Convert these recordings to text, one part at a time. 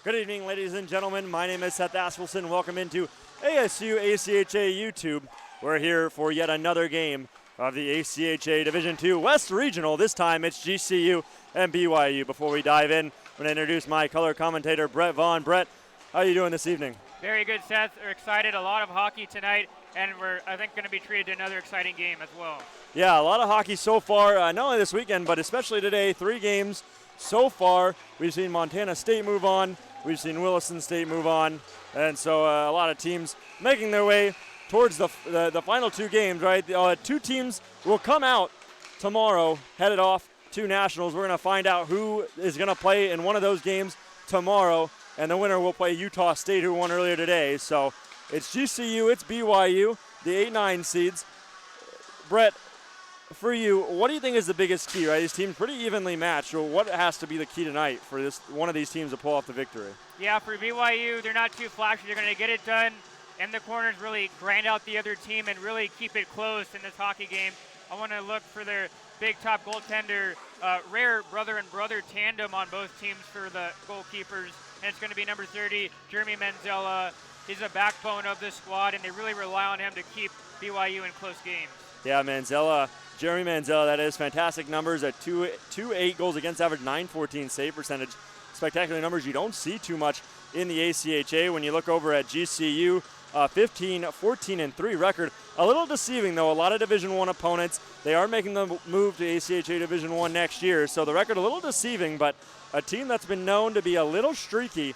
Good evening, ladies and gentlemen. My name is Seth Askelson. Welcome into ASU ACHA YouTube. We're here for yet another game of the ACHA Division II West Regional. This time it's GCU and BYU. Before we dive in, I'm going to introduce my color commentator, Brett Vaughn. Brett, how are you doing this evening? Very good, Seth. We're excited. A lot of hockey tonight, and we're, I think, going to be treated to another exciting game as well. Yeah, a lot of hockey so far, not only this weekend, but especially today. 3 games so far. We've seen Montana State move on. We've seen Williston State move on. And so a lot of teams making their way towards the final 2 games, right? 2 teams will come out tomorrow, headed off to Nationals. We're going to find out who is going to play in one of those games tomorrow, and the winner will play Utah State, who won earlier today. So it's GCU, it's BYU, the 8-9 seeds. Brett, for you, what do you think is the biggest key, right? These teams pretty evenly matched. So what has to be the key tonight for this one of these teams to pull off the victory? Yeah, for BYU, they're not too flashy. They're going to get it done in the corners, really grind out the other team and really keep it close in this hockey game. I want to look for their big top goaltender, rare brother and brother tandem on both teams for the goalkeepers. And it's going to be number 30, Jeremy Manzella. He's a backbone of this squad, and they really rely on him to keep BYU in close games. Yeah, Jeremy Manzella, that is fantastic numbers at 2.8 goals against average, .914 save percentage. Spectacular numbers you don't see too much in the ACHA. When you look over at GCU, 15-14-3 record. A little deceiving, though. A lot of Division I opponents, they are making the move to ACHA Division I next year. So the record a little deceiving, but a team that's been known to be a little streaky.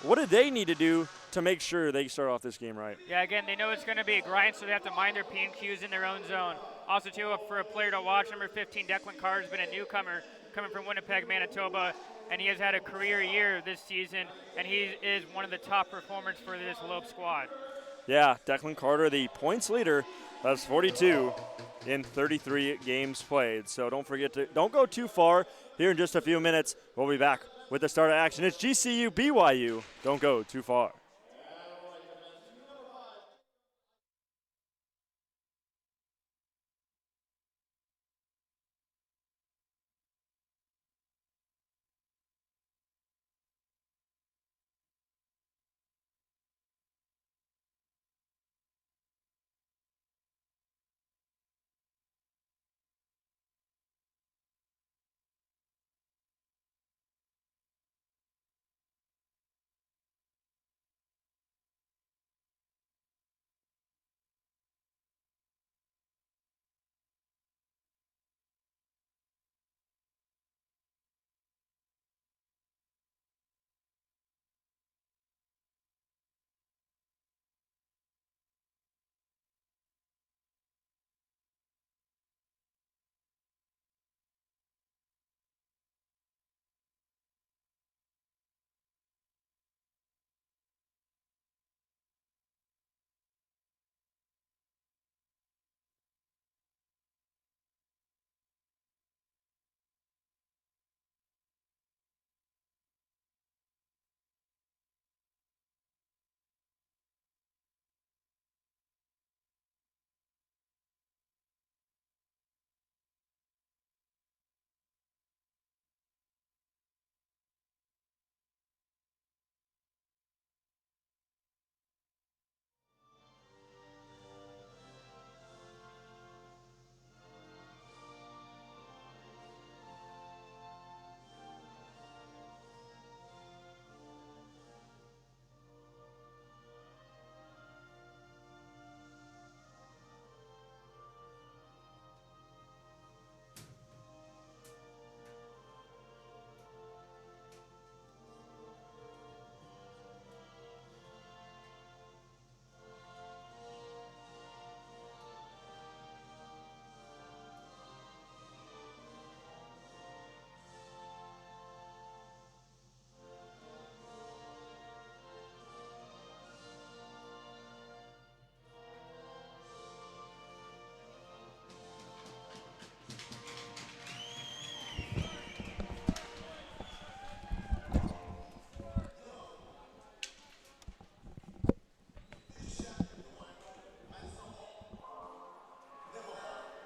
What do they need to do to make sure they start off this game right? Yeah, again, they know it's going to be a grind, so they have to mind their P&Qs in their own zone. Also, too, for a player to watch, number 15, Declan Carr, has been a newcomer coming from Winnipeg, Manitoba, and he has had a career year this season, and he is one of the top performers for this Loeb squad. Yeah, Declan Carter, the points leader. That's 42 in 33 games played. So don't go too far. Here in just a few minutes, we'll be back with the start of action. It's GCU BYU. Don't go too far.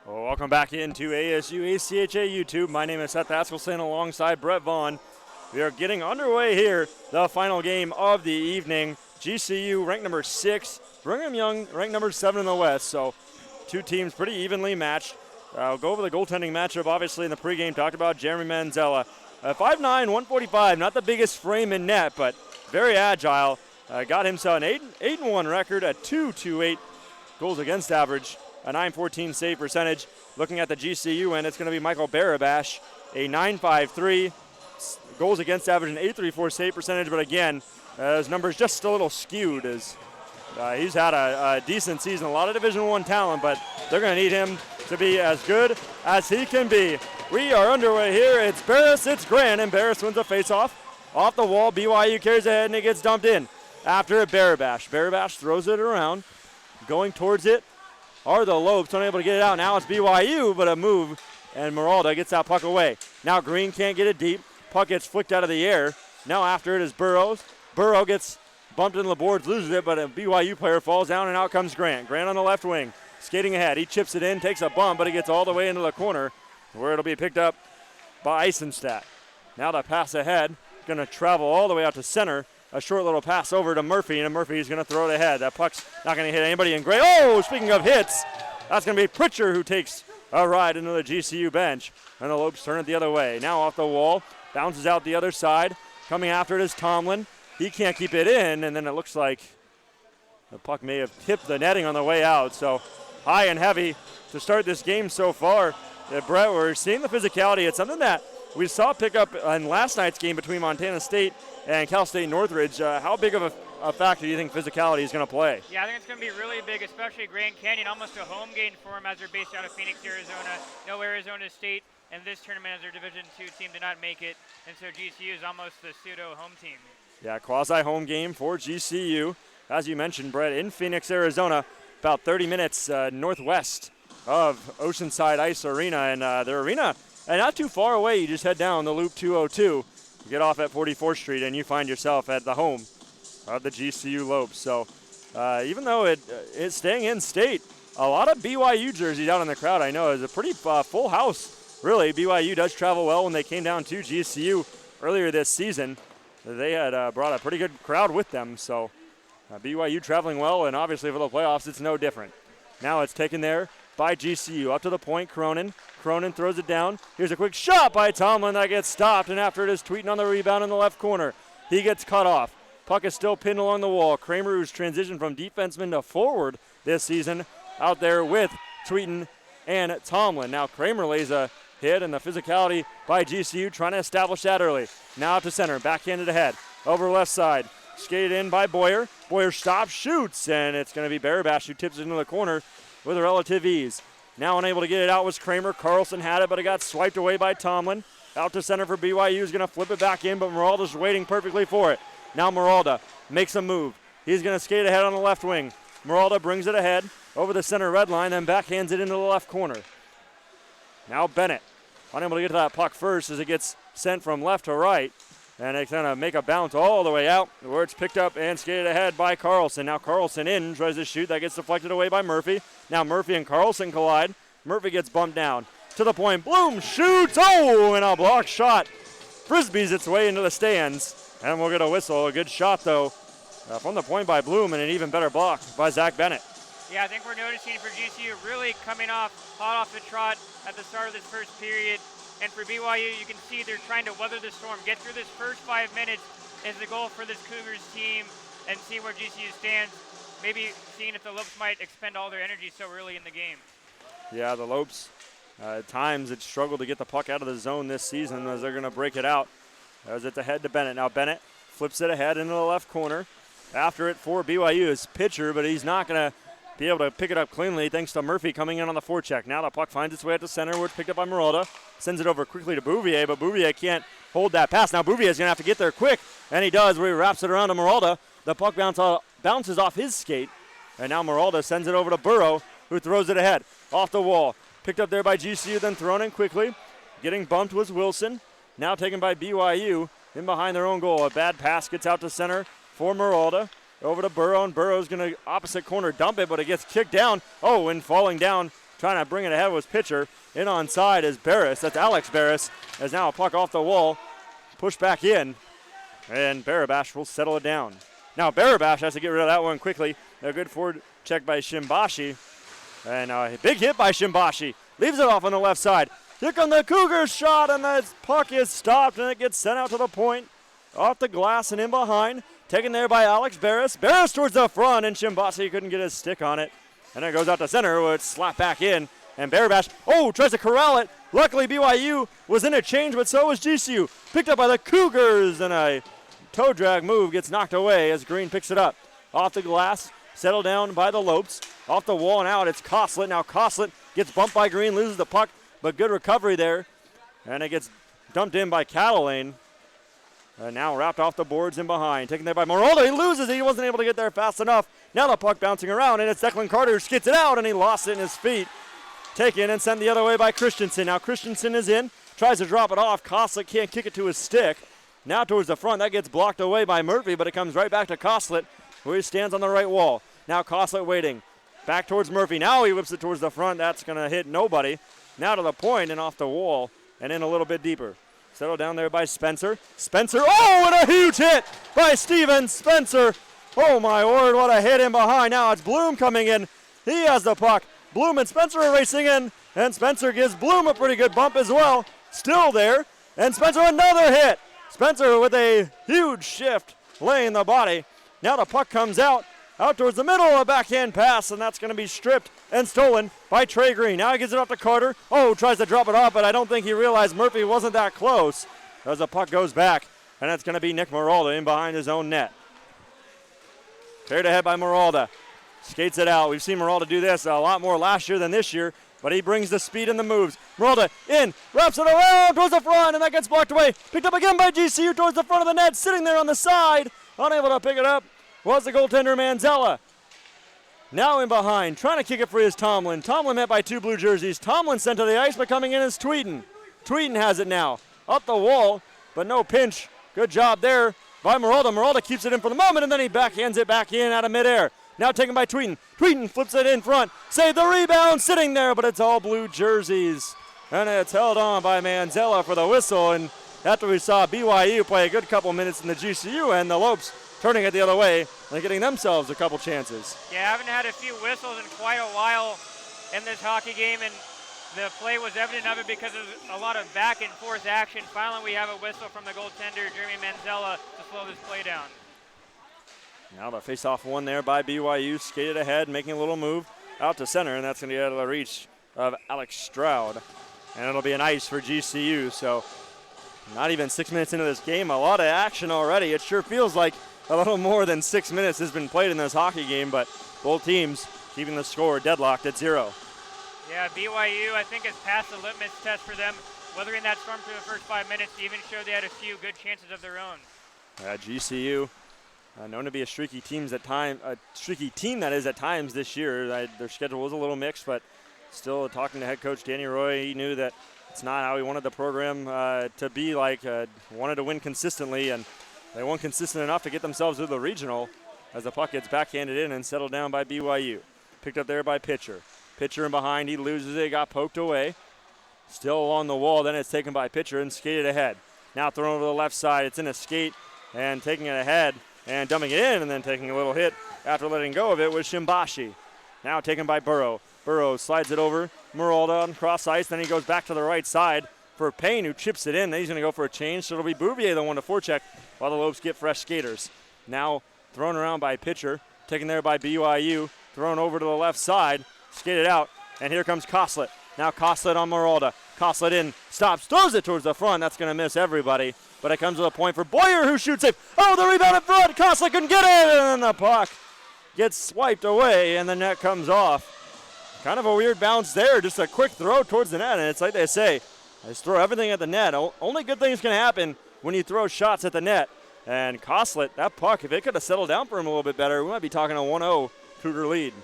Well, welcome back into ASU ACHA YouTube. My name is Seth Askelson alongside Brett Vaughn. We are getting underway here, the final game of the evening. GCU ranked number 6, Brigham Young ranked number 7 in the West, so two teams pretty evenly matched. I'll go over the goaltending matchup, obviously, in the pregame. Talked about Jeremy Manzella. 5'9", 145, not the biggest frame in net, but very agile. Got himself an 8-1 record, a 2.28 goals against average, a 9.14 save percentage. Looking at the GCU end, it's going to be Michael Barabash, a 9.53 goals against average, an 8.34 save percentage, but again, his numbers just a little skewed as he's had a decent season, a lot of Division I talent, but they're going to need him to be as good as he can be. We are underway here. It's Barris, it's Grant, and Barris wins a faceoff. Off the wall, BYU carries ahead, and it gets dumped in. After it, Barabash. Barabash throws it around. Going towards it are the Lopes, unable to get it out. Now it's BYU, but a move, and Meralda gets that puck away. Now Green can't get it deep. Puck gets flicked out of the air. Now after it is Burrows. Burrow gets bumped into the boards, loses it, but a BYU player falls down, and out comes Grant. Grant on the left wing, skating ahead. He chips it in, takes a bump, but it gets all the way into the corner where it'll be picked up by Eisenstadt. Now the pass ahead, going to travel all the way out to center. A short little pass over to Murphy, and Murphy's going to throw it ahead. That puck's not going to hit anybody in gray. Oh, speaking of hits, that's going to be Pritchard who takes a ride into the GCU bench, and the Lopes turn it the other way. Now off the wall, bounces out the other side. Coming after it is Tomlin. He can't keep it in, and then it looks like the puck may have tipped the netting on the way out. So high and heavy to start this game so far. Brett, we're seeing the physicality. It's something that we saw pick up in last night's game between Montana State and Cal State Northridge. How big of a factor do you think physicality is going to play? Yeah, I think it's going to be really big, especially Grand Canyon, almost a home game for them as they're based out of Phoenix, Arizona. No Arizona State in this tournament as their Division II team did not make it, and so GCU is almost the pseudo home team. Yeah, quasi-home game for GCU. As you mentioned, Brett, in Phoenix, Arizona, about 30 minutes northwest of Oceanside Ice Arena, and their arena, and not too far away. You just head down the Loop 202, get off at 44th Street, and you find yourself at the home of the GCU Lopes. So even though it's staying in state, a lot of BYU jerseys out in the crowd. I know it's a pretty full house, really. BYU does travel well. When they came down to GCU earlier this season, they had brought a pretty good crowd with them. So BYU traveling well, and obviously for the playoffs, it's no different. Now it's taken there by GCU. Up to the point, Cronin. Cronin throws it down. Here's a quick shot by Tomlin that gets stopped, and after it is Tweeten on the rebound in the left corner. He gets cut off. Puck is still pinned along the wall. Kramer, who's transitioned from defenseman to forward this season, out there with Tweeten and Tomlin. Now Kramer lays a hit, and the physicality by GCU trying to establish that early. Now up to center, backhanded ahead. Over left side, skated in by Boyer. Boyer stops, shoots, and it's going to be Barabash who tips it into the corner with relative ease. Now unable to get it out was Kramer. Carlson had it, but it got swiped away by Tomlin. Out to center for BYU. Is going to flip it back in, but Meralda's waiting perfectly for it. Now Meralda makes a move. He's going to skate ahead on the left wing. Meralda brings it ahead over the center red line, then backhands it into the left corner. Now Bennett, unable to get to that puck first as it gets sent from left to right. And it's going to make a bounce all the way out, where it's picked up and skated ahead by Carlson. Now Carlson in, tries to shoot. That gets deflected away by Murphy. Now Murphy and Carlson collide. Murphy gets bumped down. To the point, Bloom shoots. Oh, and a block shot. Frisbees its way into the stands. And we'll get a whistle. A good shot, though, from the point by Bloom, and an even better block by Zach Bennett. Yeah, I think we're noticing for GCU really coming off, hot off the trot at the start of this first period. And for BYU, you can see they're trying to weather the storm, get through this first 5 minutes is the goal for this Cougars team, and see where GCU stands, maybe seeing if the Lopes might expend all their energy so early in the game. Yeah, the Lopes, at times, had struggled to get the puck out of the zone this season as they're going to break it out. As it's ahead to Bennett. Now Bennett flips it ahead into the left corner. After it for BYU is Pitcher, but he's not going to be able to pick it up cleanly thanks to Murphy coming in on the forecheck. Now the puck finds its way at the center where it's picked up by Meralda. Sends it over quickly to Bouvier, but Bouvier can't hold that pass. Now Bouvier is going to have to get there quick, and he does where he wraps it around to Meralda. The puck bounces off his skate, and now Meralda sends it over to Burrow, who throws it ahead. Off the wall. Picked up there by GCU, then thrown in quickly. Getting bumped was Wilson. Now taken by BYU in behind their own goal. A bad pass gets out to center for Meralda. Over to Burrow, and Burrow's going to opposite corner dump it, but it gets kicked down. Oh, and falling down, trying to bring it ahead was Pitcher. In onside is Barris. That's Alex Barris. As now a puck off the wall pushed back in, and Barabash will settle it down. Now Barabash has to get rid of that one quickly. A good forward check by Shimbashi. And a big hit by Shimbashi. Leaves it off on the left side. Here come the Cougars shot, and the puck is stopped, and it gets sent out to the point. Off the glass and in behind. Taken there by Alex Barris. Barris towards the front, and Shimbashi couldn't get his stick on it. And it goes out to center, where it's slapped back in. And Barabash, tries to corral it. Luckily, BYU was in a change, but so was GCU. Picked up by the Cougars, and a toe drag move gets knocked away as Green picks it up. Off the glass, settled down by the Lopes. Off the wall and out, it's Coslet. Now Coslet gets bumped by Green, loses the puck, but good recovery there. And it gets dumped in by Catalane. Now wrapped off the boards and behind. Taken there by Moroldo. He loses it. He wasn't able to get there fast enough. Now the puck bouncing around, and it's Declan Carter who skits it out, and he lost it in his feet. Taken and sent the other way by Christensen. Now Christensen is in. Tries to drop it off. Coslet can't kick it to his stick. Now towards the front. That gets blocked away by Murphy, but it comes right back to Coslet, where he stands on the right wall. Now Coslet waiting. Back towards Murphy. Now he whips it towards the front. That's going to hit nobody. Now to the point and off the wall and in a little bit deeper. Settled down there by Spencer. Spencer, and a huge hit by Steven Spencer. Oh my word, what a hit in behind. Now it's Bloom coming in. He has the puck. Bloom and Spencer are racing in, and Spencer gives Bloom a pretty good bump as well. Still there, and Spencer another hit. Spencer with a huge shift, laying the body. Now the puck comes out towards the middle, a backhand pass, and that's going to be stripped and stolen by Trey Green. Now he gives it off to Carter. Tries to drop it off, but I don't think he realized Murphy wasn't that close as the puck goes back, and that's going to be Nick Moralda in behind his own net. Carried ahead by Moralda. Skates it out. We've seen Moralda do this a lot more last year than this year, but he brings the speed and the moves. Moralda in, wraps it around towards the front, and that gets blocked away. Picked up again by GCU towards the front of the net, sitting there on the side. Unable to pick it up was the goaltender Manzella. Now in behind, trying to kick it free is Tomlin. Tomlin met by two blue jerseys. Tomlin sent to the ice, but coming in is Tweeden. Tweeden has it now. Up the wall, but no pinch. Good job there by Moralda. Moralda keeps it in for the moment, and then he backhands it back in out of midair. Now taken by Tweeden. Tweeden flips it in front. Save the rebound, sitting there, but it's all blue jerseys. And it's held on by Manzella for the whistle. And after we saw BYU play a good couple minutes in the GCU and the Lopes turning it the other way and getting themselves a couple chances. Yeah, I haven't had a few whistles in quite a while in this hockey game, and the play was evident of it because of a lot of back and forth action. Finally, we have a whistle from the goaltender, Jeremy Manzella, to slow this play down. Now the face-off one there by BYU, skated ahead, making a little move out to center, and that's going to get out of the reach of Alex Stroud. And it'll be an ice for GCU, so not even 6 minutes into this game, a lot of action already. It sure feels like a little more than 6 minutes has been played in this hockey game, but both teams keeping the score deadlocked at 0. Yeah, BYU, I think, has passed the litmus test for them, weathering that storm through the first 5 minutes to even show they had a few good chances of their own. GCU, known to be a streaky team that is at times this year. Their schedule was a little mixed, but still talking to head coach Danny Roy, he knew that it's not how he wanted the program to be like. Wanted to win consistently, and they won consistent enough to get themselves to the regional as the puck gets backhanded in and settled down by BYU. Picked up there by Pitcher. Pitcher in behind, he loses it, got poked away. Still along the wall, then it's taken by Pitcher and skated ahead. Now thrown over the left side, it's in a skate and taking it ahead and dumping it in and then taking a little hit after letting go of it was Shimbashi. Now taken by Burrow. Burrow slides it over, Moralda on cross ice, then he goes back to the right side for Payne, who chips it in. Then he's going to go for a change, so it'll be Bouvier the one to forecheck while the Lopes get fresh skaters. Now thrown around by Pitcher, taken there by BYU, thrown over to the left side, skated out, and here comes Coslet. Now Coslet on Moralda. Coslet in, stops, throws it towards the front. That's going to miss everybody, but it comes to a point for Boyer, who shoots it. The rebound in front. Coslet couldn't get it, and the puck gets swiped away, and the net comes off. Kind of a weird bounce there, just a quick throw towards the net, and it's like they say, just throw everything at the net. Only good things can happen when you throw shots at the net. And Coslet, that puck, if it could have settled down for him a little bit better, we might be talking a 1-0 Cougar lead.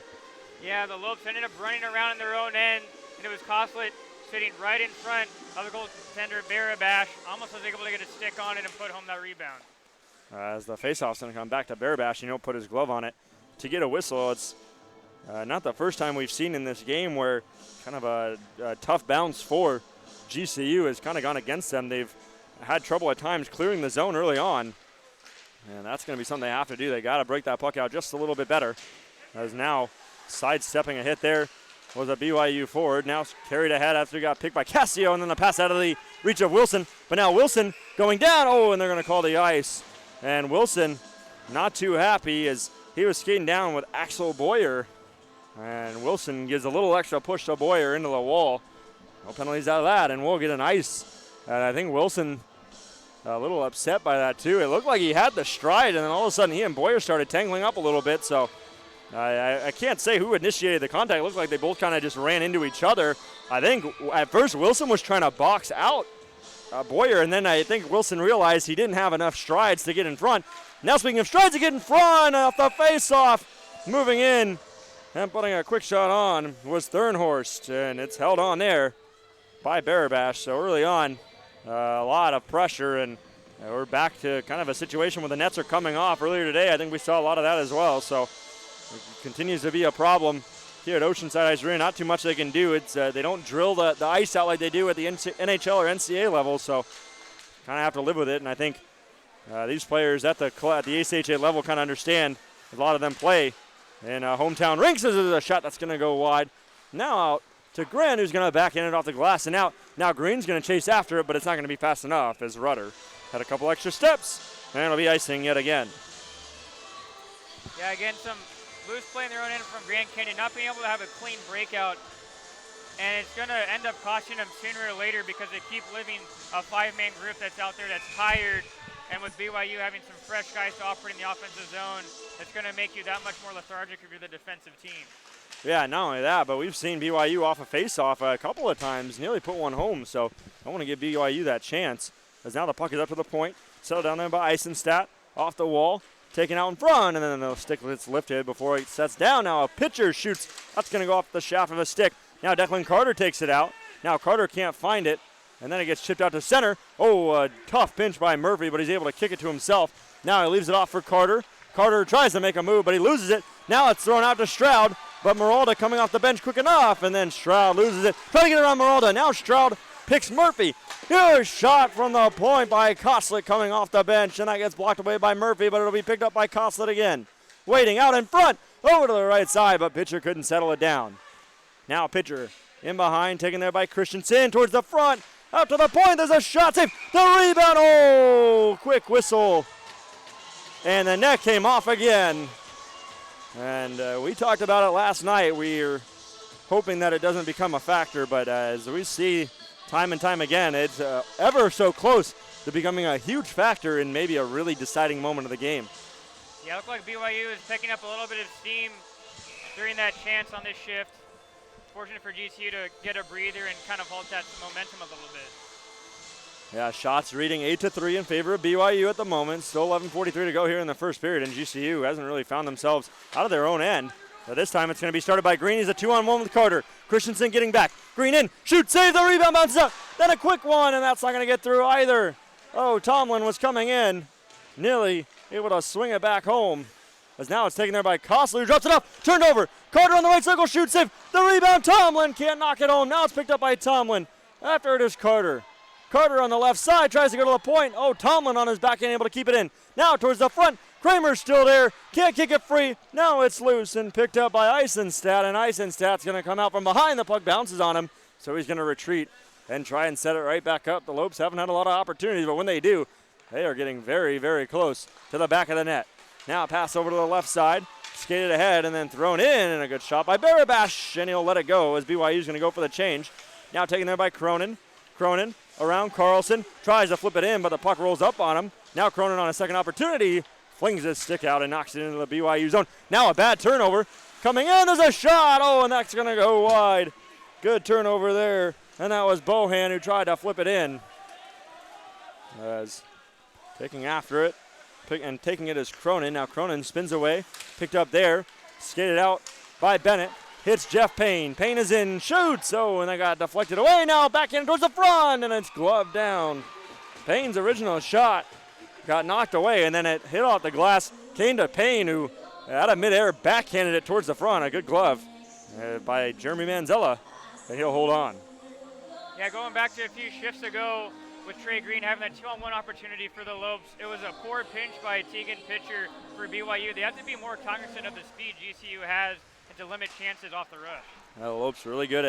Yeah, the Lopes ended up running around in their own end, and it was Coslet sitting right in front of the goaltender Barabash, almost was able to get a stick on it and put home that rebound. As the faceoff's going to come back to Barabash, put his glove on it to get a whistle. It's not the first time we've seen in this game where kind of a tough bounce for GCU has kind of gone against them. They've had trouble at times clearing the zone early on. And that's going to be something they have to do. They got to break that puck out just a little bit better. As now sidestepping a hit there was a BYU forward. Now carried ahead after he got picked by Casio, and then the pass out of the reach of Wilson. But now Wilson going down. Oh, and they're going to call the ice. And Wilson not too happy as he was skating down with Axel Boyer. And Wilson gives a little extra push to Boyer into the wall. No penalties out of that, and we'll get an ice. And I think Wilson a little upset by that too. It looked like he had the stride, and then all of a sudden he and Boyer started tangling up a little bit. So I can't say who initiated the contact. It looked like they both kind of just ran into each other. I think at first Wilson was trying to box out Boyer, and then I think Wilson realized he didn't have enough strides to get in front. Now speaking of strides to get in front, off the face-off, moving in and putting a quick shot on was Thurnhorst, and it's held on there by Barabash. So early on, a lot of pressure, and we're back to kind of a situation where the nets are coming off. Earlier today, I think we saw a lot of that as well. So it continues to be a problem here at Oceanside Ice Arena. Not too much they can do. It's they don't drill the ice out like they do at the NHL or NCAA level, so kind of have to live with it. And I think these players at the ACHA level kind of understand. A lot of them play in hometown rinks. This is a shot that's going to go wide. Now out to Grant, who's going to backhand it off the glass. And now Green's going to chase after it, but it's not going to be fast enough as Rudder had a couple extra steps, and it'll be icing yet again. Yeah, again, some loose play in their own end from Grand Canyon, not being able to have a clean breakout. And it's going to end up costing them sooner or later because they keep living a five-man group that's out there that's tired. And with BYU having some fresh guys to operate in the offensive zone, it's going to make you that much more lethargic if you're the defensive team. Yeah, not only that, but we've seen BYU off a face-off a couple of times, nearly put one home. So I want to give BYU that chance. As now the puck is up to the point, settled down there by Eisenstadt, off the wall, taken out in front, and then the stick gets lifted before it sets down. Now a pitcher shoots. That's going to go off the shaft of a stick. Now Declan Carter takes it out. Now Carter can't find it, and then it gets chipped out to center. Oh, a tough pinch by Murphy, but he's able to kick it to himself. Now he leaves it off for Carter. Carter tries to make a move, but he loses it. Now it's thrown out to Stroud, but Maralda coming off the bench quick enough, and then Stroud loses it. Trying to get it on Maralda. Now Stroud picks Murphy. Huge shot from the point by Koslet coming off the bench, and that gets blocked away by Murphy, but it'll be picked up by Koslet again. Waiting out in front, over to the right side, but pitcher couldn't settle it down. Now pitcher in behind, taken there by Christensen towards the front. Out to the point, there's a shot, save, the rebound, oh, quick whistle. And the net came off again. And we talked about it last night. We're hoping that it doesn't become a factor, but as we see time and time again, it's ever so close to becoming a huge factor in maybe a really deciding moment of the game. Yeah, it looked like BYU is picking up a little bit of steam during that chance on this shift. Fortunate for GCU to get a breather and kind of halt that momentum a little bit. Yeah, shots reading 8-3 in favor of BYU at the moment. Still 11:43 to go here in the first period, and GCU hasn't really found themselves out of their own end. But this time it's going to be started by Green. He's a 2-on-1 with Carter. Christensen getting back. Green in, shoot, save, the rebound, bounces up. Then a quick one, and that's not going to get through either. Oh, Tomlin was coming in, nearly able to swing it back home. As now it's taken there by Kosler, who drops it up, turned over. Carter on the right circle, shoot, save, the rebound. Tomlin can't knock it home. Now it's picked up by Tomlin. After it is Carter. Carter on the left side tries to go to the point. Oh, Tomlin on his backhand able to keep it in. Now towards the front. Kramer's still there. Can't kick it free. Now it's loose and picked up by Eisenstadt. And Eisenstadt's going to come out from behind. The puck bounces on him. So he's going to retreat and try and set it right back up. The Lopes haven't had a lot of opportunities, but when they do, they are getting very, very close to the back of the net. Now pass over to the left side. Skated ahead and then thrown in. And a good shot by Barabash. And he'll let it go as BYU's going to go for the change. Now taken there by Cronin. Cronin around Carlson, tries to flip it in, but the puck rolls up on him. Now Cronin on a second opportunity, flings his stick out and knocks it into the BYU zone. Now a bad turnover. Coming in, there's a shot. Oh, and that's going to go wide. Good turnover there. And that was Bohan who tried to flip it in. As taking after it, and taking it is Cronin. Now Cronin spins away, picked up there, skated out by Bennett. Hits Jeff Payne. Payne is in, shoots. Oh, and they got deflected away. Now back in towards the front, and it's gloved down. Payne's original shot got knocked away, and then it hit off the glass. Came to Payne, who out of midair backhanded it towards the front. A good glove by Jeremy Manzella, and he'll hold on. Yeah, going back to a few shifts ago, with Trey Green having that 2-on-1 opportunity for the Lopes. It was a poor pinch by Teagan pitcher for BYU. They have to be more cognizant of the speed GCU has and to limit chances off the rush. The Lopes really good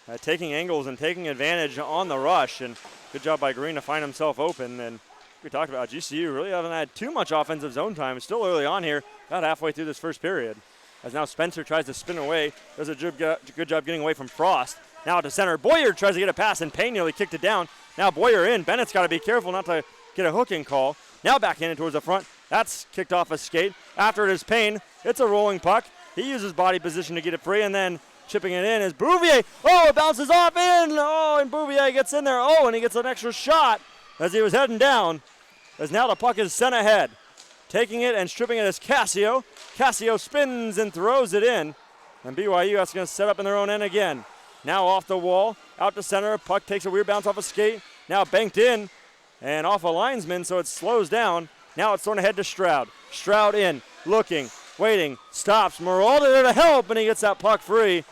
at taking angles and taking advantage on the rush, and good job by Green to find himself open. And we talked about GCU really haven't had too much offensive zone time. It's still early on here, about halfway through this first period. As now Spencer tries to spin away, does a good job getting away from Frost. Now to center, Boyer tries to get a pass, and Payne nearly kicked it down. Now Boyer in, Bennett's got to be careful not to get a hooking call. Now backhanded towards the front, that's kicked off a skate. After it is Payne, it's a rolling puck. He uses body position to get it free, and then chipping it in is Bouvier. Oh, it bounces off in. Oh, and Bouvier gets in there. Oh, and he gets an extra shot as he was heading down. As now the puck is sent ahead. Taking it and stripping it is Cassio. Cassio spins and throws it in. And BYU is going to set up in their own end again. Now off the wall, out to center. Puck takes a weird bounce off a skate. Now banked in and off a linesman, so it slows down. Now it's thrown ahead to Stroud. Stroud in, looking, waiting, stops. Maralda there to help, and he gets that puck free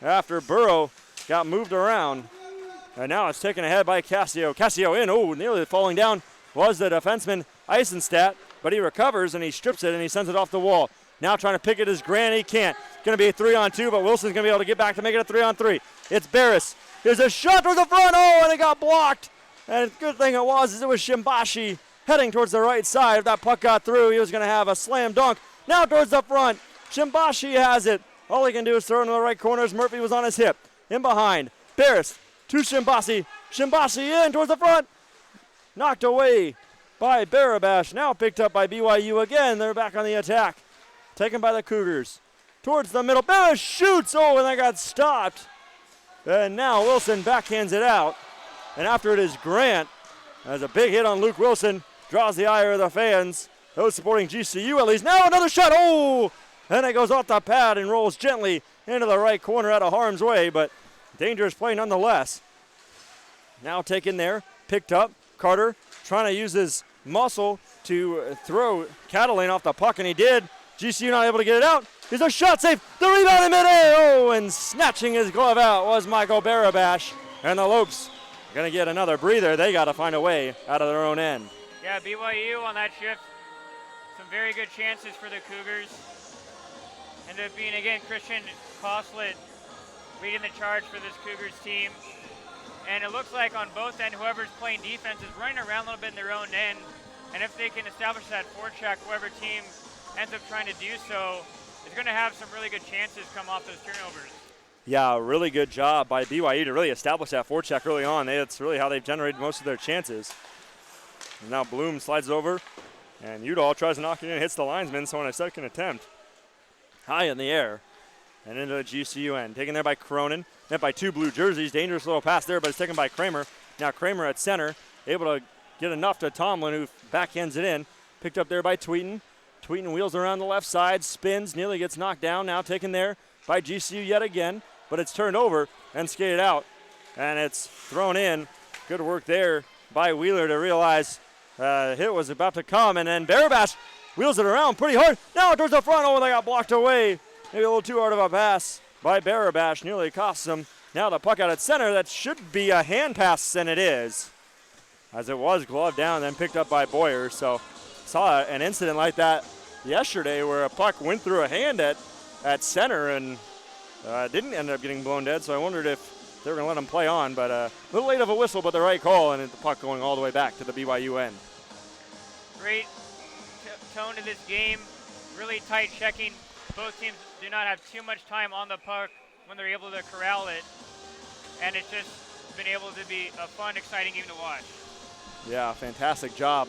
after Burrow got moved around. And now it's taken ahead by Cassio. Cassio in, oh, nearly falling down was the defenseman Eisenstadt, but he recovers and he strips it and he sends it off the wall. Now trying to pick it is Grant, he can't. It's going to be a 3-on-2, but Wilson's going to be able to get back to make it a 3-on-3. It's Barris. There's a shot towards the front, oh, and it got blocked. And the good thing it was Shimbashi heading towards the right side. If that puck got through, he was going to have a slam dunk. Now towards the front, Shimbashi has it. All he can do is throw it into the right corner as Murphy was on his hip. In behind, Barris to Shimbashi. Shimbashi in towards the front. Knocked away by Barabash. Now picked up by BYU again. They're back on the attack. Taken by the Cougars. Towards the middle. Barris shoots. Oh, and that got stopped. And now Wilson backhands it out. And after it is Grant. As a big hit on Luke Wilson. Draws the ire of the fans. Those supporting GCU at least. Now another shot. Oh! And it goes off the pad and rolls gently into the right corner out of harm's way. But dangerous play nonetheless. Now taken there. Picked up. Carter trying to use his muscle to throw Catalan off the puck, and he did. GCU not able to get it out. Here's a shot save. The rebound in midair. Oh, and snatching his glove out was Michael Barabash. And the Lopes are going to get another breather. They got to find a way out of their own end. Yeah, BYU on that shift. Some very good chances for the Cougars. Ended up being, again, Christian Coslet leading the charge for this Cougars team. And it looks like on both ends, whoever's playing defense is running around a little bit in their own end. And if they can establish that forecheck, whoever team ends up trying to do so is going to have some really good chances come off those turnovers. Yeah, really good job by BYU to really establish that forecheck early on. That's really how they've generated most of their chances. And now Bloom slides over, and Udall tries to knock it in, hits the linesman, so on a second attempt. High in the air. And into the GCU end. Taken there by Cronin. Met by two blue jerseys. Dangerous little pass there, but it's taken by Kramer. Now Kramer at center. Able to get enough to Tomlin, who backhands it in. Picked up there by Tweeten. Tweeten wheels around the left side. Spins. Nearly gets knocked down. Now taken there by GCU yet again. But it's turned over and skated out. And it's thrown in. Good work there by Wheeler to realize hit was about to come. And then Barabash wheels it around pretty hard. Now towards the front. Oh, they got blocked away. Maybe a little too hard of a pass by Barabash. Nearly costs him. Now the puck out at center. That should be a hand pass, and it is. As it was gloved down, then picked up by Boyer. So saw an incident like that yesterday where a puck went through a hand at center and didn't end up getting blown dead. So I wondered if they were going to let him play on. But a little late of a whistle, but the right call, and the puck going all the way back to the BYU end. Great tone to this game. Really tight checking. Both teams do not have too much time on the puck when they're able to corral it. And it's just been able to be a fun, exciting game to watch. Yeah, fantastic job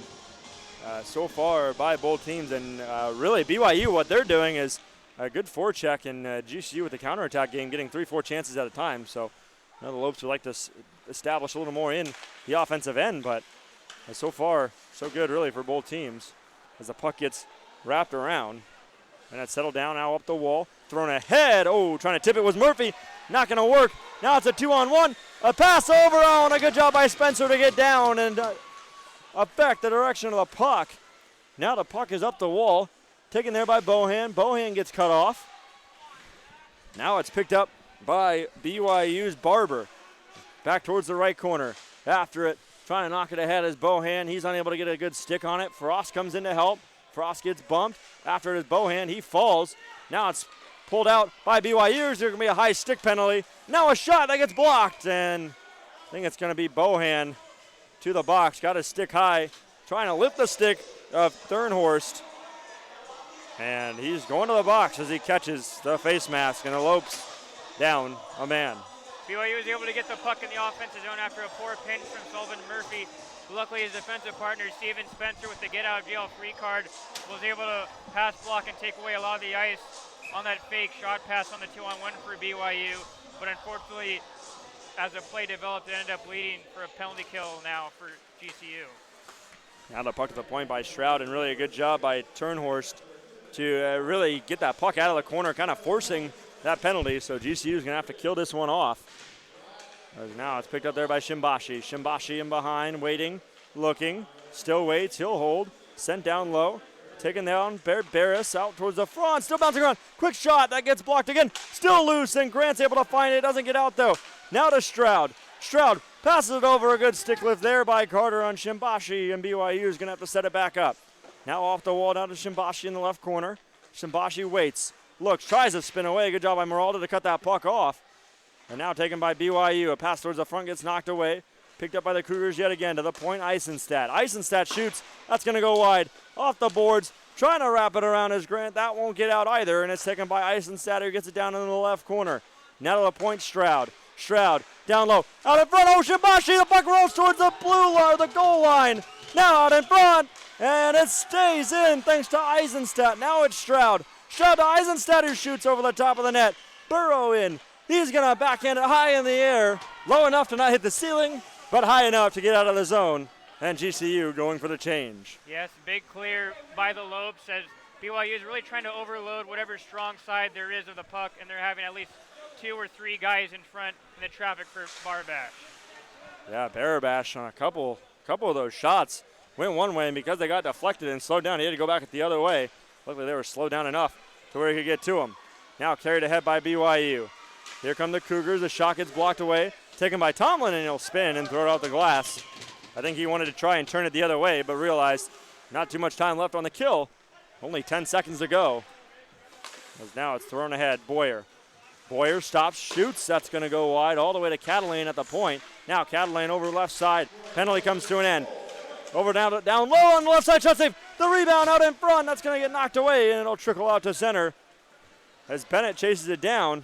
so far by both teams. And really, BYU, what they're doing is a good forecheck, and GCU with the counterattack game getting 3-4 chances at a time. So the Lopes would like to establish a little more in the offensive end, but so far, so good really for both teams as the puck gets wrapped around. And it's settled down now up the wall. Thrown ahead. Oh, trying to tip it was Murphy. Not going to work. Now it's a 2-on-1. A pass over. Oh, and a good job by Spencer to get down and affect the direction of the puck. Now the puck is up the wall. Taken there by Bohan. Bohan gets cut off. Now it's picked up by BYU's Barber. Back towards the right corner. After it, trying to knock it ahead is Bohan. He's unable to get a good stick on it. Frost comes in to help. Frost gets bumped. After it is Bohan, he falls. Now it's pulled out by BYU. There's going to be a high stick penalty. Now a shot that gets blocked, and I think it's going to be Bohan to the box. Got his stick high, trying to lift the stick of Thurnhorst. And he's going to the box as he catches the face mask and elopes down a man. BYU was able to get the puck in the offensive zone after a poor pinch from Sullivan Murphy. Luckily, his defensive partner, Steven Spencer, with the get-out-of-jail free card, was able to pass block and take away a lot of the ice on that fake shot pass on the 2-on-1 for BYU. But unfortunately, as the play developed, it ended up leading for a penalty kill now for GCU. Now the puck to the point by Stroud, and really a good job by Turnhorst to really get that puck out of the corner, kind of forcing that penalty. So GCU is going to have to kill this one off. As now it's picked up there by Shimbashi. Shimbashi in behind, waiting, looking, still waits, he'll hold, sent down low, taken down, Barris out towards the front, still bouncing around, quick shot, that gets blocked again, still loose, and Grant's able to find it, doesn't get out though. Now to Stroud. Stroud passes it over, a good stick lift there by Carter on Shimbashi, and BYU is going to have to set it back up. Now off the wall, down to Shimbashi in the left corner. Shimbashi waits, looks, tries to spin away, good job by Meralda to cut that puck off. And now taken by BYU. A pass towards the front gets knocked away. Picked up by the Cougars yet again to the point. Eisenstadt. Eisenstadt shoots. That's going to go wide. Off the boards. Trying to wrap it around his Grant. That won't get out either. And it's taken by Eisenstadt, who gets it down in the left corner. Now to the point, Stroud. Stroud down low. Out in front. Oh, Shimbashi. The puck rolls towards the blue line, the goal line. Now out in front. And it stays in thanks to Eisenstadt. Now it's Stroud. Stroud to Eisenstadt, who shoots over the top of the net. Burrow in. He's going to backhand it high in the air, low enough to not hit the ceiling, but high enough to get out of the zone. And GCU going for the change. Yes, big clear by the Lopes as BYU is really trying to overload whatever strong side there is of the puck, and they're having at least 2 or 3 guys in front in the traffic for Barbash. Yeah, Barabash on a couple of those shots went one way, and because they got deflected and slowed down, he had to go back the other way. Luckily, they were slowed down enough to where he could get to him. Now carried ahead by BYU. Here come the Cougars. The shot gets blocked away. Taken by Tomlin, and he'll spin and throw it out the glass. I think he wanted to try and turn it the other way, but realized not too much time left on the kill. Only 10 seconds to go. As now it's thrown ahead. Boyer. Boyer stops, shoots. That's going to go wide all the way to Catalan at the point. Now Catalan over left side. Penalty comes to an end. Over down low on the left side. Shot save. The rebound out in front. That's going to get knocked away, and it'll trickle out to center as Bennett chases it down.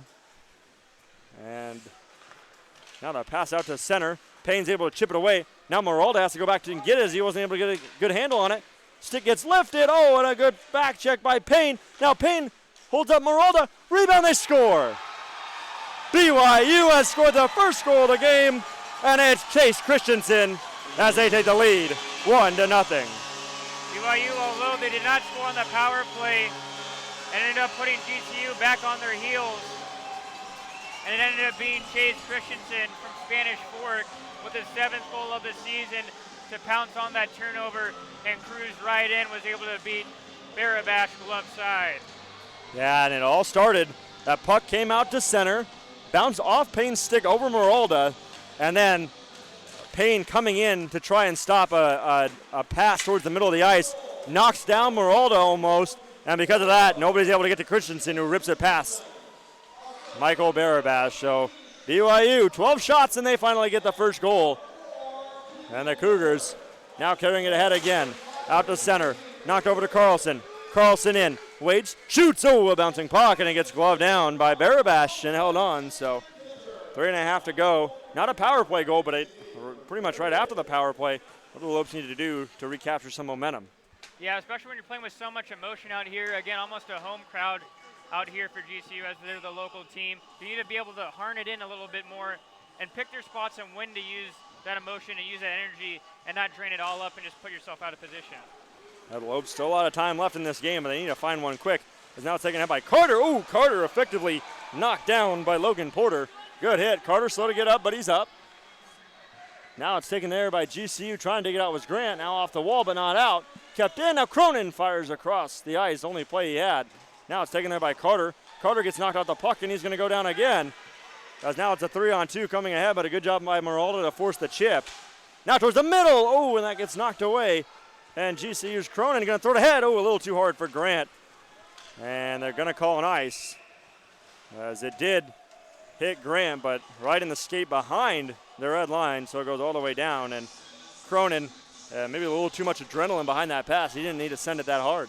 And now the pass out to center. Payne's able to chip it away. Now Meralda has to go back and get it as he wasn't able to get a good handle on it. Stick gets lifted. Oh, and a good back check by Payne. Now Payne holds up Meralda. Rebound, they score. BYU has scored the first goal of the game, and it's Chase Christensen as they take the lead 1-0. BYU, although they did not score on the power play, ended up putting GCU back on their heels. And it ended up being Chase Christensen from Spanish Fork with his 7th goal of the season to pounce on that turnover and cruise right in, was able to beat Barabash left side. Yeah, and it all started. That puck came out to center, bounced off Payne's stick over Meralda, and then Payne coming in to try and stop a pass towards the middle of the ice, knocks down Meralda almost, and because of that, nobody's able to get to Christensen, who rips it past Michael Barabash. So BYU, 12 shots, and they finally get the first goal. And the Cougars now carrying it ahead again. Out to center, knocked over to Carlson. Carlson in, waits, shoots. Oh, a bouncing puck, and it gets gloved down by Barabash and held on. So 3.5 to go. Not a power play goal, but pretty much right after the power play. What do the Lopes need to do to recapture some momentum? Yeah, especially when you're playing with so much emotion out here. Again, almost a home crowd out here for GCU as they're the local team. You need to be able to harn it in a little bit more and pick their spots and when to use that emotion and use that energy and not drain it all up and just put yourself out of position. The Lopes still a lot of time left in this game, but they need to find one quick. It's now taken out by Carter. Ooh, Carter effectively knocked down by Logan Porter. Good hit. Carter slow to get up, but he's up. Now it's taken there by GCU. Trying to get out was Grant. Now off the wall, but not out. Kept in. Now Cronin fires across the ice. Only play he had. Now it's taken there by Carter. Carter gets knocked out the puck, and he's going to go down again. As now it's a 3-on-2 coming ahead, but a good job by Meralda to force the chip. Now towards the middle. Oh, and that gets knocked away. And GCU's Cronin going to throw it ahead. Oh, a little too hard for Grant. And they're going to call an ice, as it did hit Grant, but right in the skate behind the red line, so it goes all the way down. And Cronin, maybe a little too much adrenaline behind that pass. He didn't need to send it that hard.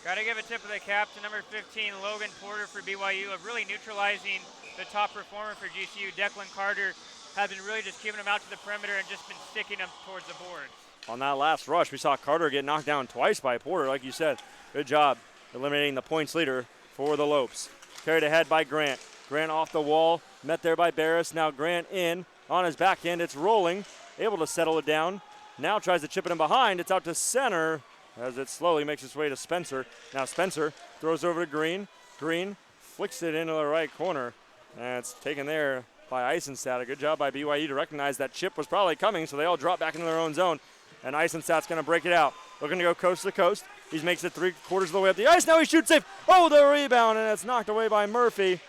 Got to give a tip of the cap to number 15, Logan Porter for BYU, of really neutralizing the top performer for GCU. Declan Carter has been really just keeping him out to the perimeter and just been sticking him towards the boards. On that last rush, we saw Carter get knocked down twice by Porter, like you said. Good job eliminating the points leader for the Lopes. Carried ahead by Grant. Grant off the wall, met there by Barris. Now Grant in on his backhand. It's rolling, able to settle it down. Now tries to chip it in behind. It's out to center as it slowly makes its way to Spencer. Now Spencer throws over to Green. Green flicks it into the right corner. And it's taken there by Eisenstadt. A good job by BYU to recognize that chip was probably coming, so they all drop back into their own zone. And Eisenstadt's going to break it out. Looking to go coast to coast. He makes it 3/4 of the way up the ice. Now he shoots safe. Oh, the rebound, and it's knocked away by Murphy.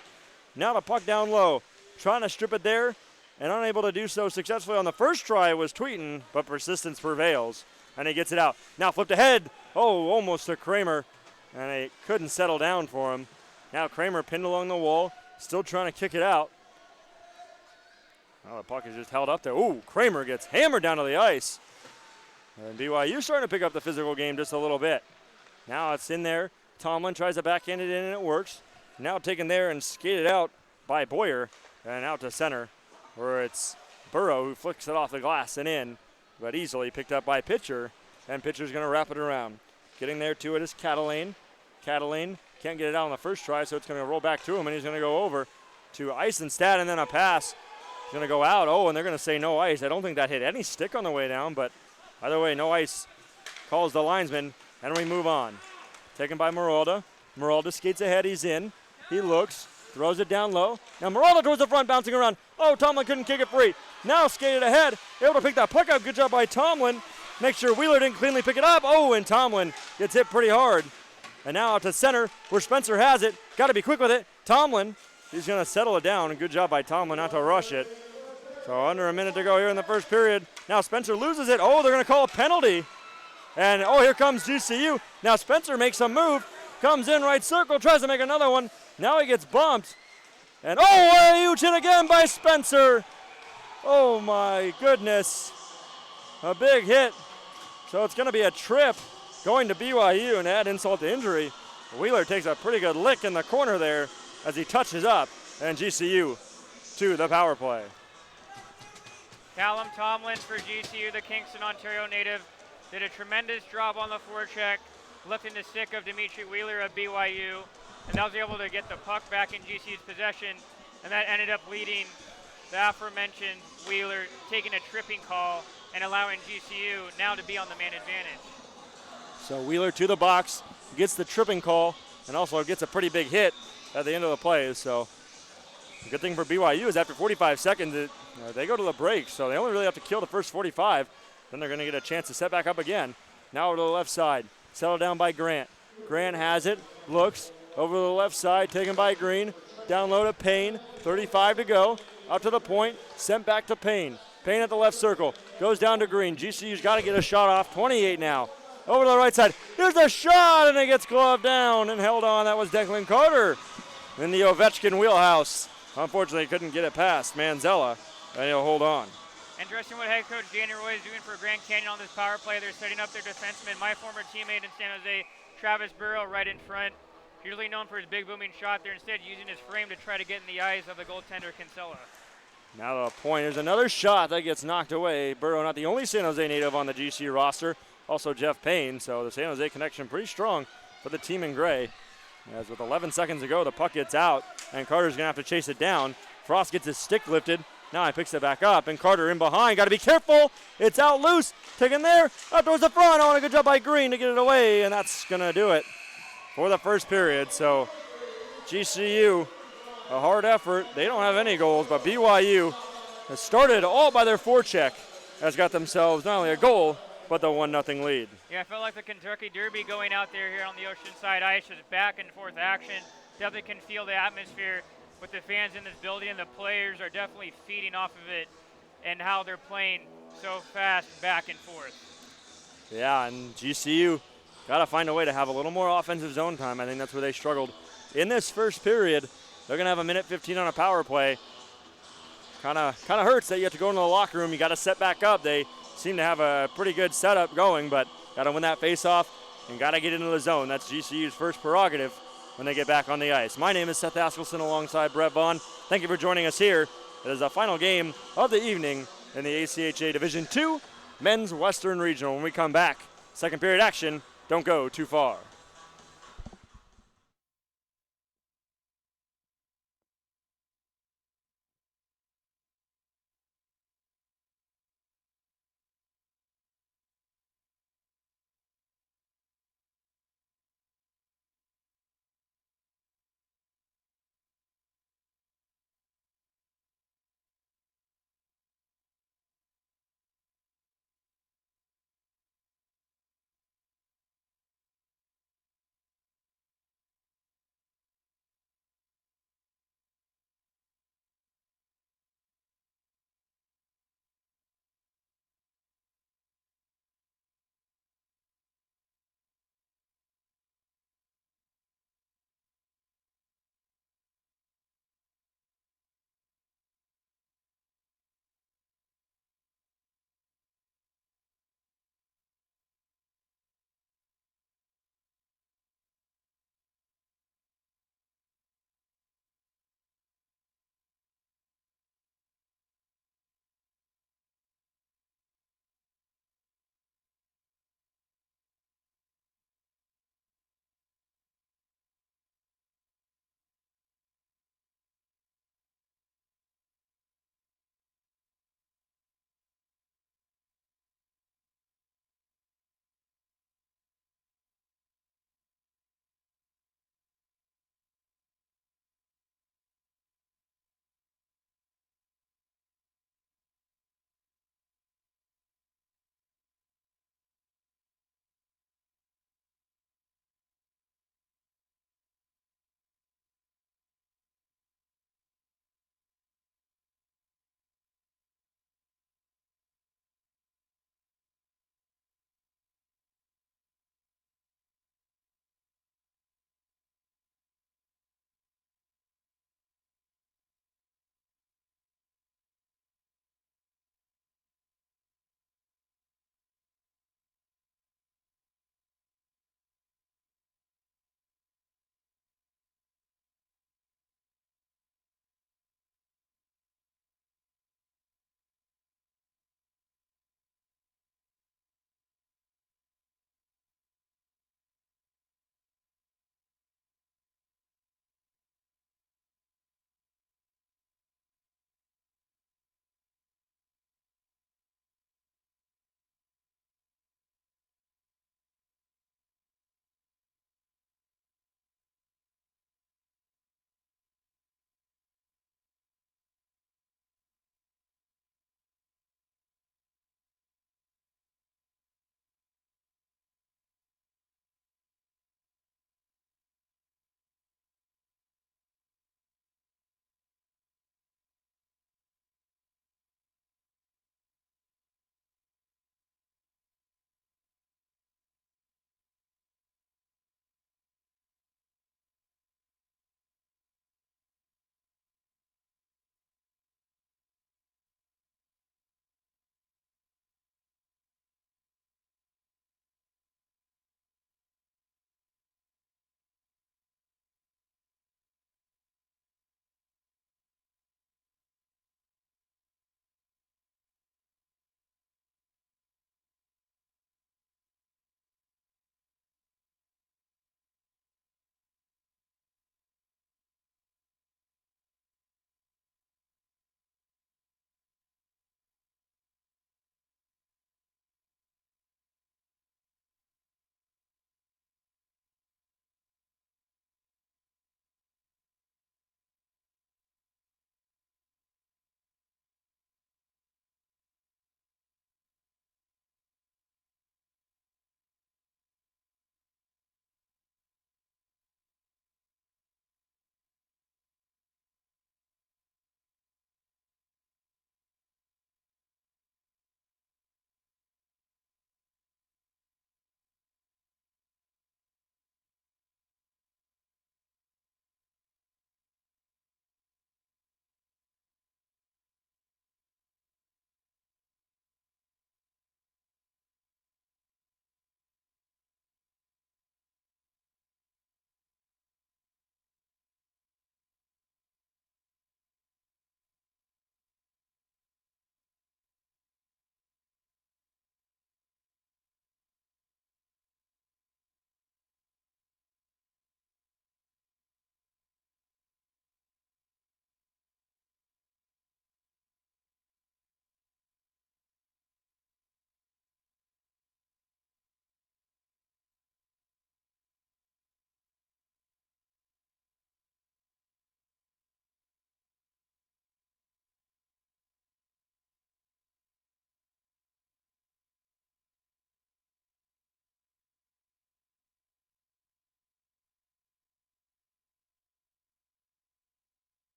Now the puck down low. Trying to strip it there, and unable to do so successfully on the first try was Tweeton, but persistence prevails. And he gets it out. Now flipped ahead. Oh, almost to Kramer. And it couldn't settle down for him. Now Kramer pinned along the wall. Still trying to kick it out. Oh, the puck is just held up there. Ooh, Kramer gets hammered down to the ice. And BYU starting to pick up the physical game just a little bit. Now it's in there. Tomlin tries to backhand it in, and it works. Now taken there and skated out by Boyer. And out to center, where it's Burrow who flicks it off the glass and in. But easily picked up by Pitcher. And Pitcher's going to wrap it around. Getting there to it is Catalane. Catalane can't get it out on the first try, so it's going to roll back to him, and he's going to go over to Eisenstadt, and then a pass. He's going to go out. Oh, and they're going to say no ice. I don't think that hit any stick on the way down, but either way, no ice calls the linesman, and we move on. Taken by Maralda. Maralda skates ahead. He's in. He looks, throws it down low. Now Maralda towards the front, bouncing around. Oh, Tomlin couldn't kick it free. Now skated ahead, able to pick that puck up. Good job by Tomlin. Make sure Wheeler didn't cleanly pick it up. Oh, and Tomlin gets hit pretty hard. And now out to center where Spencer has it. Got to be quick with it. Tomlin, he's going to settle it down. And good job by Tomlin not to rush it. So under a minute to go here in the first period. Now Spencer loses it. Oh, they're going to call a penalty. And, oh, here comes GCU. Now Spencer makes a move. Comes in right circle. Tries to make another one. Now he gets bumped. And, oh, a huge hit again by Spencer. Oh, my goodness. A big hit. So it's going to be a trip going to BYU, and add insult to injury. Wheeler takes a pretty good lick in the corner there as he touches up, and GCU to the power play. Callum Tomlin for GCU, the Kingston, Ontario native, did a tremendous job on the forecheck, lifting the stick of Dimitri Wheeler of BYU, and that was able to get the puck back in GCU's possession, and that ended up leading the aforementioned Wheeler taking a tripping call and allowing GCU now to be on the man advantage. So Wheeler to the box, gets the tripping call, and also gets a pretty big hit at the end of the play. So the good thing for BYU is after 45 seconds, they go to the break. So they only really have to kill the first 45. Then they're going to get a chance to set back up again. Now over to the left side, settled down by Grant. Grant has it, looks, over to the left side, taken by Green. Down low to Payne, 35 to go. Up to the point, sent back to Payne. Payne at the left circle, goes down to Green. GCU's got to get a shot off, 28 now. Over to the right side, here's a shot, and it gets gloved down and held on. That was Declan Carter in the Ovechkin wheelhouse. Unfortunately, couldn't get it past Manzella, and he'll hold on. Interesting what head coach Danny Roy is doing for Grand Canyon on this power play. They're setting up their defenseman, my former teammate in San Jose, Travis Burrow, right in front. Usually known for his big booming shot. They're instead using his frame to try to get in the eyes of the goaltender Kinsella. Now to the point. There's another shot that gets knocked away. Burrow not the only San Jose native on the GC roster. Also Jeff Payne. So the San Jose connection pretty strong for the team in gray. As with 11 seconds to go, the puck gets out, and Carter's going to have to chase it down. Frost gets his stick lifted. Now he picks it back up, and Carter in behind. Got to be careful. It's out loose. Taken there. Up towards the front. Oh, and a good job by Green to get it away, and that's going to do it for the first period. So GCU, a hard effort. They don't have any goals, but BYU has started all by their forecheck, has got themselves not only a goal, but the 1-0 lead. Yeah, I felt like the Kentucky Derby going out there here on the Oceanside ice. Just back and forth action. Definitely can feel the atmosphere with the fans in this building, and the players are definitely feeding off of it and how they're playing so fast back and forth. Yeah, and GCU got to find a way to have a little more offensive zone time. I think that's where they struggled in this first period. They're going to have a minute 15 on a power play. Kind of hurts that you have to go into the locker room. You got to set back up. They seem to have a pretty good setup going, but got to win that face-off and got to get into the zone. That's GCU's first prerogative when they get back on the ice. My name is Seth Askelson alongside Brett Vaughn. Thank you for joining us here. It is the final game of the evening in the ACHA Division II Men's Western Regional. When we come back, second period action. Don't go too far.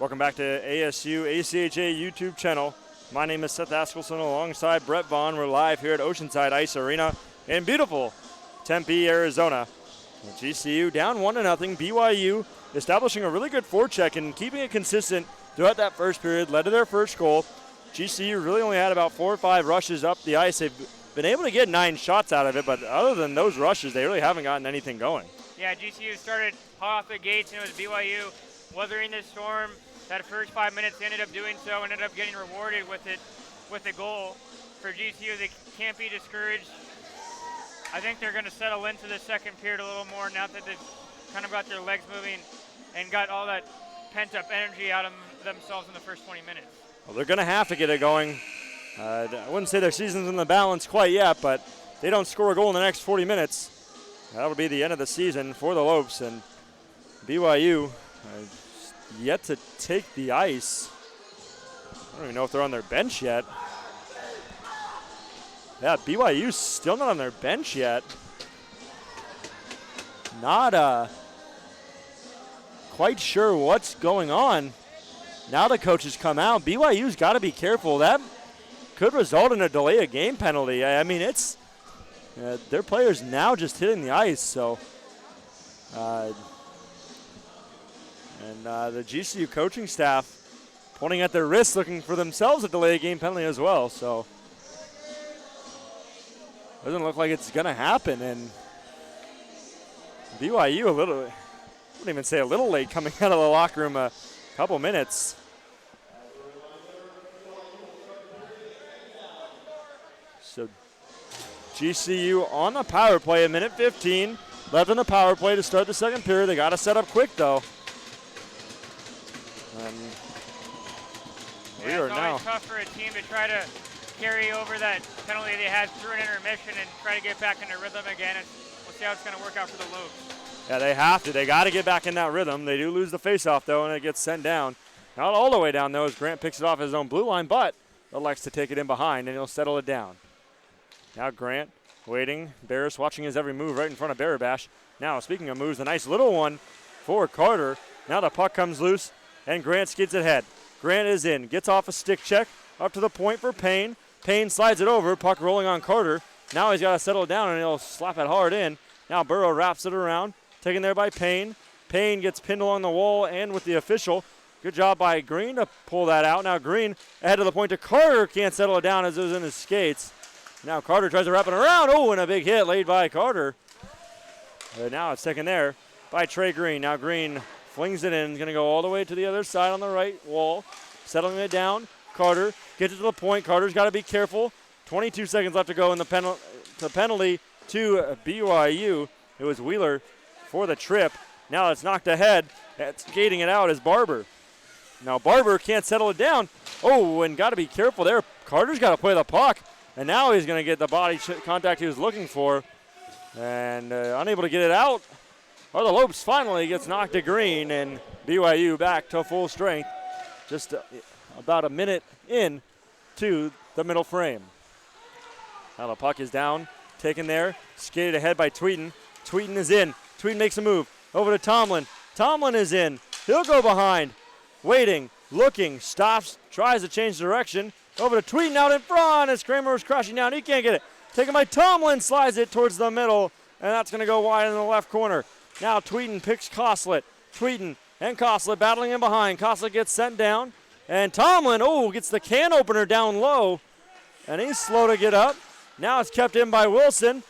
Welcome back to ASU ACHA YouTube channel. My name is Seth Askelson alongside Brett Vaughn. We're live here at Oceanside Ice Arena in beautiful Tempe, Arizona. GCU down 1-0. BYU establishing a really good forecheck and keeping it consistent throughout that first period, led to their first goal. GCU really only had about 4 or 5 rushes up the ice. They've been able to get 9 shots out of it, but other than those rushes, they really haven't gotten anything going. Yeah, GCU started hot off the gates, and it was BYU weathering the storm. That first 5 minutes they ended up doing so, ended up getting rewarded with a goal. For GCU, they can't be discouraged. I think they're going to settle into the second period a little more now that they've kind of got their legs moving and got all that pent-up energy out of themselves in the first 20 minutes. Well, they're going to have to get it going. I wouldn't say their season's in the balance quite yet, but if they don't score a goal in the next 40 minutes, that would be the end of the season for the Lopes. And BYU yet to take the ice. I don't even know if they're on their bench yet. Yeah, BYU's still not on their bench yet. Not quite sure what's going on. Now the coaches come out. BYU's got to be careful. That could result in a delay of game penalty. I mean, it's their players now just hitting the ice. So, the GCU coaching staff pointing at their wrists, looking for themselves a delay of game penalty as well. So, doesn't look like it's going to happen. And BYU I wouldn't even say a little late coming out of the locker room. Couple minutes. So GCU on the power play, 1:15 left in the power play to start the second period. They got to set up quick though. It's always tough for a team to try to carry over that penalty they had through an intermission and try to get back into rhythm again. We'll see how it's going to work out for the Lopes. Yeah, they have to. They got to get back in that rhythm. They do lose the faceoff, though, and it gets sent down. Not all the way down, though, as Grant picks it off his own blue line, but elects to take it in behind, and he'll settle it down. Now Grant waiting. Barris watching his every move right in front of Barabash. Now, speaking of moves, a nice little one for Carter. Now the puck comes loose, and Grant skids ahead. Grant is in. Gets off a stick check. Up to the point for Payne. Payne slides it over. Puck rolling on Carter. Now he's got to settle it down, and he'll slap it hard in. Now Burrow wraps it around. Taken there by Payne. Payne gets pinned along the wall and with the official. Good job by Green to pull that out. Now Green ahead of the point to Carter. Can't settle it down as it was in his skates. Now Carter tries to wrap it around. Oh, and a big hit laid by Carter. But now it's taken there by Trey Green. Now Green flings it in. He's going to go all the way to the other side on the right wall. Settling it down. Carter gets it to the point. Carter's got to be careful. 22 seconds left to go in the penalty to BYU. It was Wheeler for the trip. Now it's knocked ahead. Skating it out is Barber. Now Barber can't settle it down. Oh, and got to be careful there. Carter's got to play the puck. And now he's going to get the body contact he was looking for. And unable to get it out. Or the Lopes finally gets knocked to green, and BYU back to full strength. Just about a minute in to the middle frame. Now the puck is down, taken there, skated ahead by Tweeten. Tweeten is in. Tweeten makes a move over to Tomlin. Tomlin is in. He'll go behind. Waiting, looking, stops, tries to change direction. Over to Tweeten out in front as Kramer was crashing down. He can't get it. Taken by Tomlin, slides it towards the middle, and that's going to go wide in the left corner. Now Tweeten picks Koslet. Tweeten and Koslet battling in behind. Koslet gets sent down, and Tomlin, gets the can opener down low, and he's slow to get up. Now it's kept in by Wilson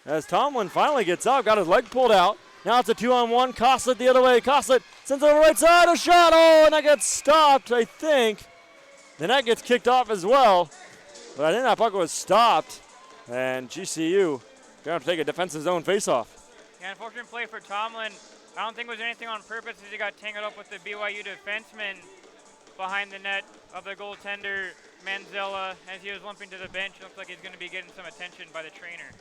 as Tomlin finally gets up, got his leg pulled out. Now it's a 2-on-1. Koslet the other way. Koslet sends it over right side. A shot. Oh, and that gets stopped, I think. The net gets kicked off as well. But I think that puck was stopped. And GCU going to have to take a defensive zone faceoff. Yeah, unfortunate play for Tomlin. I don't think it was anything on purpose as he got tangled up with the BYU defenseman behind the net of the goaltender, Manzella. As he was limping to the bench, it looks like he's going to be getting some attention by the trainer.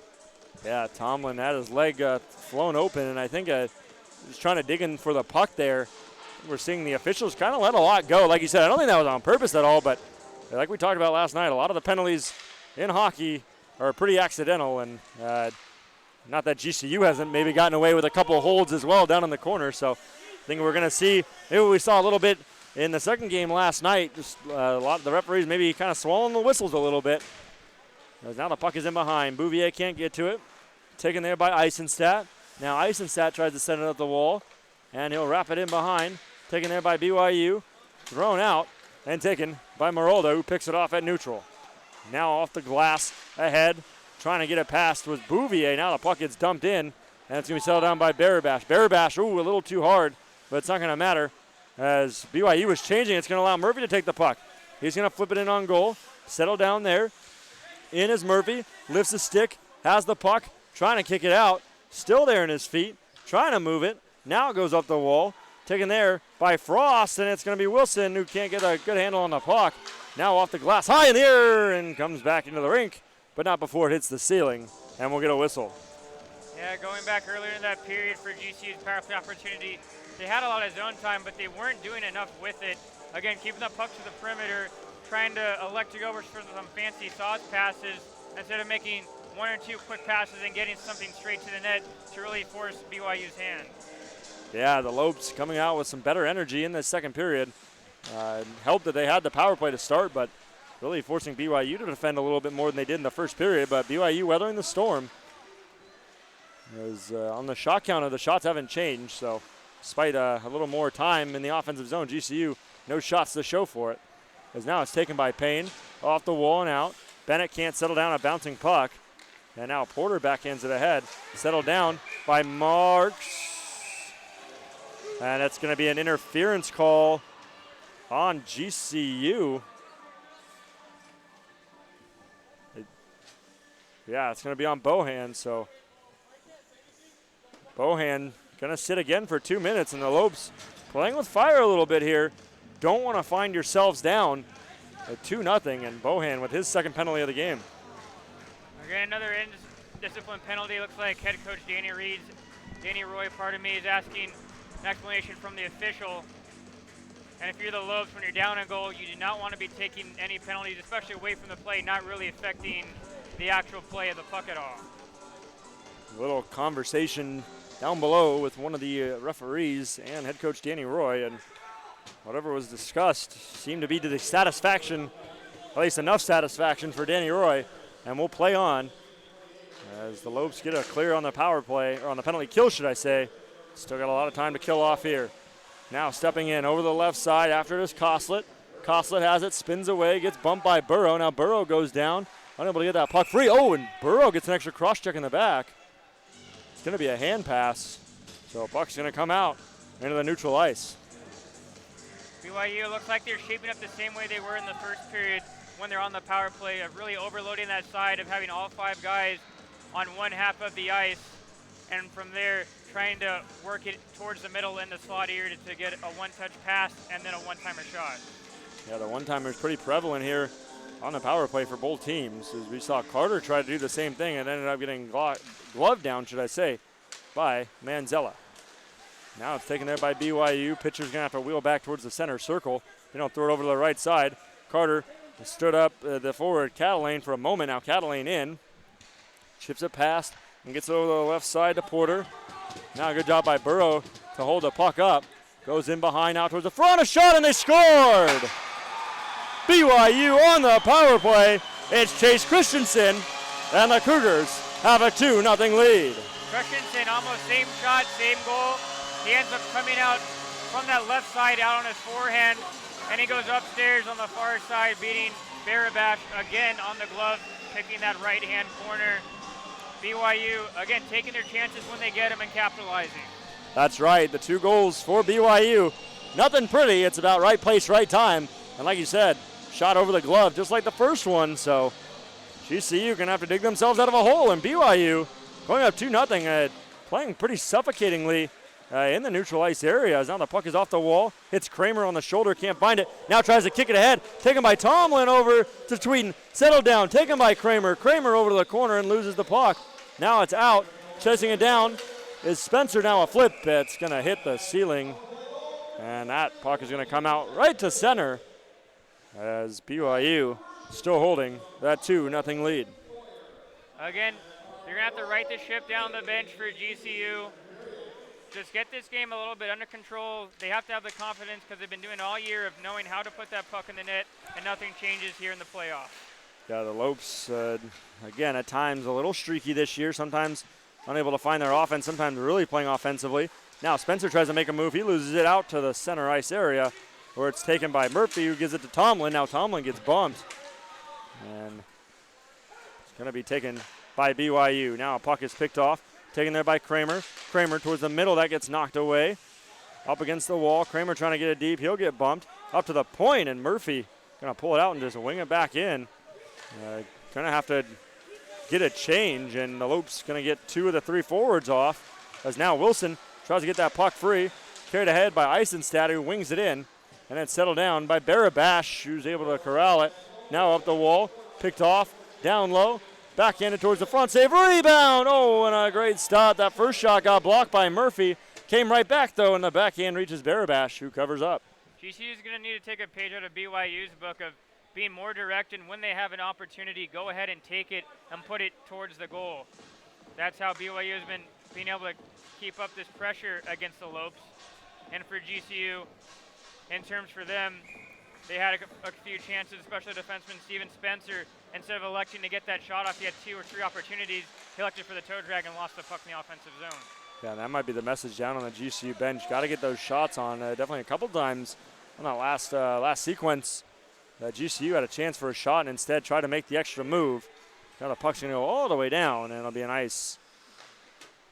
Yeah, Tomlin had his leg flown open, and I think he's trying to dig in for the puck there. We're seeing the officials kind of let a lot go. Like you said, I don't think that was on purpose at all, but like we talked about last night, a lot of the penalties in hockey are pretty accidental, and not that GCU hasn't maybe gotten away with a couple of holds as well down in the corner. So I think we're going to see, maybe we saw a little bit in the second game last night. Just a lot of the referees maybe kind of swallowing the whistles a little bit. As now the puck is in behind. Bouvier can't get to it. Taken there by Eisenstadt. Now Eisenstadt tries to send it up the wall, and he'll wrap it in behind. Taken there by BYU. Thrown out and taken by Marolda, who picks it off at neutral. Now off the glass, ahead, trying to get it past was Bouvier. Now the puck gets dumped in, and it's going to be settled down by Barabash. Barabash, ooh, a little too hard, but it's not going to matter. As BYU was changing, it's going to allow Murphy to take the puck. He's going to flip it in on goal, settle down there. In is Murphy, lifts the stick, has the puck, trying to kick it out. Still there in his feet, trying to move it. Now it goes up the wall. Taken there by Frost, and it's going to be Wilson who can't get a good handle on the puck. Now off the glass, high in the air, and comes back into the rink, but not before it hits the ceiling, and we'll get a whistle. Yeah, going back earlier in that period for GCU's power play opportunity, they had a lot of zone time, but they weren't doing enough with it. Again, keeping the puck to the perimeter, trying to elect to go for some fancy sauce passes instead of making one or two quick passes and getting something straight to the net to really force BYU's hand. Yeah, the Lopes coming out with some better energy in this second period. Helped that they had the power play to start, but really forcing BYU to defend a little bit more than they did in the first period. But BYU weathering the storm. As on the shot counter, the shots haven't changed. So despite a little more time in the offensive zone, GCU, no shots to show for it. As now it's taken by Payne, off the wall and out. Bennett can't settle down a bouncing puck. And now Porter backhands it ahead. Settled down by Marks. And it's going to be an interference call on GCU. Yeah, it's going to be on Bohan. So Bohan going to sit again for 2 minutes. And the Lopes playing with fire a little bit here. Don't want to find yourselves down at 2-0. And Bohan with his second penalty of the game. Again, another indiscipline penalty. Looks like head coach Danny Roy, is asking an explanation from the official. And if you're the Lopes, when you're down a goal, you do not want to be taking any penalties, especially away from the play, not really affecting the actual play of the puck at all. A little conversation down below with one of the referees and head coach Danny Roy, and whatever was discussed seemed to be to the satisfaction, at least enough satisfaction for Danny Roy, and we'll play on as the Lopes get a clear on the power play, or on the penalty kill, should I say. Still got a lot of time to kill off here. Now stepping in over the left side after it is Koslet. Koslet has it, spins away, gets bumped by Burrow. Now Burrow goes down, unable to get that puck free. Oh, and Burrow gets an extra cross check in the back. It's going to be a hand pass. So puck's going to come out into the neutral ice. BYU looks like they're shaping up the same way they were in the first period when they're on the power play, of really overloading that side, of having all five guys on one half of the ice, and from there trying to work it towards the middle in the slot here to get a one-touch pass and then a one-timer shot. Yeah, the one-timer is pretty prevalent here on the power play for both teams. As we saw Carter try to do the same thing and ended up getting gloved down, should I say, by Manzella. Now it's taken there by BYU. Pitcher's going to have to wheel back towards the center circle. They don't throw it over to the right side. Carter stood up the forward Catalane for a moment. Now Catalane in. Chips it past and gets it over the left side to Porter. Now a good job by Burrow to hold the puck up. Goes in behind now towards the front. A shot and they scored! BYU on the power play. It's Chase Christensen and the Cougars have a 2-0 lead. Christensen, almost same shot, same goal. He ends up coming out from that left side out on his forehand, and he goes upstairs on the far side, beating Barabash again on the glove, picking that right-hand corner. BYU, again, taking their chances when they get them and capitalizing. That's right, the 2 goals for BYU. Nothing pretty, it's about right place, right time. And like you said, shot over the glove, just like the first one. So GCU going to have to dig themselves out of a hole. And BYU going up 2-0, playing pretty suffocatingly in the neutral ice area. As now the puck is off the wall, hits Kramer on the shoulder, can't find it. Now tries to kick it ahead, taken by Tomlin over to Tweeden. Settled down, taken by Kramer. Kramer over to the corner and loses the puck. Now it's out, chasing it down is Spencer. Now a flip, it's going to hit the ceiling. And that puck is going to come out right to center as BYU still holding that 2-0 lead. Again, they're going to have to right the ship down the bench for GCU. just get this game a little bit under control. They have to have the confidence because they've been doing it all year of knowing how to put that puck in the net, and nothing changes here in the playoffs. Yeah, the Lopes, again, at times a little streaky this year, sometimes unable to find their offense, sometimes really playing offensively. Now Spencer tries to make a move. He loses it out to the center ice area where it's taken by Murphy, who gives it to Tomlin. Now Tomlin gets bumped. And it's going to be taken by BYU. Now a puck is picked off, taken there by Kramer. Kramer towards the middle. That gets knocked away. Up against the wall. Kramer trying to get it deep. He'll get bumped up to the point, and Murphy going to pull it out and just wing it back in. Going to have to get a change, and the Lopes going to get 2 of the 3 forwards off, as now Wilson tries to get that puck free. Carried ahead by Eisenstadt, who wings it in, and then settled down by Barabash, who's able to corral it. Now up the wall, picked off, down low, backhanded towards the front, save, rebound! Oh, and a great stop. That first shot got blocked by Murphy. Came right back, though, and the backhand reaches Barabash, who covers up. GCU is going to need to take a page out of BYU's book of being more direct, and when they have an opportunity, go ahead and take it and put it towards the goal. That's how BYU has been being able to keep up this pressure against the Lopes. And for GCU, in terms for them, they had a few chances, especially defenseman Steven Spencer. Instead of electing to get that shot off, he had 2 or 3 opportunities. He elected for the toe drag and lost the puck in the offensive zone. Yeah, that might be the message down on the GCU bench. Got to get those shots on. Definitely a couple times on that last sequence. GCU had a chance for a shot and instead tried to make the extra move. Now the puck's going to go all the way down, and it'll be an ice.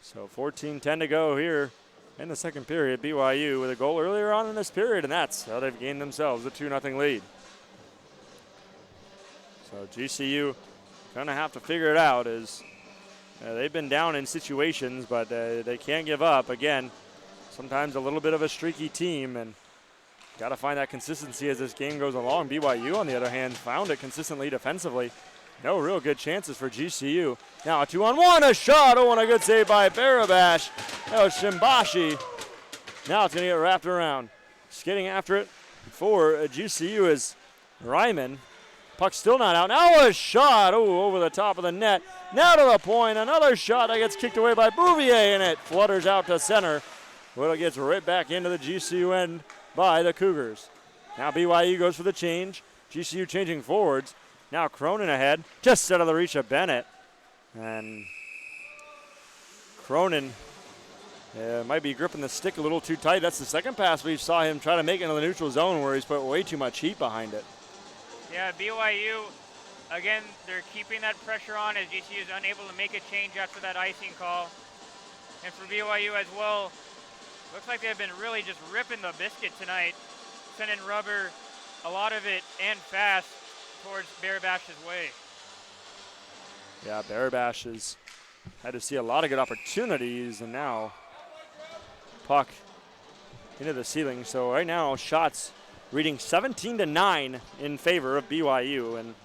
So 14-10 to go here in the second period. BYU with a goal earlier on in this period, and that's how they've gained themselves a 2-0 lead. So GCU going to have to figure it out as they've been down in situations, but they can't give up. Again, sometimes a little bit of a streaky team, and got to find that consistency as this game goes along. BYU, on the other hand, found it consistently defensively. No real good chances for GCU. Now a 2-on-1, a shot. Oh, and a good save by Barabash. That was Shimbashi. Now it's going to get wrapped around. Skating after it for GCU is Ryman. Puck still not out. Now a shot. Oh, over the top of the net. Now to the point. Another shot that gets kicked away by Bouvier, and it flutters out to center. Well, it gets right back into the GCU end by the Cougars. Now BYU goes for the change. GCU changing forwards. Now Cronin ahead, just out of the reach of Bennett. And Cronin might be gripping the stick a little too tight. That's the second pass we saw him try to make into the neutral zone where he's put way too much heat behind it. Yeah, BYU, again, they're keeping that pressure on as GCU is unable to make a change after that icing call. And for BYU as well, looks like they've been really just ripping the biscuit tonight, sending rubber, a lot of it, and fast towards Barabash's way. Yeah, Barabash has had to see a lot of good opportunities, and now puck into the ceiling. So right now, shots reading 17-9 in favor of BYU, and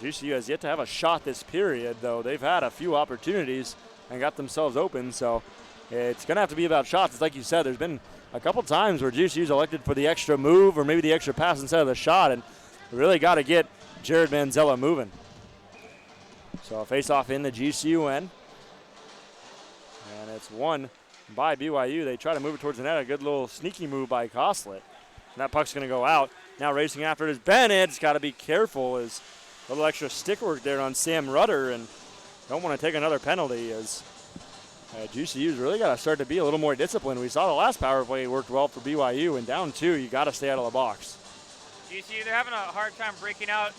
GCU has yet to have a shot this period, though they've had a few opportunities and got themselves open. So it's going to have to be about shots. It's like you said, there's been a couple times where GCU's elected for the extra move or maybe the extra pass instead of the shot, and really got to get Jared Manzella moving. So a face-off in the GCU end. And it's won by BYU. They try to move it towards the net. A good little sneaky move by Koslet. And that puck's going to go out. Now racing after it is Bennett's got to be careful. As a little extra stick work there on Sam Rudder, and don't want to take another penalty as GCU's really got to start to be a little more disciplined. We saw the last power play worked well for BYU, and down 2, you got to stay out of the box. GCU, they're having a hard time breaking out.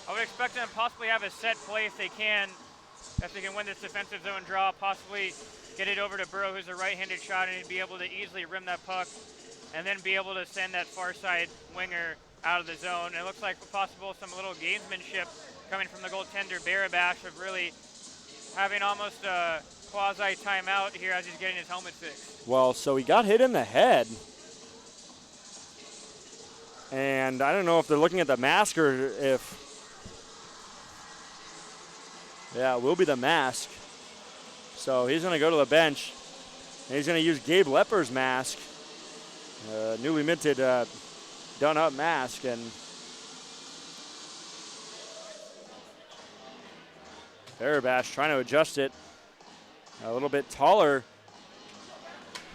I would expect them to possibly have a set play if they can win this defensive zone draw, possibly get it over to Burrow, who's a right-handed shot, and he'd be able to easily rim that puck and then be able to send that far side winger out of the zone. And it looks like possible some little gamesmanship coming from the goaltender, Barabash, of really having almost a quasi-timeout here as he's getting his helmet fixed. Well, so he got hit in the head. And I don't know if they're looking at the mask or if... Yeah, it will be the mask. So he's going to go to the bench. And he's going to use Gabe Lepper's mask. Newly minted done-up mask. And Barabash trying to adjust it. A little bit taller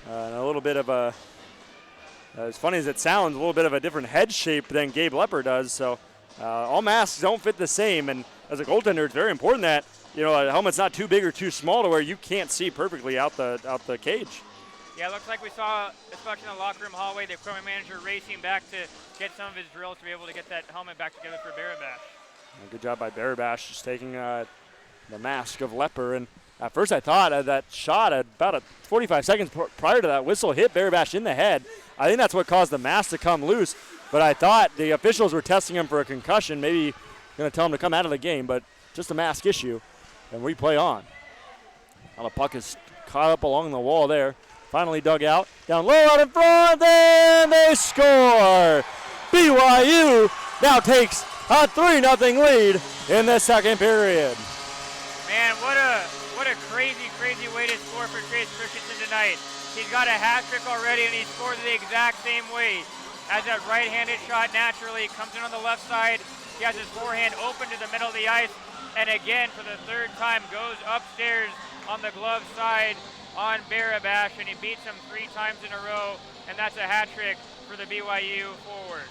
And a little bit of a, as funny as it sounds, a little bit of a different head shape than Gabe Lepper does. So all masks don't fit the same. And as a goaltender, it's very important that, a helmet's not too big or too small to where you can't see perfectly out the cage. Yeah, it looks like we saw, especially in the locker room hallway, the equipment manager racing back to get some of his drills to be able to get that helmet back together for Barabash. Good job by Barabash just taking the mask of Lepper. And at first I thought that shot at about 45 seconds prior to that whistle hit Barabash in the head. I think that's what caused the mask to come loose. But I thought the officials were testing him for a concussion, maybe going to tell him to come out of the game, but just a mask issue. And we play on. Now the puck is caught up along the wall there. Finally dug out. Down low out in front, and they score! BYU now takes a 3-0 lead in the second period. Man, what a crazy way to score for Chase Christensen tonight. He's got a hat trick already, and he scored the exact same way. As that right-handed shot naturally comes in on the left side. He has his forehand open to the middle of the ice, and again, for the third time, goes upstairs on the glove side on Barabash, and he beats him 3 times in a row, and that's a hat trick for the BYU forward.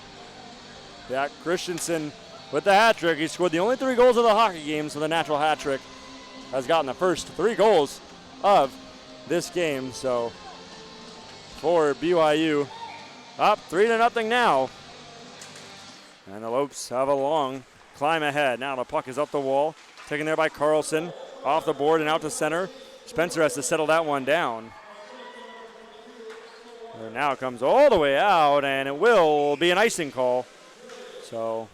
Yeah, Christensen with the hat trick. He scored the only 3 goals of the hockey game, so the natural hat trick has gotten the first 3 goals of this game. So for BYU, up 3-0 now. And the Lopes have a long climb ahead. Now the puck is up the wall, taken there by Carlson, off the board and out to center. Spencer has to settle that one down. And now it comes all the way out, and it will be an icing call. So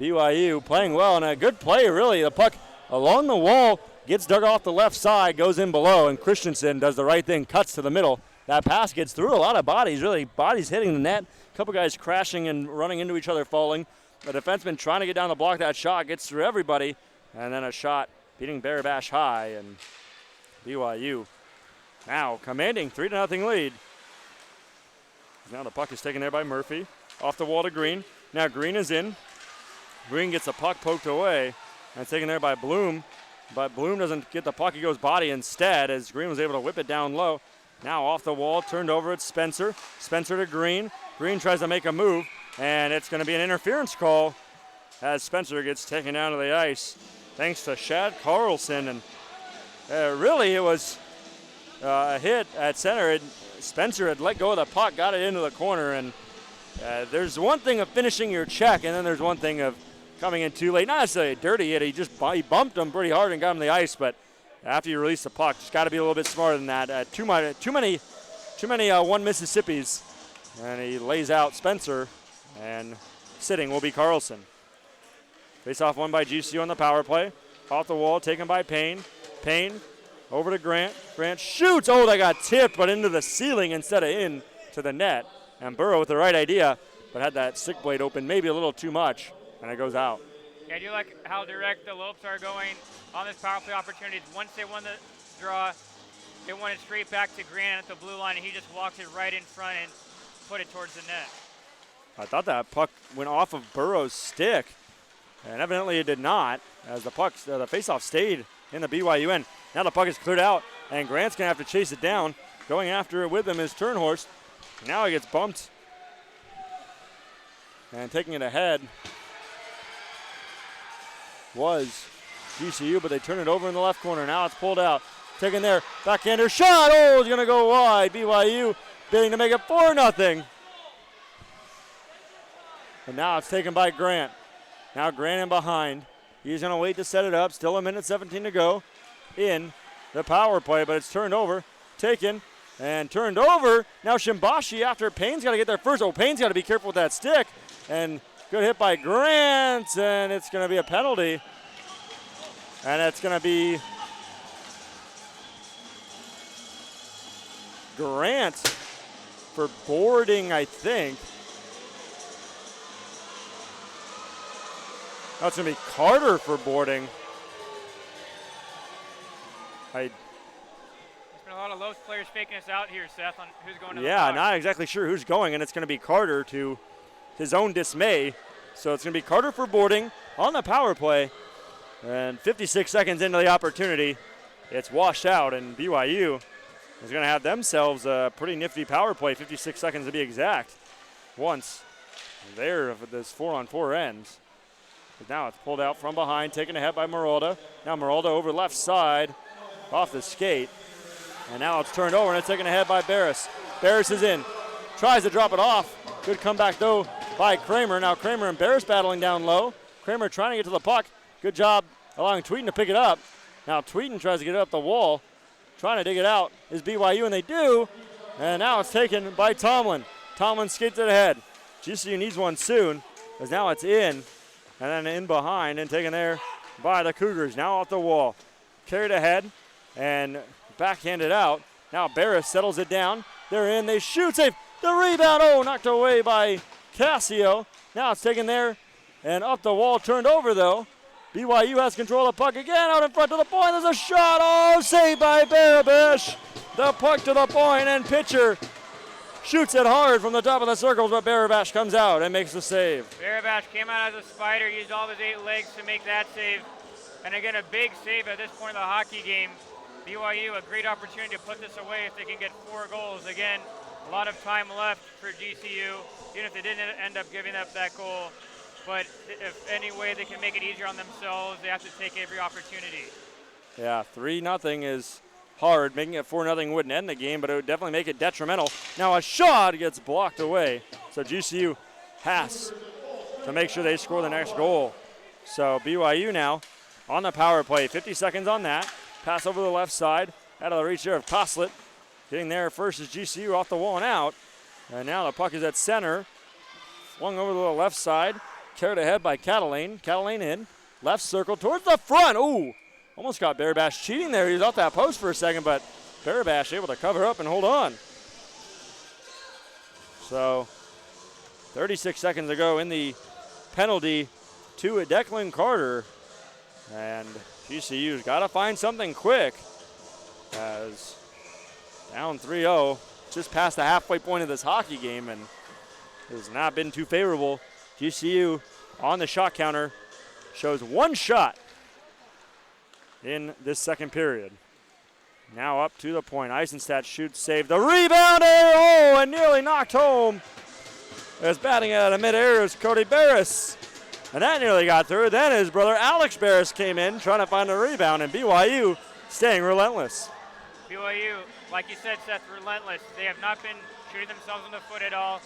BYU playing well, and a good play, really. The puck along the wall gets dug off the left side, goes in below, and Christensen does the right thing, cuts to the middle. That pass gets through a lot of bodies, really. Bodies hitting the net. A couple guys crashing and running into each other, falling. The defenseman trying to get down to block that shot, gets through everybody, and then a shot beating Barabash high, and BYU now commanding 3-0 lead. Now the puck is taken there by Murphy. Off the wall to Green. Now Green is in. Green gets the puck poked away, and it's taken there by Bloom. But Bloom doesn't get the puck. He goes body instead as Green was able to whip it down low. Now off the wall, turned over, it's Spencer. Spencer to Green. Green tries to make a move, and it's going to be an interference call as Spencer gets taken down to the ice thanks to Shad Carlson. And really, it was a hit at center. Spencer had let go of the puck, got it into the corner, and there's one thing of finishing your check, and then there's one thing of coming in too late. Not necessarily a dirty hit. He bumped him pretty hard and got him the ice, but after you release the puck, just got to be a little bit smarter than that. Too many one Mississippis, and he lays out Spencer, and sitting will be Carlson. Face-off won by GCU on the power play. Off the wall, taken by Payne. Payne over to Grant. Grant shoots. Oh, that got tipped, but into the ceiling instead of in to the net. And Burrow with the right idea, but had that stick blade open maybe a little too much, and it goes out. Yeah, I do like how direct the Lopes are going on this power play opportunity. Once they won the draw, they won it straight back to Grant at the blue line, and he just walked it right in front and put it towards the net. I thought that puck went off of Burrow's stick, and evidently it did not, as the faceoff stayed in the BYU end. Now the puck is cleared out, and Grant's going to have to chase it down. Going after it with him is Turnhorst. Now he gets bumped, and taking it ahead was GCU, but they turn it over in the left corner. Now it's pulled out. Taken there, backhander shot. Oh, it's going to go wide. BYU bidding to make it 4-0. And now it's taken by Grant. Now Grant in behind. He's going to wait to set it up. Still 1:17 to go in the power play, but it's turned over, taken, and turned over. Now Shimbashi after Payne's got to get there first. Oh, Payne's got to be careful with that stick. And good hit by Grant, and it's going to be a penalty. And it's going to be Grant for boarding, I think. That's going to be Carter for boarding. There's been a lot of Lopes players faking us out here, Seth, on who's going to the Yeah, box. not exactly sure who's going, and it's going to be Carter to his own dismay. So it's going to be Carter for boarding on the power play. And 56 seconds into the opportunity, it's washed out, and BYU is going to have themselves a pretty nifty power play, 56 seconds to be exact. Once there, if this 4-on-4 ends. But now it's pulled out from behind, taken ahead by Marolda. Now Marolda over left side, off the skate. And now it's turned over and it's taken ahead by Barris. Barris is in, tries to drop it off. Good comeback though by Kramer. Now Kramer and Barris battling down low. Kramer trying to get to the puck. Good job allowing Tweeten to pick it up. Now Tweeten tries to get it up the wall. Trying to dig it out is BYU, and they do. And now it's taken by Tomlin. Tomlin skates it ahead. GCU needs one soon, as now it's in. And then in behind and taken there by the Cougars. Now off the wall. Carried ahead and backhanded out. Now Barris settles it down. They're in. They shoot. Save. The rebound. Oh, knocked away by Cassio. Now it's taken there and up the wall. Turned over, though. BYU has control of the puck again. Out in front to the point. There's a shot. Oh, saved by Barabash. The puck to the point, and pitcher shoots it hard from the top of the circles, but Barabash comes out and makes the save. Barabash came out as a spider, used all of his 8 legs to make that save. And again, a big save at this point in the hockey game. BYU, a great opportunity to put this away if they can get 4 goals. Again, a lot of time left for GCU, even if they didn't end up giving up that goal. But if any way they can make it easier on themselves, they have to take every opportunity. Yeah, 3-0 is hard. Making it 4-0 wouldn't end the game, but it would definitely make it detrimental. Now a shot gets blocked away. So GCU has to make sure they score the next goal. So BYU now on the power play. 50 seconds on that. Pass over the left side. Out of the reach there of Koslet. Getting there first is GCU off the wall and out. And now the puck is at center. Flung over to the left side. Carried ahead by Catalane. Catalane in. Left circle towards the front. Ooh. Almost got Barabash cheating there. He was off that post for a second, but Barabash able to cover up and hold on. So 36 seconds to go in the penalty to Declan Carter. And GCU's got to find something quick, as down 3-0, just past the halfway point of this hockey game, and it has not been too favorable. GCU on the shot counter shows 1 shot in this second period. Now up to the point. Eisenstadt shoots, save. The rebound, oh, and nearly knocked home. As batting out of midair is Cody Barris. And that nearly got through. Then his brother Alex Barris came in trying to find a rebound, and BYU staying relentless. BYU, like you said, Seth, relentless. They have not been shooting themselves in the foot at all,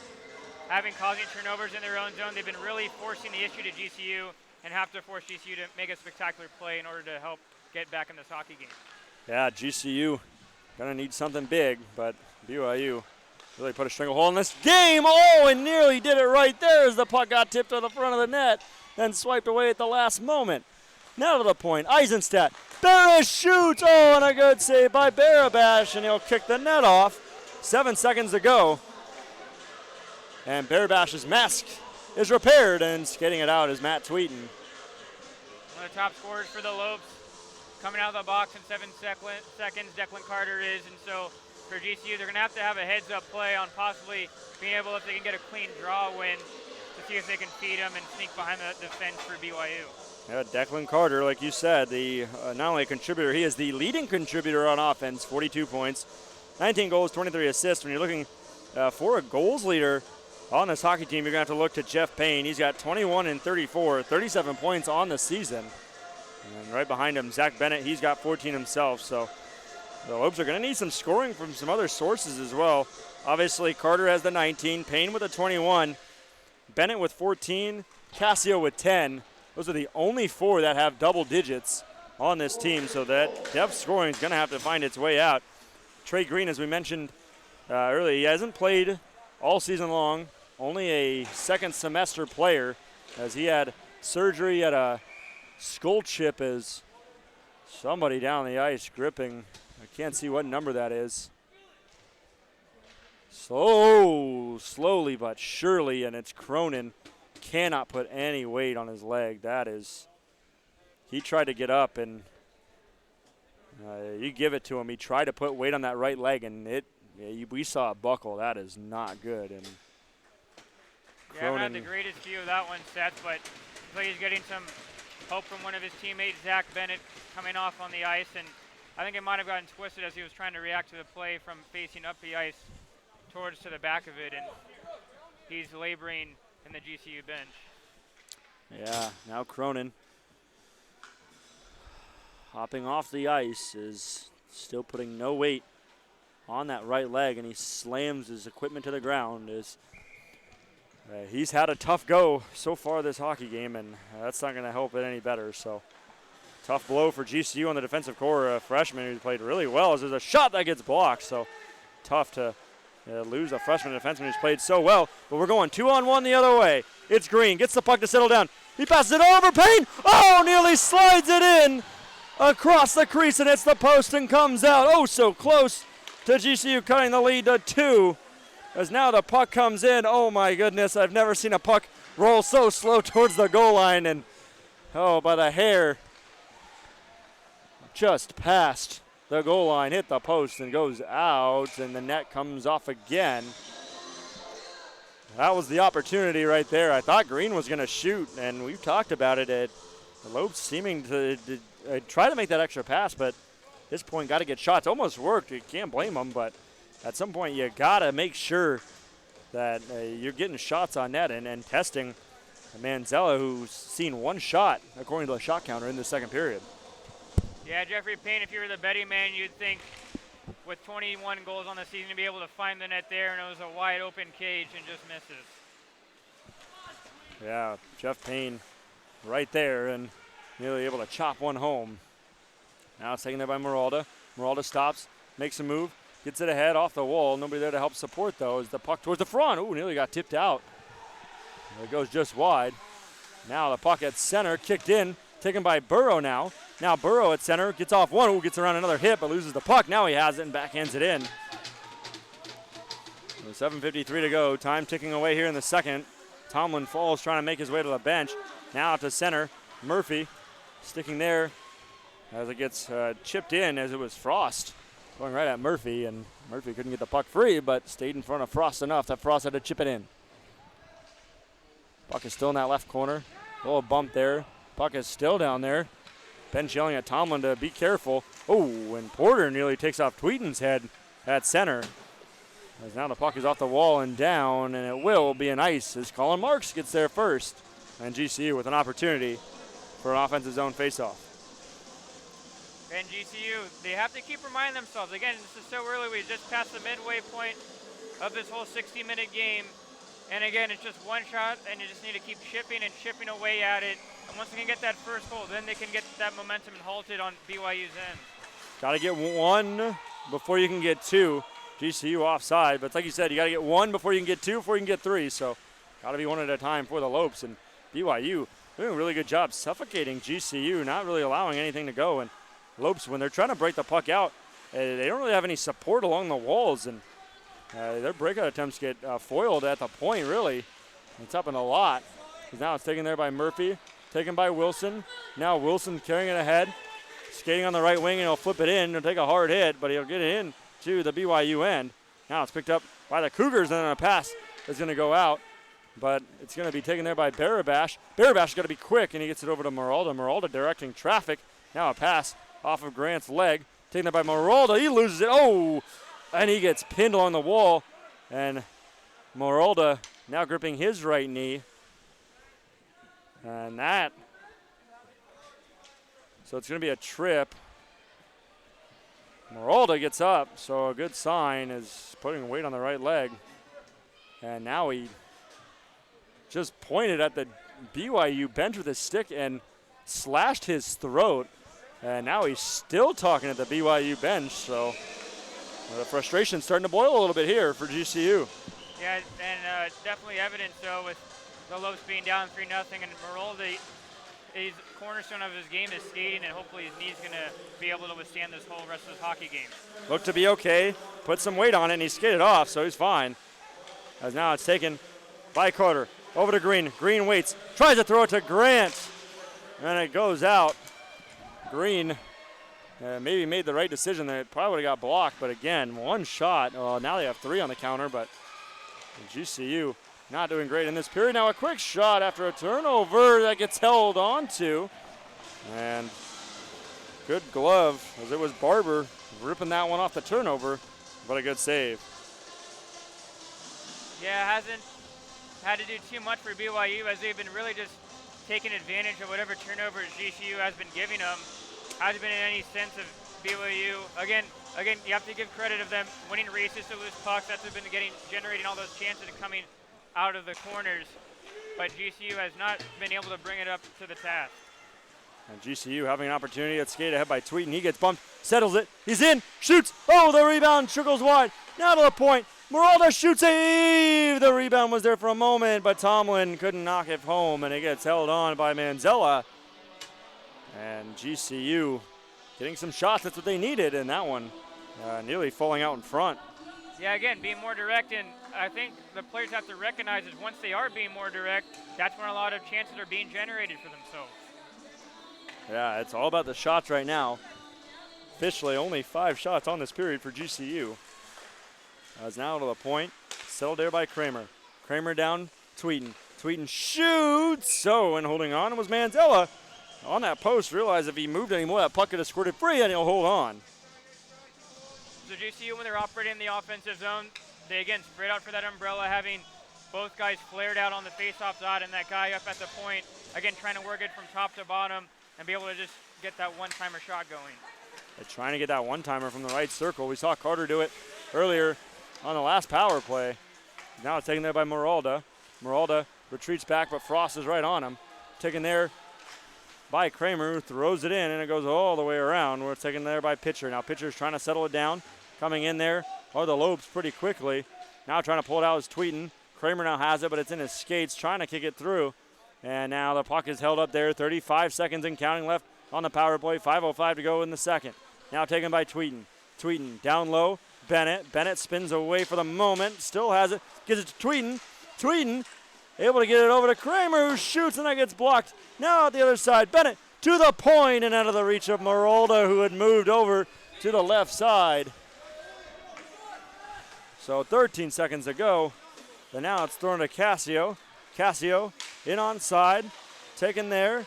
causing turnovers in their own zone. They've been really forcing the issue to GCU and have to force GCU to make a spectacular play in order to help get back in this hockey game. Yeah, GCU gonna need something big, but BYU really put a stranglehold in this game. Oh, and nearly did it right there as the puck got tipped to the front of the net and swiped away at the last moment. Now to the point, Eisenstadt. Barris shoots, oh, and a good save by Barabash, and he'll kick the net off. 7 seconds to go. And Barabash's mask is repaired, and skating it out is Matt Tweeten. One of the top scorers for the Lopes. Coming out of the box in 7 seconds, Declan Carter is, and so for GCU, they're going to have a heads-up play on possibly being able, if they can get a clean draw win, to see if they can feed them and sneak behind the defense for BYU. Yeah, Declan Carter, like you said, the not only a contributor, he is the leading contributor on offense, 42 points, 19 goals, 23 assists. When you're looking for a goals leader on this hockey team, you're going to have to look to Jeff Payne. He's got 21 and 34, 37 points on the season. And right behind him, Zach Bennett, he's got 14 himself. So the Lopes are going to need some scoring from some other sources as well. Obviously, Carter has the 19, Payne with the 21, Bennett with 14, Cassio with 10. Those are the only 4 that have double digits on this team, so that depth scoring is going to have to find its way out. Trey Green, as we mentioned earlier, he hasn't played all season long, only a second semester player, as he had surgery at a skull chip as somebody down the ice gripping. I can't see what number that is. Slowly but surely, and it's Cronin. Cannot put any weight on his leg. That is, he tried to get up, and you give it to him. He tried to put weight on that right leg, and we saw a buckle. That is not good. And I haven't had the greatest view of that one, Seth, but he's getting some hope from one of his teammates, Zach Bennett, coming off on the ice, and I think it might have gotten twisted as he was trying to react to the play from facing up the ice towards to the back of it, and he's laboring in the GCU bench. Yeah, now Cronin hopping off the ice is still putting no weight on that right leg, and he slams his equipment to the ground. He's had a tough go so far this hockey game, and that's not going to help it any better. So tough blow for GCU on the defensive core. A freshman who played really well as there's a shot that gets blocked. So tough to lose a freshman defenseman who's played so well. But we're going 2-on-1 the other way. It's Green, gets the puck to settle down. He passes it over Payne. Oh, nearly slides it in across the crease and hits the post and comes out. Oh, so close to GCU cutting the lead to 2. As now the puck comes in. Oh my goodness, I've never seen a puck roll so slow towards the goal line, and by the hair, just past the goal line, hit the post and goes out, and the net comes off again. That was the opportunity right there. I thought Green was going to shoot, and we've talked about it. The Lopes seeming to try to make that extra pass, but at this point got to get shots. Almost worked. You can't blame them, but at some point you got to make sure that you're getting shots on net and testing Manzella, who's seen one shot, according to the shot counter, in the second period. Yeah, Jeffrey Payne, if you were the betting man, you'd think with 21 goals on the season to be able to find the net there, and it was a wide open cage and just misses. Yeah, Jeff Payne right there and nearly able to chop one home. Now it's taken there by Meralda. Meralda stops, makes a move, gets it ahead off the wall. Nobody there to help support, though, as the puck towards the front. Ooh, nearly got tipped out. It goes just wide. Now the puck at center, kicked in, taken by Burrow now. Now Burrow at center, gets off one. Ooh, gets around another hit, but loses the puck. Now he has it and backhands it in. So 7:53 to go. Time ticking away here in the second. Tomlin Falls trying to make his way to the bench. Now to center. Murphy sticking there as it gets chipped in, as it was Frost going right at Murphy, and Murphy couldn't get the puck free, but stayed in front of Frost enough that Frost had to chip it in. Puck is still in that left corner. A little bump there. Puck is still down there. Bench yelling at Tomlin to be careful. Oh, and Porter nearly takes off Tweeden's head at center. As now the puck is off the wall and down, and it will be an ice as Colin Marks gets there first. And GCU with an opportunity for an offensive zone faceoff. And GCU, they have to keep reminding themselves. Again, this is so early. We just passed the midway point of this whole 60-minute game. And again, it's just one shot, and you just need to keep chipping and chipping away at it. And once they can get that first goal, then they can get that momentum and halt it on BYU's end. Got to get one before you can get two. GCU offside, but it's like you said, you got to get one before you can get two, before you can get three. So got to be one at a time for the Lopes. And BYU doing a really good job suffocating GCU, not really allowing anything to go. And Lopes, when they're trying to break the puck out, they don't really have any support along the walls, and their breakout attempts get foiled at the point, really. It's happened a lot. Now it's taken there by Murphy, taken by Wilson. Now Wilson carrying it ahead, skating on the right wing, and he'll flip it in. He'll take a hard hit, but he'll get it in to the BYU end. Now it's picked up by the Cougars, and then a pass is going to go out, but it's going to be taken there by Barabash. Barabash got to be quick, and he gets it over to Meralda. Meralda directing traffic. Now a pass off of Grant's leg, taken there by Meralda. He loses it. Oh, and he gets pinned along the wall, and Meralda now gripping his right knee. And that, so it's going to be a trip. Meralda gets up, so a good sign is putting weight on the right leg. And now he just pointed at the BYU bench with his stick and slashed his throat. And now he's still talking at the BYU bench, so the frustration's starting to boil a little bit here for GCU. Yeah, and definitely evident, though, with the Lopes being down 3-0, and Meralda, his cornerstone of his game is skating, and hopefully his knee's going to be able to withstand this whole rest of this hockey game. Looked to be okay, put some weight on it, and he skated off, so he's fine. As now it's taken by Carter. Over to Green. Green waits, tries to throw it to Grant, and it goes out. Green maybe made the right decision there. It probably would have got blocked, but again, one shot. Now they have three on the counter, but GCU not doing great in this period. Now a quick shot after a turnover that gets held on to. And Good glove, as it was Barber ripping that one off the turnover, but a good save. Yeah, hasn't had to do too much for BYU as they've been really just taking advantage of whatever turnovers GCU has been giving them. Hasn't been in any sense of BYU. Again, you have to give credit of them winning races to loose pucks. That's been generating all those chances and coming out of the corners. But GCU has not been able to bring it up to the task. And GCU having an opportunity at skate ahead by Tweeten. He gets bumped, settles it. He's in, shoots. Oh, the rebound trickles wide. Now to the point. Moralda shoots a. The rebound was there for a moment, but Tomlin couldn't knock it home, and it gets held on by Manzella. And GCU getting some shots. That's what they needed in that one. Nearly falling out in front. Yeah, again, being more direct, and I think the players have to recognize is once they are being more direct, that's when a lot of chances are being generated for themselves. Yeah, it's all about the shots right now. Officially, only 5 shots on this period for GCU. As now to the point, settled there by Kramer. Kramer down, Tweeten. Tweeten shoots, so, and holding on was Manzella. On that post, realized if he moved anymore, that puck could have squirted free, and he'll hold on. So GCU, when they're operating in the offensive zone, they again spread out for that umbrella, having both guys flared out on the faceoff dot and that guy up at the point, again trying to work it from top to bottom and be able to just get that one-timer shot going. They're trying to get that one-timer from the right circle. We saw Carter do it earlier on the last power play. Now it's taken there by Moralda. Moralda retreats back, but Frost is right on him. Taken there by Kramer, who throws it in, and it goes all the way around. We're taken there by Pitcher. Now Pitcher's trying to settle it down. Coming in there are the Lopes pretty quickly. Now trying to pull it out is Tweeten. Kramer now has it, but it's in his skates, trying to kick it through. And now the puck is held up there. 35 seconds and counting left on the power play. 5:05 to go in the second. Now taken by Tweeten. Tweeten down low. Bennett. Bennett spins away for the moment. Still has it. Gives it to Tweeten. Tweeten able to get it over to Kramer, who shoots, and that gets blocked. Now at the other side. Bennett to the point and out of the reach of Moralda, who had moved over to the left side. So 13 seconds to go. And now it's thrown to Casio. Casio in onside. Taken there.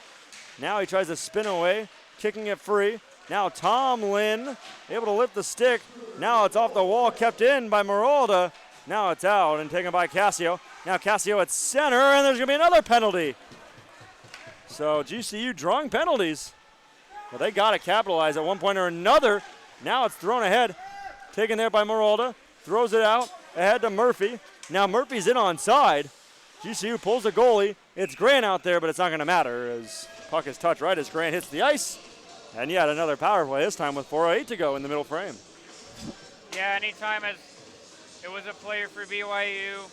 Now he tries to spin away. Kicking it free. Now Tomlin able to lift the stick. Now it's off the wall, kept in by Moralda. Now it's out and taken by Casio. Now Casio at center, and there's going to be another penalty. So GCU drawing penalties. Well, they got to capitalize at one point or another. Now it's thrown ahead. Taken there by Moralda. Throws it out ahead to Murphy. Now Murphy's in onside. GCU pulls the goalie. It's Grant out there, but it's not going to matter as puck is touched right as Grant hits the ice. And yet another power play, this time with 4:08 to go in the middle frame. Yeah, anytime as it was a player for BYU,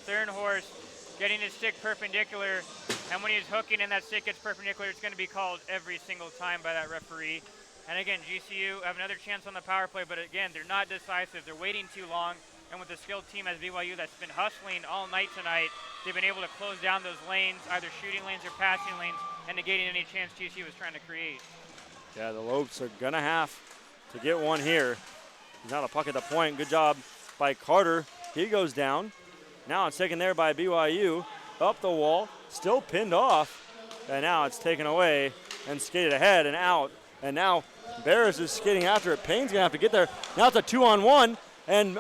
Thornhorst getting his stick perpendicular, and when he's hooking and that stick gets perpendicular, it's going to be called every single time by that referee. And again, GCU have another chance on the power play, but again, they're not decisive. They're waiting too long, and with a skilled team as BYU that's been hustling all night tonight, they've been able to close down those lanes, either shooting lanes or passing lanes, and negating any chance GCU was trying to create. Yeah, the Lopes are going to have to get one here. He's not a puck at the point. Good job by Carter. He goes down. Now it's taken there by BYU. Up the wall, still pinned off. And now it's taken away and skated ahead and out. And now Barris is skating after it. Payne's going to have to get there. Now it's a 2-on-1. And,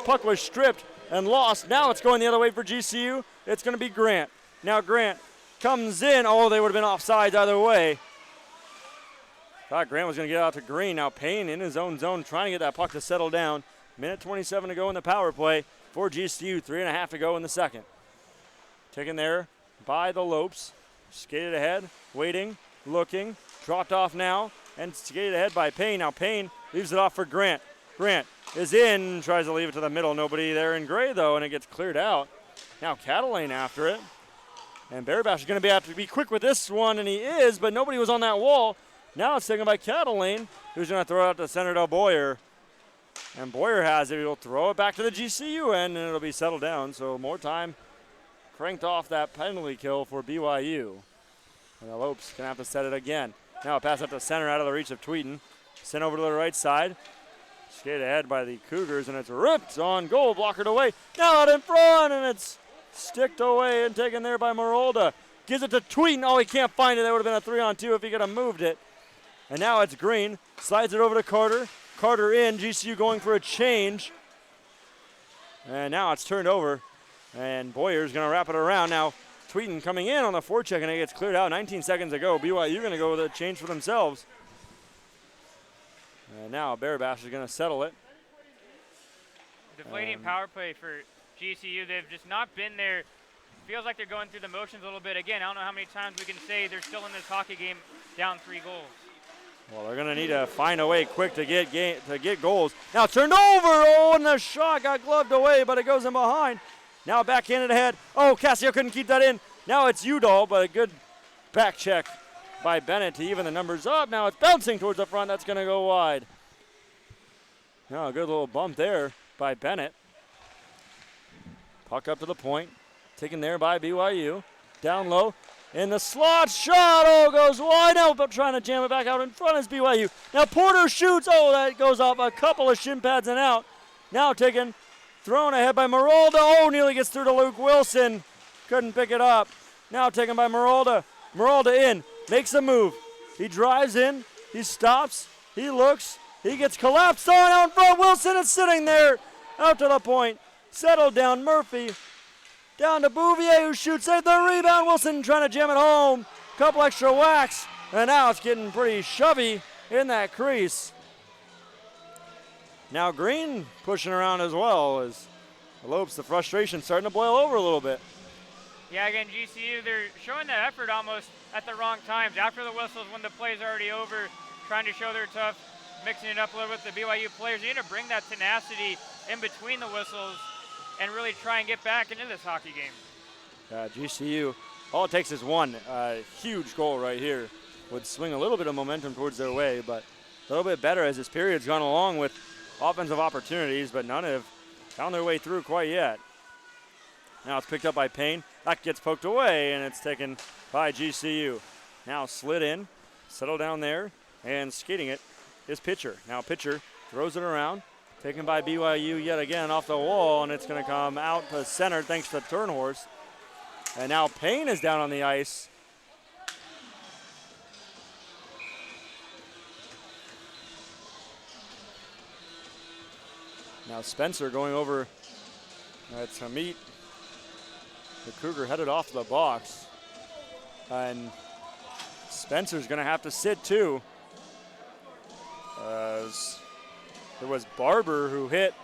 puck was stripped and lost. Now it's going the other way for GCU. It's going to be Grant. Now Grant comes in. Oh, they would have been offsides either way. Thought Grant was going to get out to Green. Now Payne in his own zone trying to get that puck to settle down. Minute 27 to go in the power play for GCU. 3.5 to go in the second. Taken there by the Lopes. Skated ahead, waiting, looking. Dropped off now and skated ahead by Payne. Now Payne leaves it off for Grant. Grant is in, tries to leave it to the middle. Nobody there in gray though, and it gets cleared out. Now Catalane after it. And Bearbash is going to have to be quick with this one, and he is, but nobody was on that wall. Now it's taken by Catalane, who's going to throw it out to center to Boyer. And Boyer has it. He'll throw it back to the GCU end, and it'll be settled down. So more time cranked off that penalty kill for BYU. And the Lopes going to have to set it again. Now a pass up to center out of the reach of Tweeten. Sent over to the right side. Skated ahead by the Cougars, and it's ripped on goal, blockered away. Now out in front, and it's sticked away and taken there by Moralda. Gives it to Tweeten. Oh, he can't find it. That would have been a 3-on-2 if he could have moved it. And now it's Green. Slides it over to Carter. Carter in. GCU going for a change. And now it's turned over. And Boyer's going to wrap it around. Now Tweeden coming in on the forecheck, and it gets cleared out 19 seconds ago. BYU going to go with a change for themselves. And now Bearbash is going to settle it. Deflating power play for GCU. They've just not been there. Feels like they're going through the motions a little bit. Again, I don't know how many times we can say they're still in this hockey game down 3 goals. Well, they're going to need to find a way quick to get goals. Now turned over. Oh, and the shot got gloved away, but it goes in behind. Now backhanded ahead. Oh, Cassio couldn't keep that in. Now it's Udall, but a good back check by Bennett to even the numbers up. Now it's bouncing towards the front. That's going to go wide. Now a good little bump there by Bennett. Puck up to the point. Taken there by BYU. Down low. And the slot shot, goes wide out, but trying to jam it back out in front is BYU. Now Porter shoots, that goes off a couple of shin pads and out. Now taken, thrown ahead by Marolda. Nearly gets through to Luke Wilson. Couldn't pick it up. Now taken by Marolda. Marolda in, makes a move. He drives in, he stops, he looks, he gets collapsed on out in front. Wilson is sitting there, out to the point. Settled down, Murphy. Down to Bouvier, who shoots, saved the rebound. Wilson trying to jam it home. Couple extra whacks, and now it's getting pretty shovey in that crease. Now Green pushing around as well as Lopes, the frustration starting to boil over a little bit. Yeah, again, GCU, they're showing the effort almost at the wrong times. After the whistles, when the play's already over, trying to show they're tough, mixing it up a little bit with the BYU players. You need to bring that tenacity in between the whistles and really try and get back into this hockey game. GCU, all it takes is one huge goal right here. Would swing a little bit of momentum towards their way, but a little bit better as this period's gone along with offensive opportunities, but none have found their way through quite yet. Now it's picked up by Payne. That gets poked away, and it's taken by GCU. Now slid in, settled down there, and skating it is Pitcher. Now Pitcher throws it around. Taken by BYU yet again off the wall, and it's going to come out to center thanks to Turnhorst. And now Payne is down on the ice. Now Spencer going over to meet the Cougar headed off the box. And Spencer's going to have to sit too. It was Barber who hit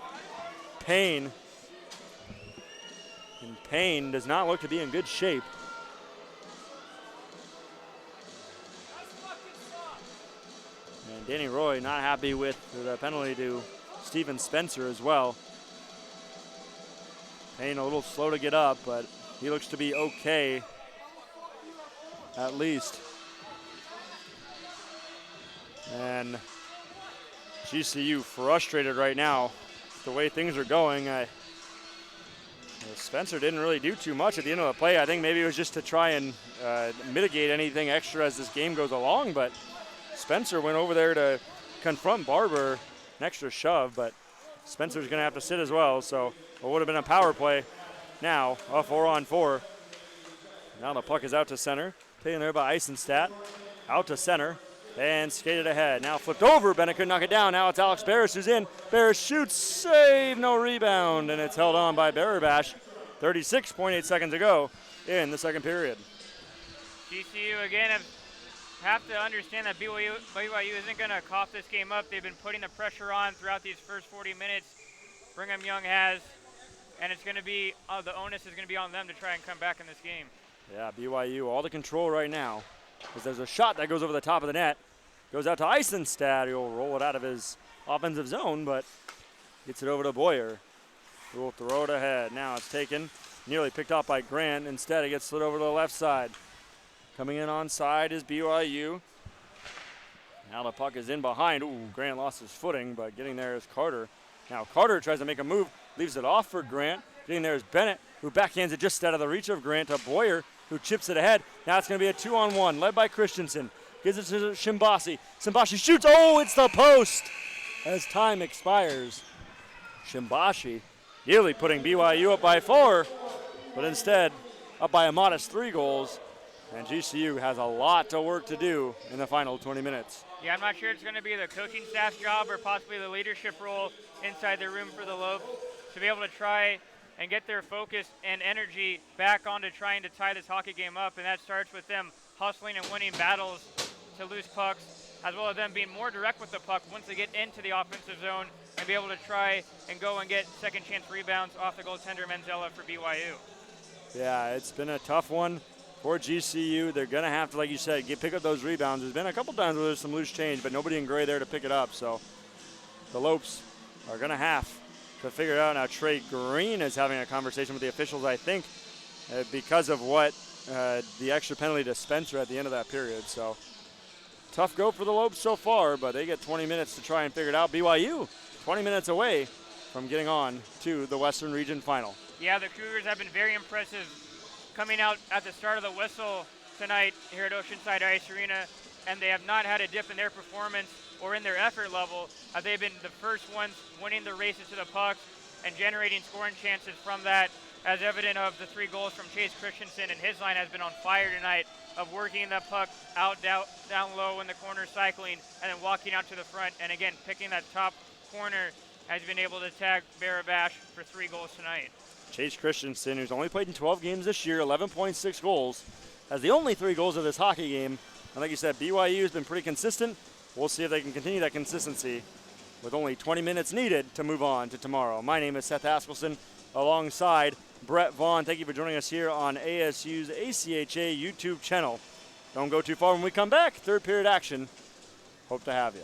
Payne. And Payne does not look to be in good shape. And Danny Roy not happy with the penalty to Steven Spencer as well. Payne a little slow to get up, but he looks to be okay, at least. And GCU frustrated right now the way things are going. Spencer didn't really do too much at the end of the play. I think maybe it was just to try and mitigate anything extra as this game goes along, but Spencer went over there to confront Barber, an extra shove, but Spencer's going to have to sit as well, so it would have been a power play. Now, a 4-on-4. Now the puck is out to center, taken there by Eisenstadt, out to center. And skated ahead. Now flipped over. Bennett couldn't knock it down. Now it's Alex Barris who's in. Barris shoots, save, no rebound. And it's held on by Bearbash. 36.8 seconds ago in the second period. GCU, again, have to understand that BYU isn't going to cough this game up. They've been putting the pressure on throughout these first 40 minutes. Brigham Young has. And it's going to be, the onus is going to be on them to try and come back in this game. Yeah, BYU, all the control right now. Because there's a shot that goes over the top of the net. Goes out to Eisenstadt. He'll roll it out of his offensive zone, but gets it over to Boyer, who will throw it ahead. Now it's taken, nearly picked off by Grant. Instead, it gets slid over to the left side. Coming in on side is BYU. Now the puck is in behind. Grant lost his footing, but getting there is Carter. Now Carter tries to make a move, leaves it off for Grant. Getting there is Bennett, who backhands it just out of the reach of Grant to Boyer, who chips it ahead. Now it's going to be a 2-on-1, led by Christensen. Gives it to Shimbasi. Shimbasi shoots. It's the post as time expires. Shimbasi nearly putting BYU up by 4, but instead up by a modest 3 goals. And GCU has a lot to work to do in the final 20 minutes. Yeah, I'm not sure it's going to be the coaching staff's job or possibly the leadership role inside the room for the Lopes to be able to try and get their focus and energy back onto trying to tie this hockey game up, and that starts with them hustling and winning battles to lose pucks, as well as them being more direct with the puck once they get into the offensive zone and be able to try and go and get second chance rebounds off the goaltender Manzella for BYU. Yeah, it's been a tough one for GCU. They're going to have to, like you said, pick up those rebounds. There's been a couple times where there's some loose change, but nobody in gray there to pick it up. So the Lopes are going to have to figure it out. Now Trey Green is having a conversation with the officials, I think, because of what the extra penalty to Spencer at the end of that period. So tough go for the Lopes so far, but they get 20 minutes to try and figure it out. BYU, 20 minutes away from getting on to the Western Region Final. Yeah, the Cougars have been very impressive coming out at the start of the whistle tonight here at Oceanside Ice Arena, and they have not had a dip in their performance or in their effort level. They've been the first ones winning the races to the puck and generating scoring chances from that, as evident of the 3 goals from Chase Christensen, and his line has been on fire tonight of working the puck out down low in the corner, cycling, and then walking out to the front, and again, picking that top corner, has been able to tag Barabash for 3 goals tonight. Chase Christensen, who's only played in 12 games this year, 11.6 goals, has the only 3 goals of this hockey game. And like you said, BYU has been pretty consistent. We'll see if they can continue that consistency with only 20 minutes needed to move on to tomorrow. My name is Seth Askelson alongside Brett Vaughn. Thank you for joining us here on ASU's ACHA YouTube channel. Don't go too far when we come back. Third period action. Hope to have you.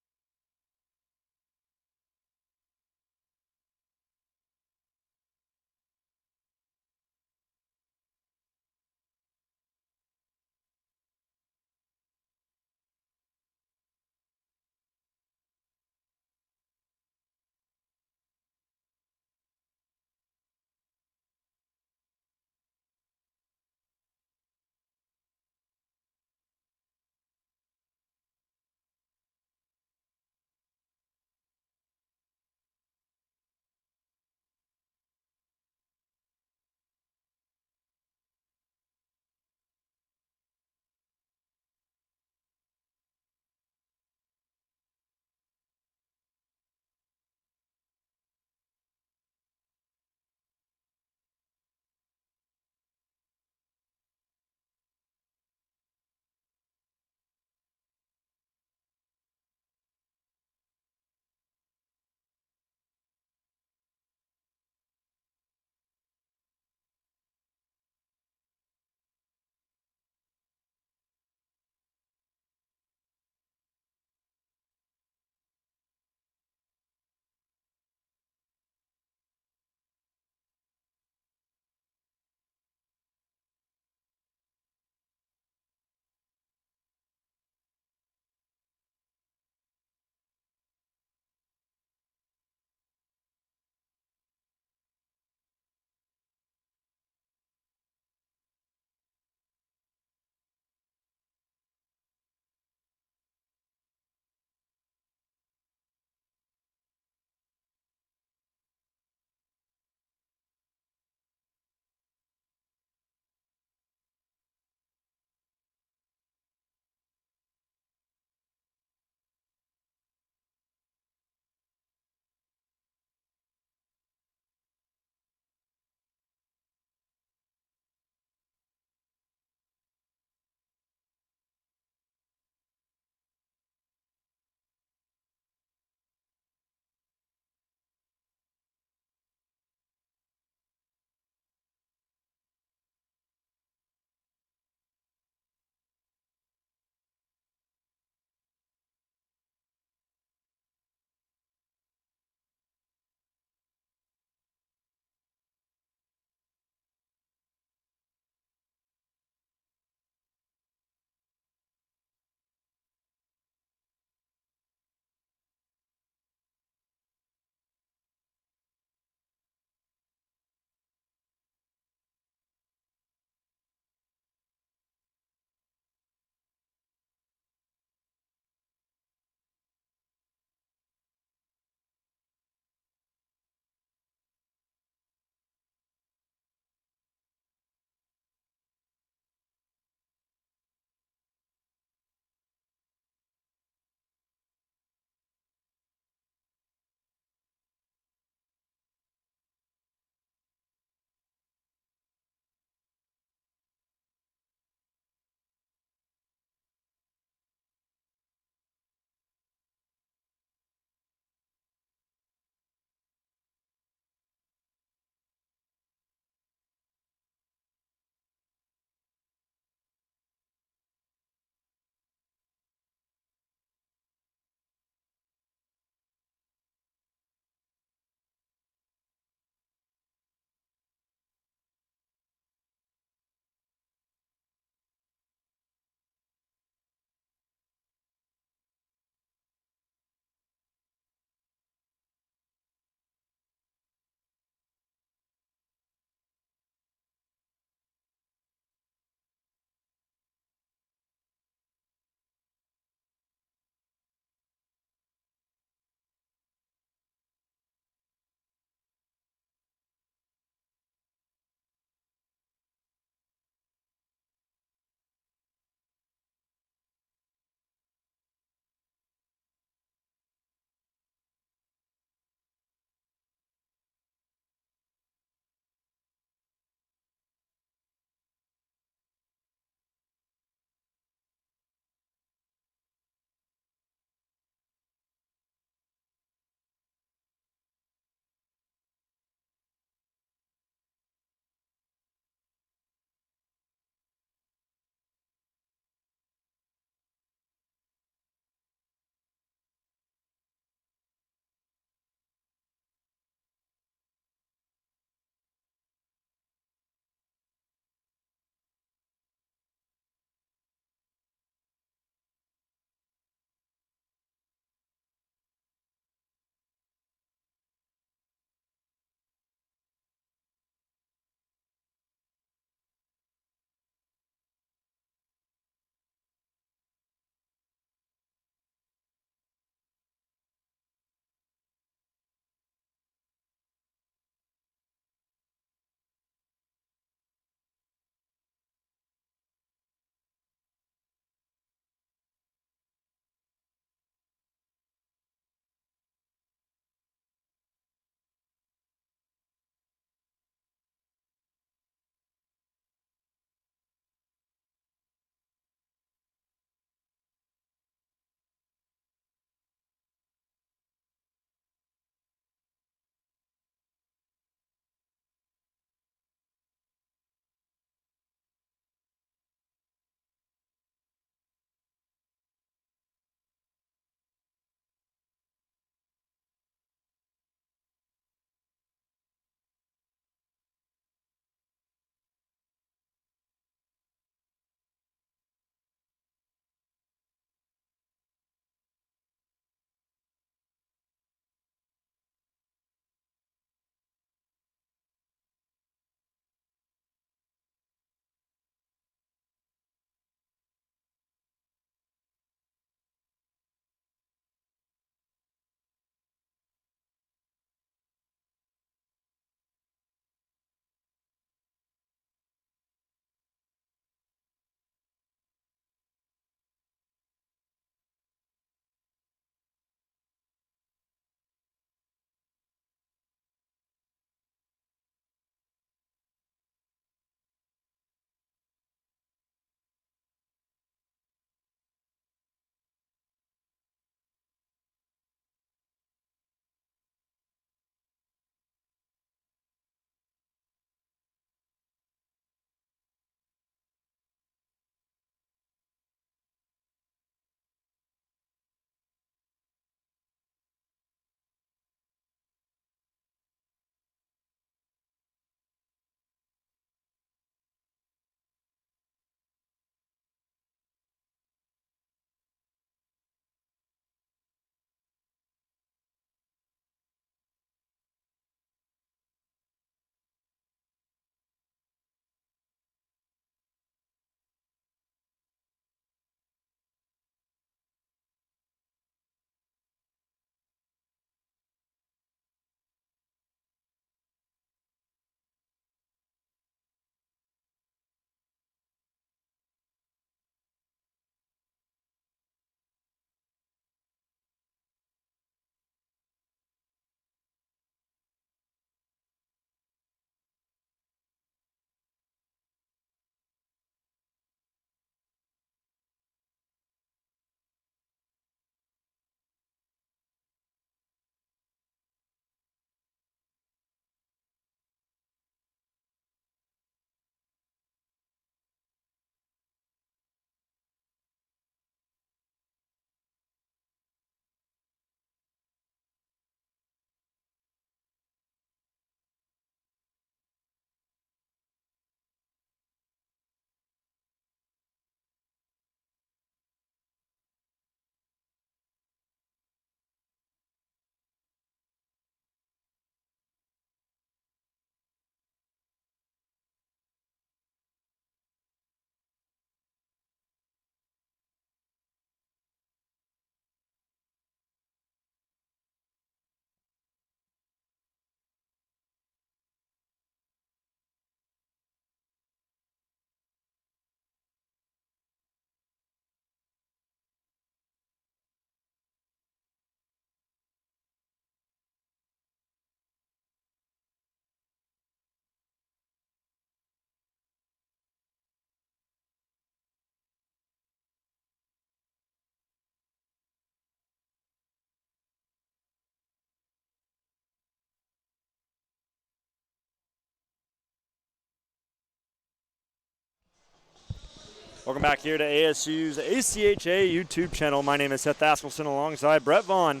Welcome back here to ASU's ACHA YouTube channel. My name is Seth Askelson alongside Brett Vaughn.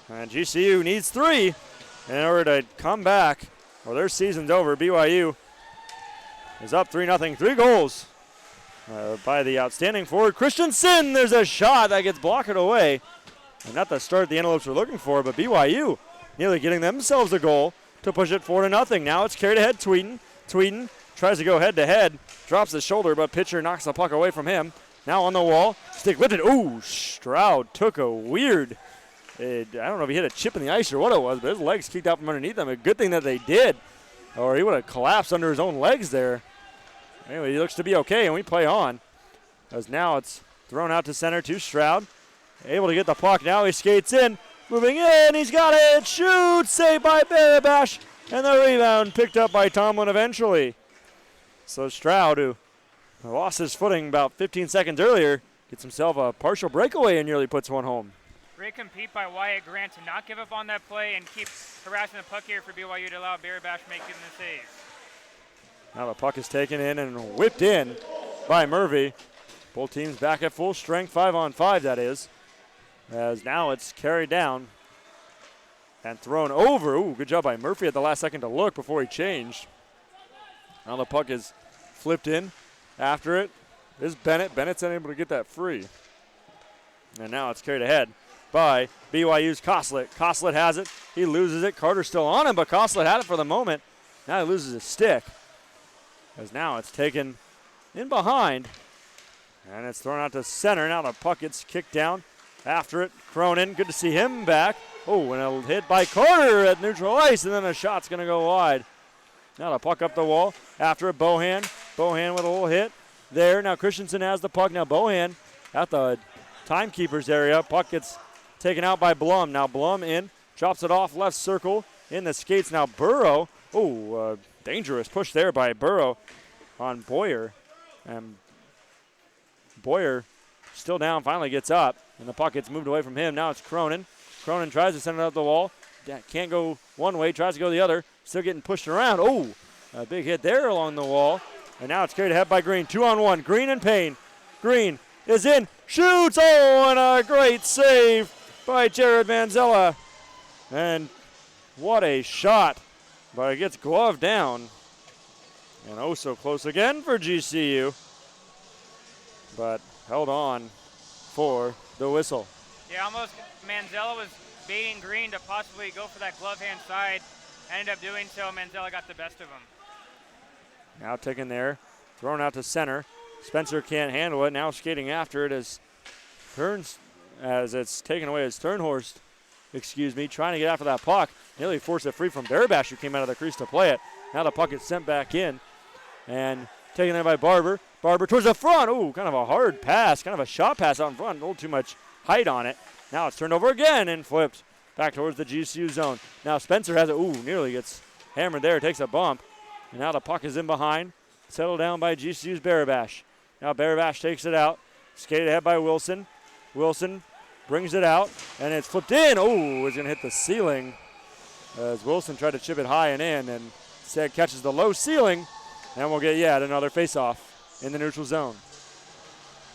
And GCU needs 3 in order to come back, or their season's over. BYU is up 3-0. 3 goals by the outstanding forward Christensen. There's a shot that gets blocked away. And not the start the Antelopes were looking for, but BYU nearly getting themselves a goal to push it 4-0. Now it's carried ahead. Tweeden tries to go head-to-head, drops the shoulder, but pitcher knocks the puck away from him. Now on the wall, stick lifted. Ooh, Stroud took a weird, I don't know if he hit a chip in the ice or what it was, but his legs kicked out from underneath him. A good thing that they did, or he would have collapsed under his own legs there. Anyway, he looks to be okay, and we play on. As now it's thrown out to center to Stroud. Able to get the puck now, he skates in. Moving in, he's got it, shoots, saved by Barabash, and the rebound picked up by Tomlin eventually. So Stroud, who lost his footing about 15 seconds earlier, gets himself a partial breakaway and nearly puts one home. Great compete by Wyatt Grant to not give up on that play and keep harassing the puck here for BYU to allow Barabash making the save. Now the puck is taken in and whipped in by Murphy. Both teams back at full strength, 5-on-5 that is. As now it's carried down and thrown over. Ooh, good job by Murphy at the last second to look before he changed. Now the puck is flipped in. After it is Bennett. Bennett's unable to get that free. And now it's carried ahead by BYU's Koslet. Koslet has it. He loses it. Carter's still on him, but Koslet had it for the moment. Now he loses his stick. As now it's taken in behind. And it's thrown out to center. Now the puck gets kicked down. After it, Cronin, good to see him back. Oh, and a hit by Carter at neutral ice, and then a shot's going to go wide. Now the puck up the wall. After it, Bohan. Bohan with a little hit there. Now Christensen has the puck. Now Bohan at the timekeeper's area. Puck gets taken out by Blum. Now Blum in, drops it off left circle in the skates. Now Burrow. Oh, dangerous push there by Burrow on Boyer. And Boyer still down, finally gets up. And the puck gets moved away from him. Now it's Cronin. Cronin tries to send it up the wall. Can't go one way, tries to go the other. Still getting pushed around. Oh, a big hit there along the wall. And now it's carried ahead by Green. 2-on-1. Green and Payne. Green is in. Shoots. Oh, and a great save by Jared Manzella. And what a shot. But it gets gloved down. And oh so close again for GCU. But held on for the whistle. Yeah, almost Manzella was baiting Green to possibly go for that glove hand side. Ended up doing so. Manzella got the best of him. Now taken there, thrown out to center. Spencer can't handle it. Now skating after it as it's taken away as Turnhorst, trying to get after that puck. Nearly forced it free from Barabash, who came out of the crease to play it. Now the puck is sent back in and taken there by Barber. Barber towards the front. Ooh, kind of a hard pass, kind of a shot pass out in front. A little too much height on it. Now it's turned over again and flipped back towards the GCU zone. Now Spencer has it. Ooh, nearly gets hammered there. Takes a bump. And now the puck is in behind. Settled down by GCU's Barabash. Now Barabash takes it out. Skated ahead by Wilson. Wilson brings it out. And it's flipped in. Oh, it's going to hit the ceiling. As Wilson tried to chip it high and in. And instead catches the low ceiling. And we'll get yet another face-off in the neutral zone.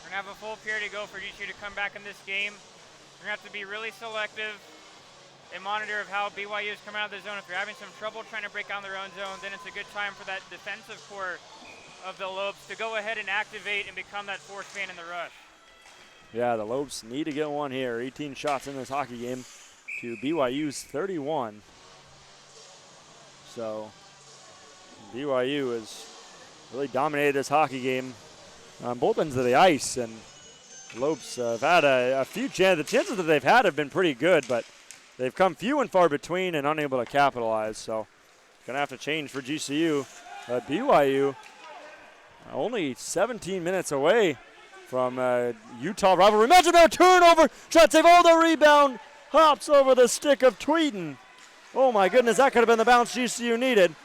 We're going to have a full period to go for GCU to come back in this game. We're going to have to be really selective and monitor of how BYU is coming out of the zone. If you're having some trouble trying to break down their own zone, then it's a good time for that defensive core of the Lopes to go ahead and activate and become that fourth man in the rush. Yeah, the Lopes need to get one here. 18 shots in this hockey game to BYU's 31. So BYU has really dominated this hockey game on both ends of the ice, and Lopes have had a few chances. The chances that they've had have been pretty good, but they've come few and far between and unable to capitalize. So going to have to change for GCU. BYU only 17 minutes away from Utah rivalry. Imagine their turnover. Shot save. Oh, the rebound hops over the stick of Tweeden. Oh, my goodness, that could have been the bounce GCU needed.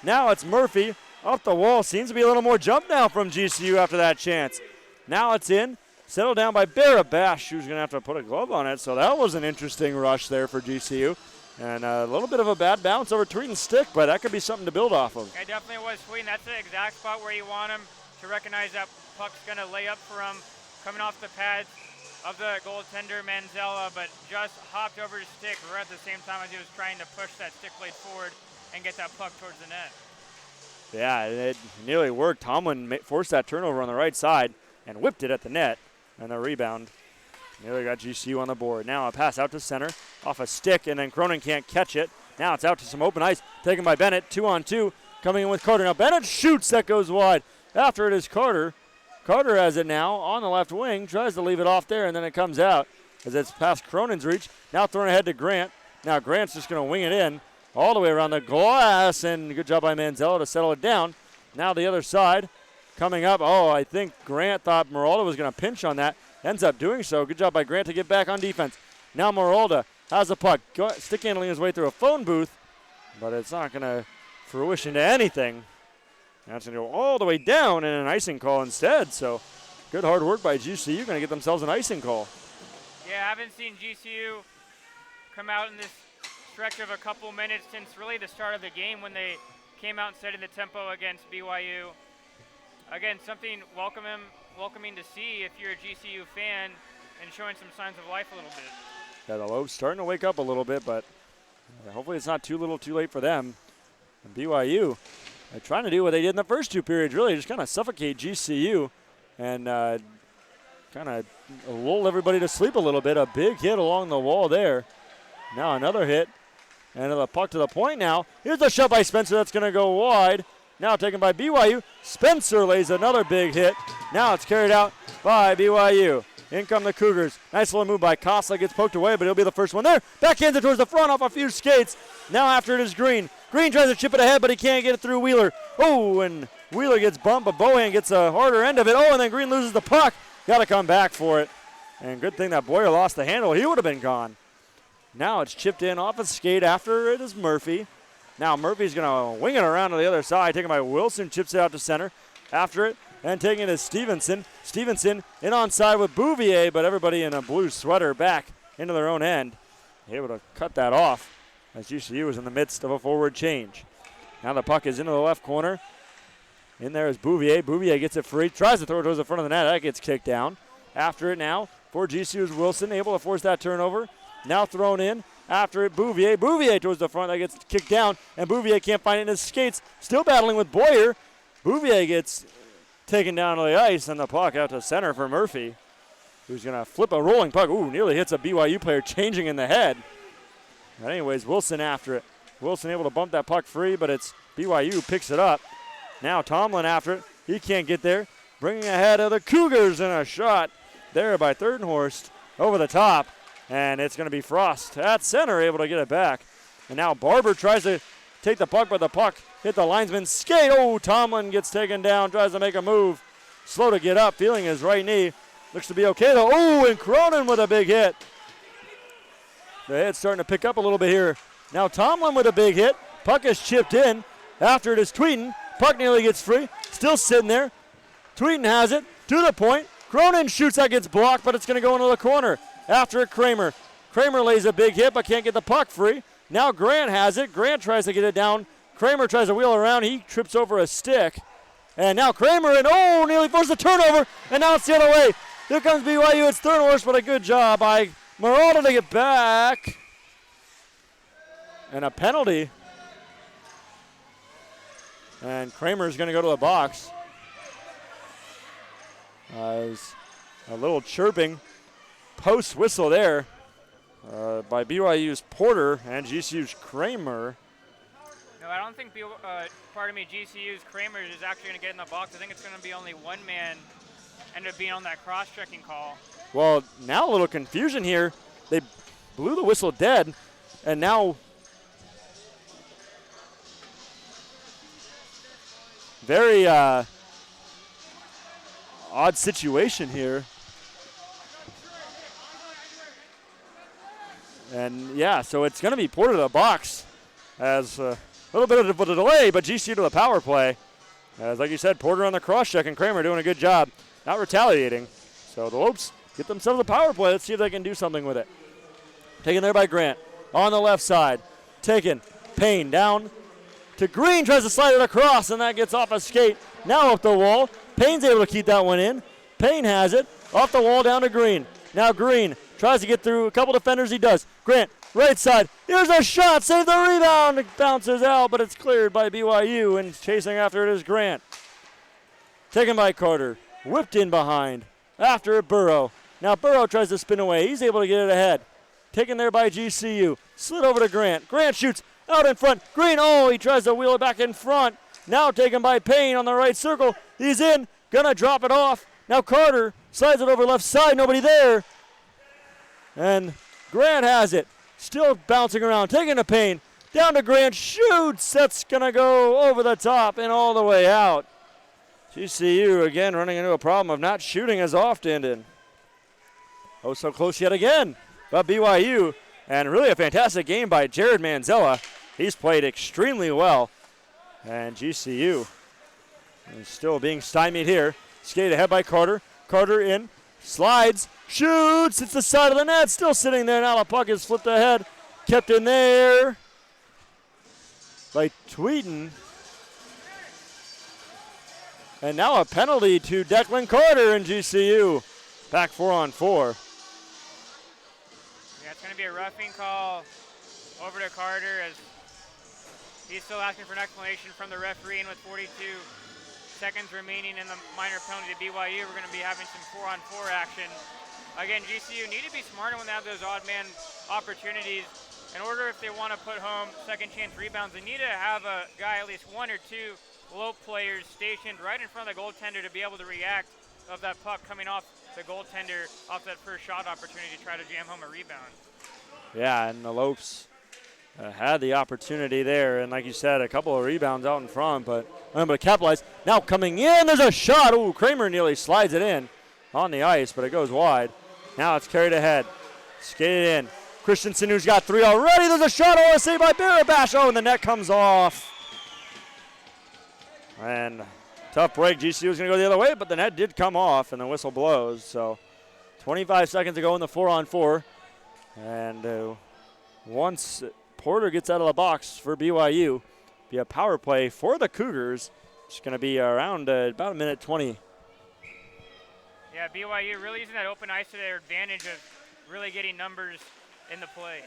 Now it's Murphy up the wall. Seems to be a little more jump now from GCU after that chance. Now it's in. Settled down by Barabash, who's going to have to put a glove on it. So that was an interesting rush there for GCU. And a little bit of a bad bounce over Tweeden's stick, but that could be something to build off of. It definitely was Tweeden. That's the exact spot where you want him to recognize that puck's going to lay up for him, coming off the pads of the goaltender Manzella, but just hopped over his stick right at the same time as he was trying to push that stick blade forward and get that puck towards the net. Yeah, it nearly worked. Tomlin forced that turnover on the right side and whipped it at the net, and the rebound nearly got GCU on the board. Now a pass out to center off a stick, and then Cronin can't catch it. Now it's out to some open ice, taken by Bennett, 2-on-2, coming in with Carter. Now Bennett shoots, that goes wide. After it is Carter. Carter has it now on the left wing, tries to leave it off there, and then it comes out as it's past Cronin's reach. Now thrown ahead to Grant. Now Grant's just going to wing it in all the way around the glass, and good job by Manzella to settle it down. Now the other side coming up. Oh, I think Grant thought Meralda was going to pinch on that. Ends up doing so. Good job by Grant to get back on defense. Now Meralda has the puck. Stick handling his way through a phone booth, but it's not going to fruition to anything. That's going to go all the way down and an icing call instead. So good hard work by GCU. Going to get themselves an icing call. Yeah, I haven't seen GCU come out in this stretch of a couple minutes since really the start of the game when they came out and setting the tempo against BYU. Again, something welcoming to see if you're a GCU fan and showing some signs of life a little bit. Yeah, the Lobes starting to wake up a little bit, but hopefully it's not too little too late for them. And BYU, they're trying to do what they did in the first two periods, really just kind of suffocate GCU and kind of lull everybody to sleep a little bit. A big hit along the wall there. Now another hit. And the puck to the point now. Here's a shot by Spencer that's going to go wide. Now taken by BYU. Spencer lays another big hit. Now it's carried out by BYU. In come the Cougars. Nice little move by Kosla. Gets poked away, but he'll be the first one there. Backhands it towards the front off a few skates. Now after it is Green. Green tries to chip it ahead, but he can't get it through Wheeler. Oh, and Wheeler gets bumped, but Bohan gets a harder end of it. Oh, and then Green loses the puck. Got to come back for it. And good thing that Boyer lost the handle. He would have been gone. Now it's chipped in off a skate. After it is Murphy. Now Murphy's going to wing it around to the other side. Taken by Wilson. Chips it out to center. After it. And taking it is Stevenson. Stevenson in onside with Bouvier, but everybody in a blue sweater back into their own end. Able to cut that off as GCU was in the midst of a forward change. Now the puck is into the left corner. In there is Bouvier. Bouvier gets it free. Tries to throw it towards the front of the net. That gets kicked down. After it now for GCU is Wilson. Able to force that turnover. Now thrown in. After it, Bouvier. Bouvier towards the front. That gets kicked down. And Bouvier can't find it in his skates. Still battling with Boyer. Bouvier gets taken down to the ice, and the puck out to center for Murphy, who's going to flip a rolling puck. Ooh, nearly hits a BYU player changing in the head. But anyways, Wilson after it. Wilson able to bump that puck free, but it's BYU who picks it up. Now Tomlin after it. He can't get there. Bringing ahead of the Cougars in a shot there by Thirdenhorst over the top. And it's going to be Frost at center, able to get it back. And now Barber tries to take the puck, but the puck hit the linesman's skate. Oh, Tomlin gets taken down, tries to make a move. Slow to get up, feeling his right knee. Looks to be okay, though. Oh, and Cronin with a big hit. The hit's starting to pick up a little bit here. Now Tomlin with a big hit. Puck is chipped in. After it is Tweeden. Puck nearly gets free. Still sitting there. Tweeden has it to the point. Cronin shoots, that gets blocked, but it's going to go into the corner. After it, Kramer. Kramer lays a big hit, but can't get the puck free. Now Grant has it. Grant tries to get it down. Kramer tries to wheel around. He trips over a stick. And now Kramer, and oh, nearly forced a turnover. And now it's the other way. Here comes BYU. It's Thirdenhorst, but a good job by Marauda to get back. And a penalty. And Kramer's going to go to the box. A little chirping post whistle there by BYU's Porter and GCU's Kramer. No, I don't think GCU's Kramer is actually going to get in the box. I think it's going to be only one man end up being on that cross-checking call. Well, now a little confusion here. They blew the whistle dead, and now very odd situation here. And yeah, so it's going to be Porter to the box as a little bit of a delay, but GCU to the power play. As like you said, Porter on the cross check and Kramer doing a good job, not retaliating. So the Lopes get themselves a power play. Let's see if they can do something with it. Taken there by Grant on the left side. Taken, Payne down to Green, tries to slide it across, and that gets off a skate. Now up the wall. Payne's able to keep that one in. Payne has it. Off the wall down to Green. Now Green tries to get through a couple defenders. He does. Grant, right side. Here's a shot. Save the rebound. It bounces out, but it's cleared by BYU, and chasing after it is Grant. Taken by Carter. Whipped in behind. After it, Burrow. Now Burrow tries to spin away. He's able to get it ahead. Taken there by GCU. Slid over to Grant. Grant shoots out in front. Green, he tries to wheel it back in front. Now taken by Payne on the right circle. He's in. Gonna drop it off. Now Carter slides it over left side. Nobody there. And Grant has it. Still bouncing around. Taking to Payne. Down to Grant. Shoots. That's gonna go over the top and all the way out. GCU again running into a problem of not shooting as often. And so close yet again. But BYU, and really a fantastic game by Jared Manzella. He's played extremely well. And GCU is still being stymied here. Skated ahead by Carter. Carter in, slides, shoots. It's the side of the net, still sitting there. Now the puck is flipped ahead. Kept in there by Tweeden. And now a penalty to Declan Carter in GCU. Back 4-on-4. Yeah, it's going to be a roughing call over to Carter as he's still asking for an explanation from the referee, and with 42 seconds remaining in the minor penalty to BYU, we're going to be having some 4-on-4 action. Again, GCU need to be smarter when they have those odd man opportunities. In order, if they want to put home second chance rebounds, they need to have a guy, at least one or two low players stationed right in front of the goaltender to be able to react of that puck coming off the goaltender off that first shot opportunity to try to jam home a rebound. Yeah, and the Lopes had the opportunity there, and like you said, a couple of rebounds out in front, but unable to capitalize. Now coming in, there's a shot. Ooh, Kramer nearly slides it in on the ice, but it goes wide. Now it's carried ahead. Skated in. Christensen, who's got three already. There's a shot. Oh, a save by Barabash. Oh, and the net comes off. And tough break. GCU was going to go the other way, but the net did come off, and the whistle blows. So 25 seconds to go in the 4-on-4. And once Porter gets out of the box for BYU, be a power play for the Cougars. It's going to be around about a minute 20. Yeah, BYU really using that open ice to their advantage of really getting numbers in the play.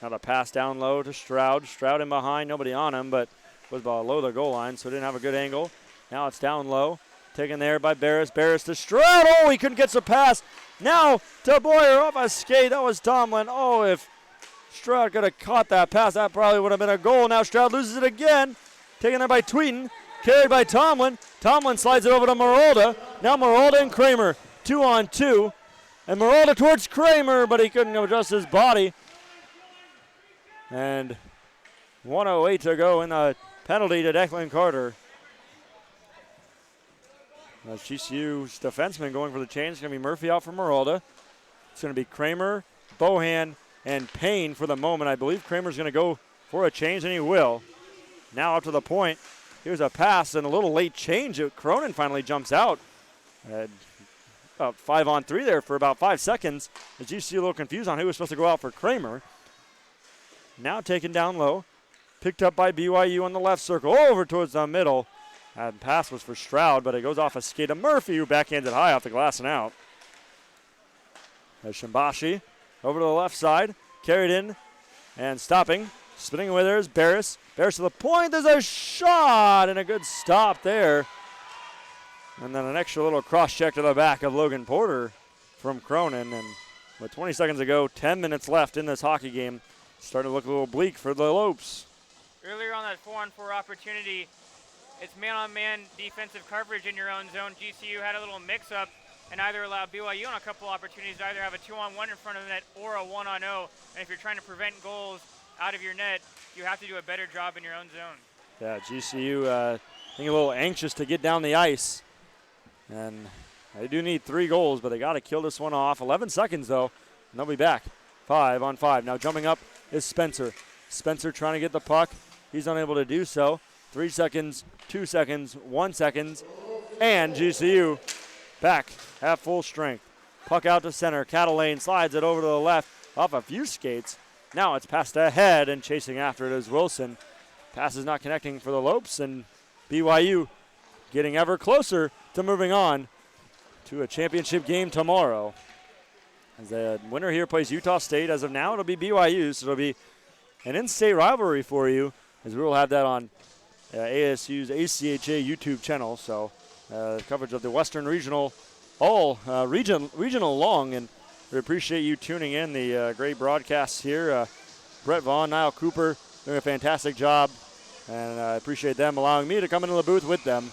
Now the pass down low to Stroud. Stroud in behind, nobody on him, but was below the goal line, so didn't have a good angle. Now it's down low. Taken there by Barris. Barris to Stroud. Oh, he couldn't get the pass. Now to Boyer off a skate. That was Tomlin. Oh, if Stroud could have caught that pass, that probably would have been a goal. Now Stroud loses it again. Taken there by Tweeden. Carried by Tomlin. Tomlin slides it over to Marolda. Now Marolda and Kramer. 2-on-2. And Marolda towards Kramer, but he couldn't adjust his body. And 1:08 to go in the penalty to Declan Carter. That's GCU's defenseman going for the change. It's going to be Murphy out for Marolda. It's going to be Kramer, Bohan, and Payne for the moment. I believe Kramer's going to go for a change, and he will. Now up to the point. Here's a pass and a little late change. Cronin finally jumps out. About 5-on-3 there for about 5 seconds. As GCU a little confused on who was supposed to go out for Kramer. Now taken down low. Picked up by BYU on the left circle. Over towards the middle. That pass was for Stroud, but it goes off a skate of Murphy, who backhands it high off the glass and out. There's Shimbashi over to the left side. Carried in and stopping. Spinning away there is Barris. Barris to the point. There's a shot and a good stop there. And then an extra little cross check to the back of Logan Porter from Cronin. And with 20 seconds to go, 10 minutes left in this hockey game. Starting to look a little bleak for the Lopes. Earlier on that 4-on-4 opportunity, it's man-on-man defensive coverage in your own zone. GCU had a little mix-up and either allowed BYU on a couple opportunities to either have a 2-on-1 in front of the net or a 1-on-0. And if you're trying to prevent goals out of your net, you have to do a better job in your own zone. Yeah, GCU I think a little anxious to get down the ice. And they do need 3 goals, but they got to kill this one off. 11 seconds, though, and they'll be back. 5-on-5. Now jumping up is Spencer. Spencer trying to get the puck. He's unable to do so. 3 seconds, 2 seconds, 1 second, and GCU back at full strength. Puck out to center. Catalane slides it over to the left off a few skates. Now it's passed ahead, and chasing after it is Wilson. Pass is not connecting for the Lopes, and BYU getting ever closer to moving on to a championship game tomorrow. As the winner here plays Utah State. As of now, it'll be BYU, so it'll be an in-state rivalry for you, as we will have that on ASU's ACHA YouTube channel. So coverage of the Western Regional, all regional long, and we appreciate you tuning in. The great broadcasts here. Brett Vaughn, Niall Cooper doing a fantastic job, and I appreciate them allowing me to come into the booth with them.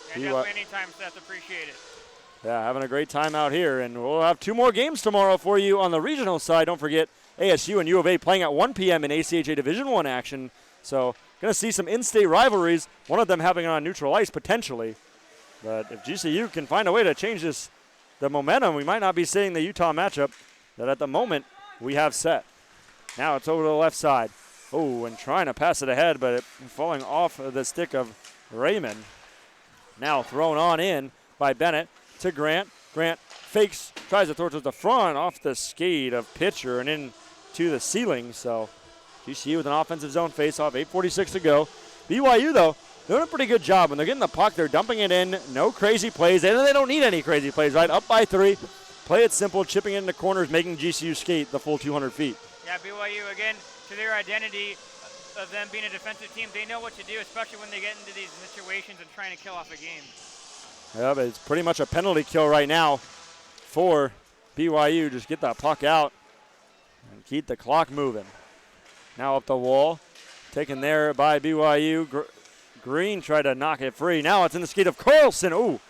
Definitely anytime, Seth. Appreciate it. Yeah, having a great time out here, and we'll have 2 more games tomorrow for you on the regional side. Don't forget ASU and U of A playing at 1 p.m. in ACHA Division I action. So going to see some in-state rivalries, one of them having on neutral ice potentially. But if GCU can find a way to change the momentum, we might not be seeing the Utah matchup that at the moment we have set. Now it's over to the left side. Oh, and trying to pass it ahead, but it falling off of the stick of Raymond. Now thrown on in by Bennett to Grant. Grant fakes, tries to throw it to the front off the skate of pitcher and into the ceiling. So GCU with an offensive zone faceoff, 8:46 to go. BYU, though, doing a pretty good job. When they're getting the puck, they're dumping it in. No crazy plays. They don't need any crazy plays, right? Up by 3. Play it simple, chipping it into corners, making GCU skate the full 200 feet. Yeah, BYU, again, to their identity of them being a defensive team, they know what to do, especially when they get into these situations and trying to kill off a game. Yeah, but it's pretty much a penalty kill right now for BYU. Just get that puck out and keep the clock moving. Now up the wall, taken there by BYU. Green tried to knock it free. Now it's in the skate of Carlson. Ooh,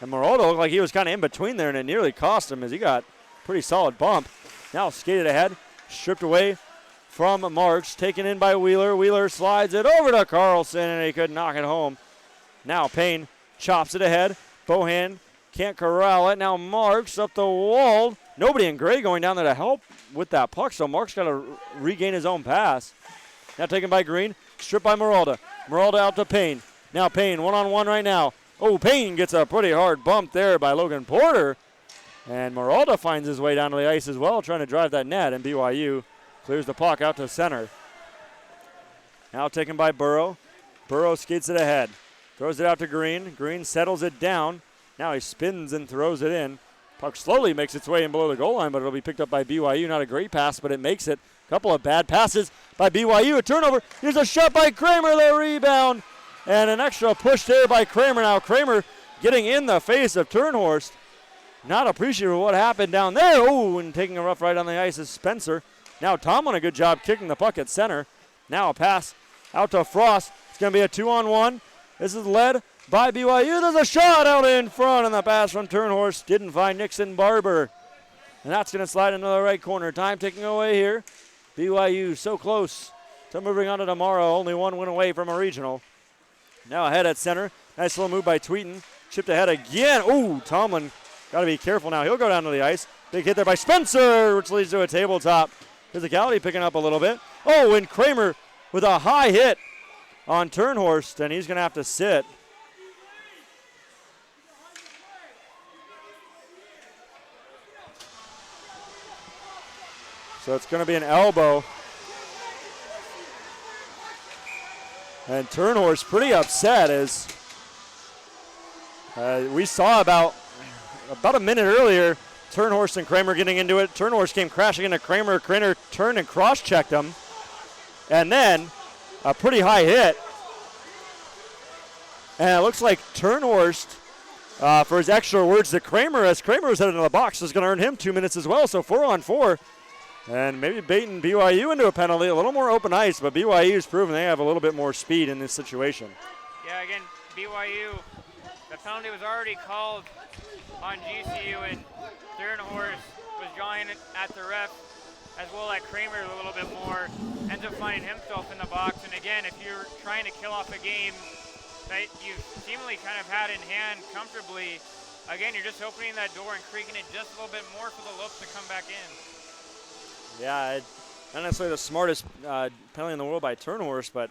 and Moraldo looked like he was kind of in between there, and it nearly cost him as he got a pretty solid bump. Now skated ahead, stripped away from Marks, taken in by Wheeler. Wheeler slides it over to Carlson, and he could knock it home. Now Payne chops it ahead. Bohan can't corral it. Now Marks up the wall. Nobody in gray going down there to help with that puck, so Marks got to regain his own pass. Now taken by Green, stripped by Moralda. Moralda out to Payne. Now Payne, one-on-one right now. Oh, Payne gets a pretty hard bump there by Logan Porter. And Moralda finds his way down to the ice as well, trying to drive that net, and BYU clears the puck out to center. Now taken by Burrow. Burrow skates it ahead. Throws it out to Green. Green settles it down. Now he spins and throws it in. Puck slowly makes its way in below the goal line, but it'll be picked up by BYU. Not a great pass, but it makes it. A couple of bad passes by BYU. A turnover. Here's a shot by Kramer. The rebound. And an extra push there by Kramer. Now Kramer getting in the face of Turnhorst. Not appreciative of what happened down there. Oh, and taking a rough right on the ice is Spencer. Now Tomlin, a good job kicking the puck at center. Now a pass out to Frost. It's going to be a 2-on-1. This is led by BYU. There's a shot out in front, and the pass from Turnhorst didn't find Nixon Barber. And that's going to slide into the right corner. Time ticking away here. BYU so close to moving on to tomorrow. Only 1 win away from a regional. Now ahead at center. Nice little move by Tweeten. Chipped ahead again. Ooh, Tomlin got to be careful now. He'll go down to the ice. Big hit there by Spencer, which leads to a tabletop. Physicality picking up a little bit. Oh, and Kramer with a high hit on Turnhorst, and he's going to have to sit. So it's going to be an elbow. And Turnhorst pretty upset as we saw about a minute earlier, Turnhorst and Kramer getting into it. Turnhorst came crashing into Kramer. Kramer turned and cross-checked him. And then a pretty high hit. And it looks like Turnhorst, for his extra words to Kramer, as Kramer was headed into the box, is going to earn him 2 minutes as well. So 4-on-4. And maybe baiting BYU into a penalty. A little more open ice, but BYU's proven they have a little bit more speed in this situation. Yeah, again, BYU, the penalty was already called on GCU, and Turnhorst was jawing at the ref, as well as Kramer a little bit more, ends up finding himself in the box. And again, if you're trying to kill off a game that you seemingly kind of had in hand comfortably, again, you're just opening that door and creaking it just a little bit more for the Lopes to come back in. Yeah, not necessarily the smartest penalty in the world by Turnhorst, but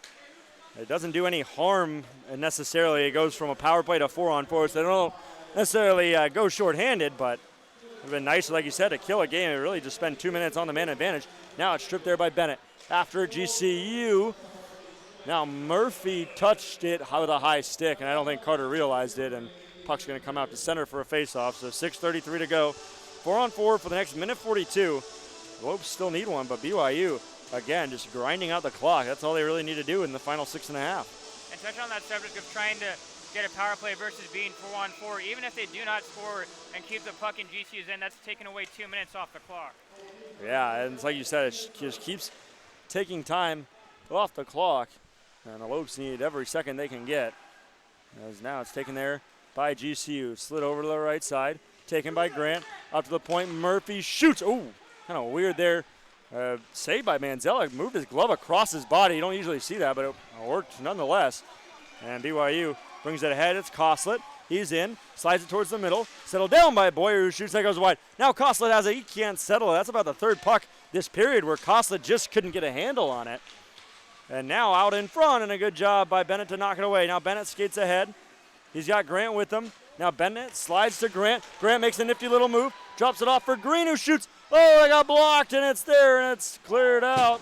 it doesn't do any harm necessarily. It goes from a power play to 4-on-4, so they don't necessarily go shorthanded, but it would have been nice, like you said, to kill a game and really just spend 2 minutes on the man advantage. Now it's stripped there by Bennett. After GCU Now Murphy touched it with a high stick, and I don't think Carter realized it, and puck's going to come out to center for a faceoff. So 6:33 to go. 4-on-4 for the next minute 42. Lopes still need one, but BYU, again, just grinding out the clock. That's all they really need to do in the final 6.5. And touch on that subject of trying to get a power play versus being 4-on-4. Even if they do not score and keep the puck in GCU's end, that's taking away 2 minutes off the clock. Yeah, and it's like you said, it just keeps taking time off the clock. And the Lopes need every second they can get. As now it's taken there by GCU. Slid over to the right side. Taken by Grant. Up to the point. Murphy shoots. Ooh, kind of weird there. Saved by Manzella. Moved his glove across his body. You don't usually see that, but it worked nonetheless. And BYU brings it ahead. It's Coslet. He's in. Slides it towards the middle. Settled down by Boyer, who shoots that goes wide. Now Coslet has it. He can't settle it. That's about the third puck this period where Coslet just couldn't get a handle on it. And now out in front, and a good job by Bennett to knock it away. Now Bennett skates ahead. He's got Grant with him. Now Bennett slides to Grant. Grant makes a nifty little move. Drops it off for Green, who shoots. Oh, I got blocked, and it's there, and it's cleared out.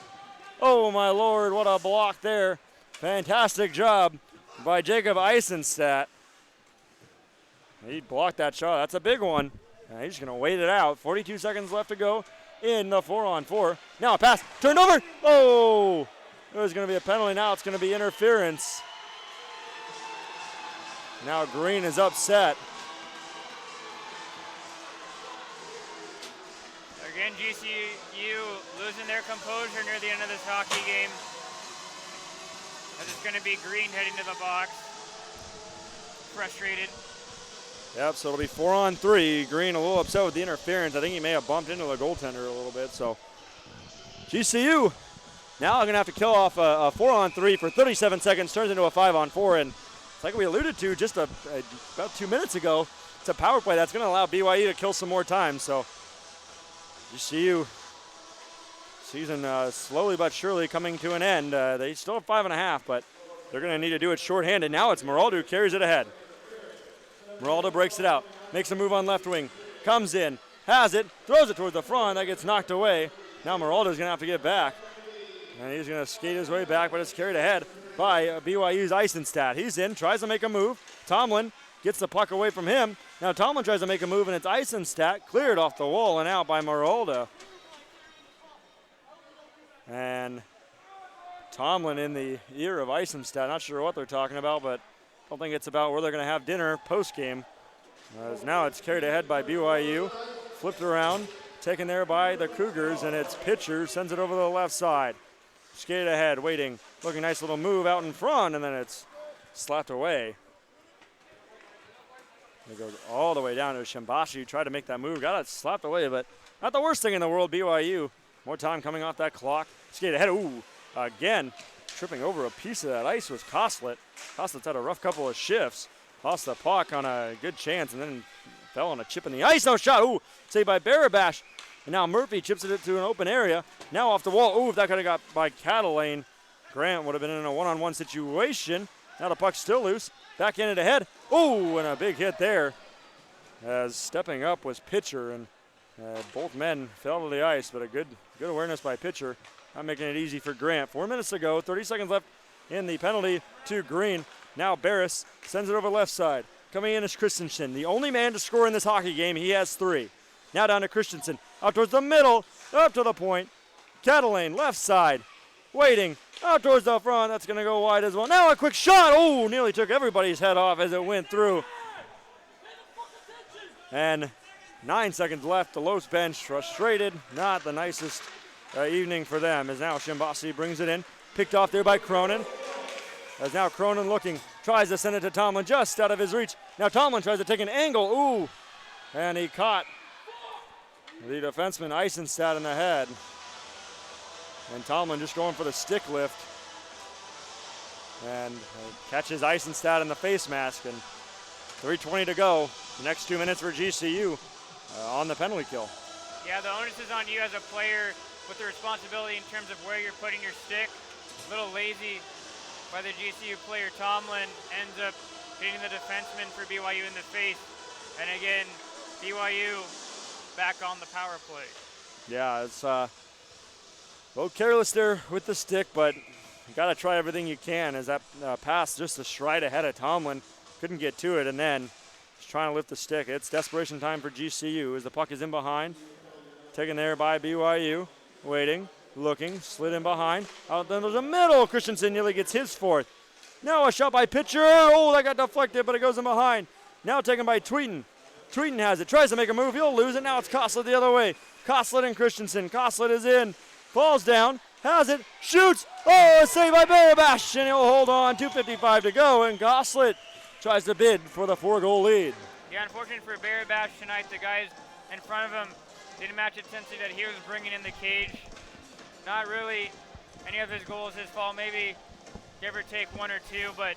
Oh, my Lord, what a block there. Fantastic job by Jacob Eisenstadt. He blocked that shot. That's a big one. And he's going to wait it out. 42 seconds left to go in the 4-on-4. Now a pass. Turned over. Oh, there's going to be a penalty. Now it's going to be interference. Now Green is upset. Again, GCU losing their composure near the end of this hockey game. As it's going to be Green heading to the box. Frustrated. Yep, so it'll be 4-on-3. Green a little upset with the interference. I think he may have bumped into the goaltender a little bit. So GCU now going to have to kill off a 4-on-3 for 37 seconds. Turns into a 5-on-4. And it's like we alluded to just about 2 minutes ago. It's a power play that's going to allow BYU to kill some more time. So GCU season slowly but surely coming to an end. They still have 5.5, but they're going to need to do it shorthanded. Now it's Meraldo who carries it ahead. Meraldo breaks it out, makes a move on left wing, comes in, has it, throws it towards the front. That gets knocked away. Now Meraldo's going to have to get back. And he's going to skate his way back, but it's carried ahead by BYU's Eisenstadt. He's in, tries to make a move. Tomlin gets the puck away from him. Now Tomlin tries to make a move, and it's Eisenstadt cleared off the wall and out by Meraldo. And Tomlin in the ear of Eisenstadt. Not sure what they're talking about, but I don't think it's about where they're going to have dinner post-game. As now it's carried ahead by BYU. Flipped around, taken there by the Cougars, and it's Pitcher, sends it over to the left side. Skated ahead, waiting, looking nice little move out in front, and then it's slapped away. It goes all the way down to Shimbashi, who tried to make that move, got it slapped away, but not the worst thing in the world, BYU. More time coming off that clock. Skate ahead, ooh, again, tripping over a piece of that ice was Coslet. Coslet's had a rough couple of shifts. Lost the puck on a good chance and then fell on a chip in the ice. No shot, ooh, saved by Barabash. And now Murphy chips it to an open area. Now off the wall, ooh, if that could have got by Catalane, Grant would have been in a one-on-one situation. Now the puck's still loose. Back in it ahead. Ooh, and a big hit there. As stepping up was Pitcher, and both men fell to the ice, but a good awareness by Pitcher. Not making it easy for Grant. 4 minutes to go, 30 seconds left in the penalty to Green. Now Barris sends it over left side. Coming in is Christensen, the only man to score in this hockey game. He has 3. Now down to Christensen. Out towards the middle, up to the point. Catalane, left side, waiting. Out towards the front, that's going to go wide as well. Now a quick shot. Oh, nearly took everybody's head off as it went through. And 9 seconds left. The Lopes bench frustrated. Not the nicest evening for them, as now Shimbasi brings it in. Picked off there by Cronin. As now Cronin looking, tries to send it to Tomlin just out of his reach. Now Tomlin tries to take an angle. Ooh, and he caught the defenseman Eisenstadt in the head. And Tomlin just going for the stick lift. And catches Eisenstadt in the face mask. And 3:20 to go. The next 2 minutes for GCU on the penalty kill. Yeah, the onus is on you as a player with the responsibility in terms of where you're putting your stick. A little lazy by the GCU player. Tomlin ends up hitting the defenseman for BYU in the face. And again, BYU back on the power play. Yeah, it's a little careless there with the stick, but got to try everything you can, as that pass just a stride ahead of Tomlin. Couldn't get to it, and then just trying to lift the stick. It's desperation time for GCU as the puck is in behind. Taken there by BYU. Waiting, looking, slid in behind. Out then there's a middle. Christensen nearly gets his fourth. Now a shot by Pitcher. Oh, that got deflected, but it goes in behind. Now taken by Tweeten. Tweeten has it, tries to make a move. He'll lose it. Now it's Koslet the other way. Koslet and Christensen. Koslet is in, falls down, has it, shoots. Oh, a save by Barabash, and he'll hold on. 2:55 to go, and Koslet tries to bid for the 4-goal lead. Yeah, unfortunate for Barabash tonight. The guys in front of him didn't match the intensity that he was bringing in the cage. Not really any of his goals his fault. Maybe give or take one or two, but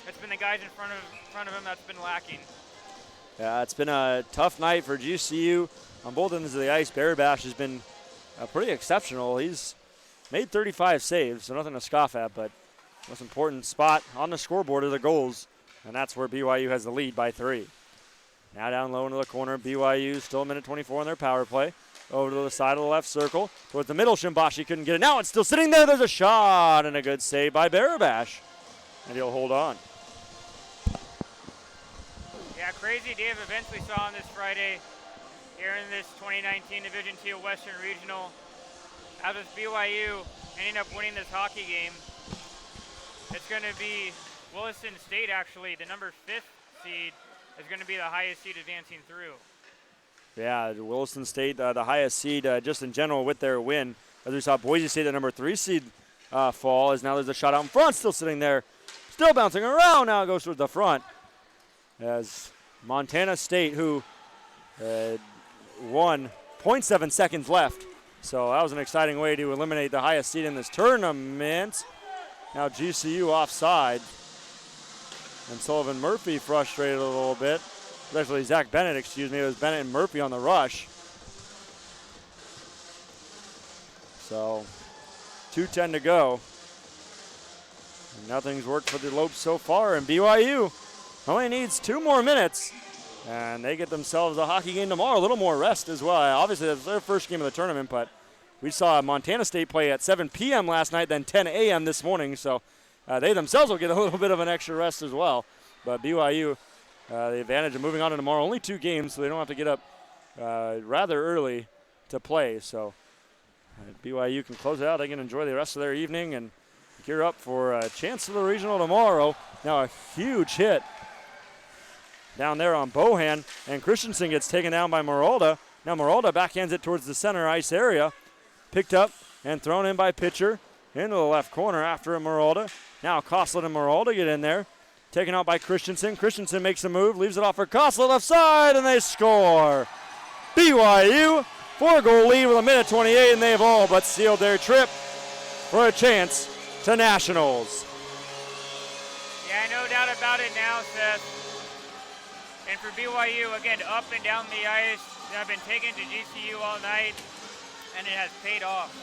it's been the guys in front of him that's been lacking. Yeah, it's been a tough night for GCU on both ends of the ice. Barabash has been pretty exceptional. He's made 35 saves, so nothing to scoff at, but most important spot on the scoreboard are the goals, and that's where BYU has the lead by 3. Now down low into the corner, BYU still a minute 24 on their power play. Over to the side of the left circle, towards the middle, Shimbashi couldn't get it. Now it's still sitting there. There's a shot and a good save by Barabash, and he'll hold on. Yeah, crazy day of events we saw on this Friday here in this 2019 Division II Western Regional. As with BYU ending up winning this hockey game, it's going to be Williston State, actually, the number 5th seed, is going to be the highest seed advancing through. Yeah, Williston State, the highest seed just in general with their win. As we saw Boise State, the number 3 seed, fall, as now there's a shot out in front, still sitting there, still bouncing around. Now it goes towards the front. As Montana State, who won 0.7 seconds left. So that was an exciting way to eliminate the highest seed in this tournament. Now GCU offside. And Sullivan Murphy frustrated a little bit. Actually, Zach Bennett, excuse me. It was Bennett and Murphy on the rush. So 2:10 to go. Nothing's worked for the Lopes so far, and BYU only needs 2 more minutes, and they get themselves a hockey game tomorrow. A little more rest as well. Obviously, that's their first game of the tournament, but we saw Montana State play at 7 p.m. last night, then 10 a.m. this morning, so they themselves will get a little bit of an extra rest as well. But BYU, the advantage of moving on to tomorrow, only 2 games, so they don't have to get up rather early to play. So BYU can close it out. They can enjoy the rest of their evening and gear up for a chance to the regional tomorrow. Now a huge hit down there on Bohan, and Christensen gets taken down by Marolda. Now Marolda backhands it towards the center ice area. Picked up and thrown in by Pitcher into the left corner after a Marolda. Now Koslet and Marolda get in there. Taken out by Christensen. Christensen makes a move, leaves it off for Koslet left side, and they score. BYU, 4-goal lead with 1:28, and they've all but sealed their trip for a chance to nationals. Yeah, no doubt about it now, Seth. And for BYU, again, up and down the ice, they've been taken to GCU all night, and it has paid off.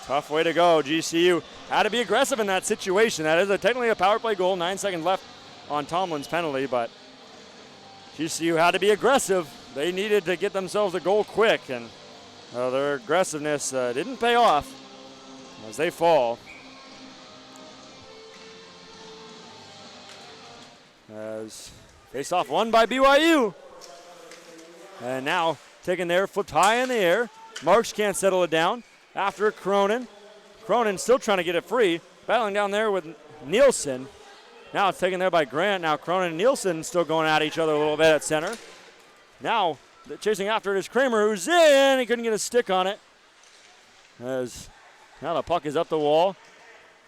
Tough way to go. GCU had to be aggressive in that situation. That is technically a power play goal, 9 seconds left on Tomlin's penalty, but GCU had to be aggressive. They needed to get themselves a goal quick, and their aggressiveness didn't pay off as they fall. As face-off won by BYU. And now taken there, flipped high in the air. Marks can't settle it down. After Cronin. Cronin still trying to get it free. Battling down there with Nielsen. Now it's taken there by Grant. Now Cronin and Nielsen still going at each other a little bit at center. Now chasing after it is Kramer, who's in. He couldn't get a stick on it. As now the puck is up the wall.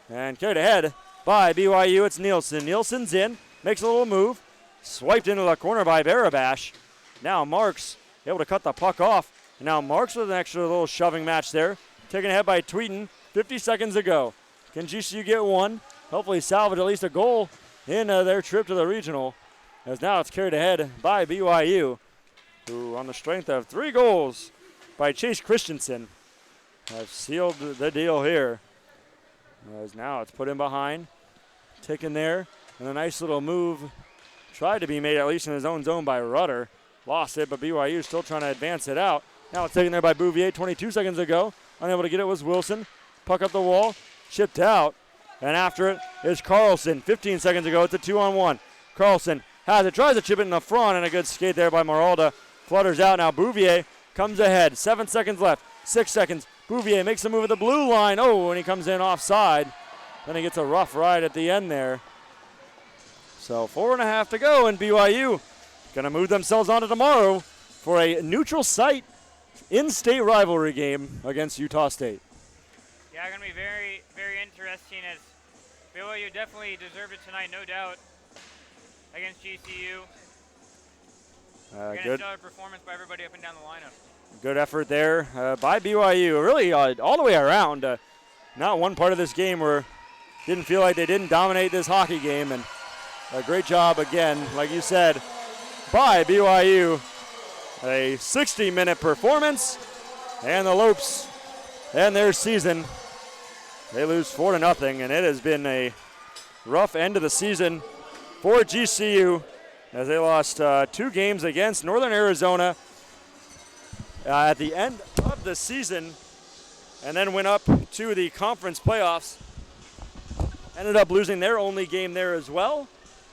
And carried ahead by BYU. It's Nielsen. Nielsen's in. Makes a little move. Swiped into the corner by Barabash. Now Marks able to cut the puck off. And now Marks with an extra little shoving match there. Taken ahead by Tweeten. 50 seconds to go. Can GCU get one? Hopefully salvage at least a goal in their trip to the regional. As now it's carried ahead by BYU, who on the strength of 3 goals by Chase Christensen have sealed the deal here. As now it's put in behind. Taken there. And a nice little move tried to be made at least in his own zone by Rudder. Lost it, but BYU still trying to advance it out. Now it's taken there by Bouvier 22 seconds ago. Unable to get it was Wilson. puck up the wall, chipped out, and after it is Carlson. 15 seconds ago, it's a 2-on-1. Carlson has it, tries to chip it in the front, and a good skate there by Maralda. Flutters out now. Bouvier comes ahead. 7 seconds left. 6 seconds. Bouvier makes a move at the blue line. Oh, and he comes in offside. Then he gets a rough ride at the end there. So 4.5 to go, and BYU going to move themselves on to tomorrow for a neutral site in-state rivalry game against Utah State. Yeah, going to be very, very interesting, as BYU definitely deserved it tonight, no doubt, against GCU. Good performance by everybody up and down the lineup. Good effort there by BYU. Really all the way around. Not one part of this game where didn't feel like they didn't dominate this hockey game. And a great job again, like you said, by BYU. A 60-minute performance. And the Lopes end their season. They lose 4-0. And it has been a rough end of the season for GCU, as they lost 2 games against Northern Arizona at the end of the season, and then went up to the conference playoffs. Ended up losing their only game there as well,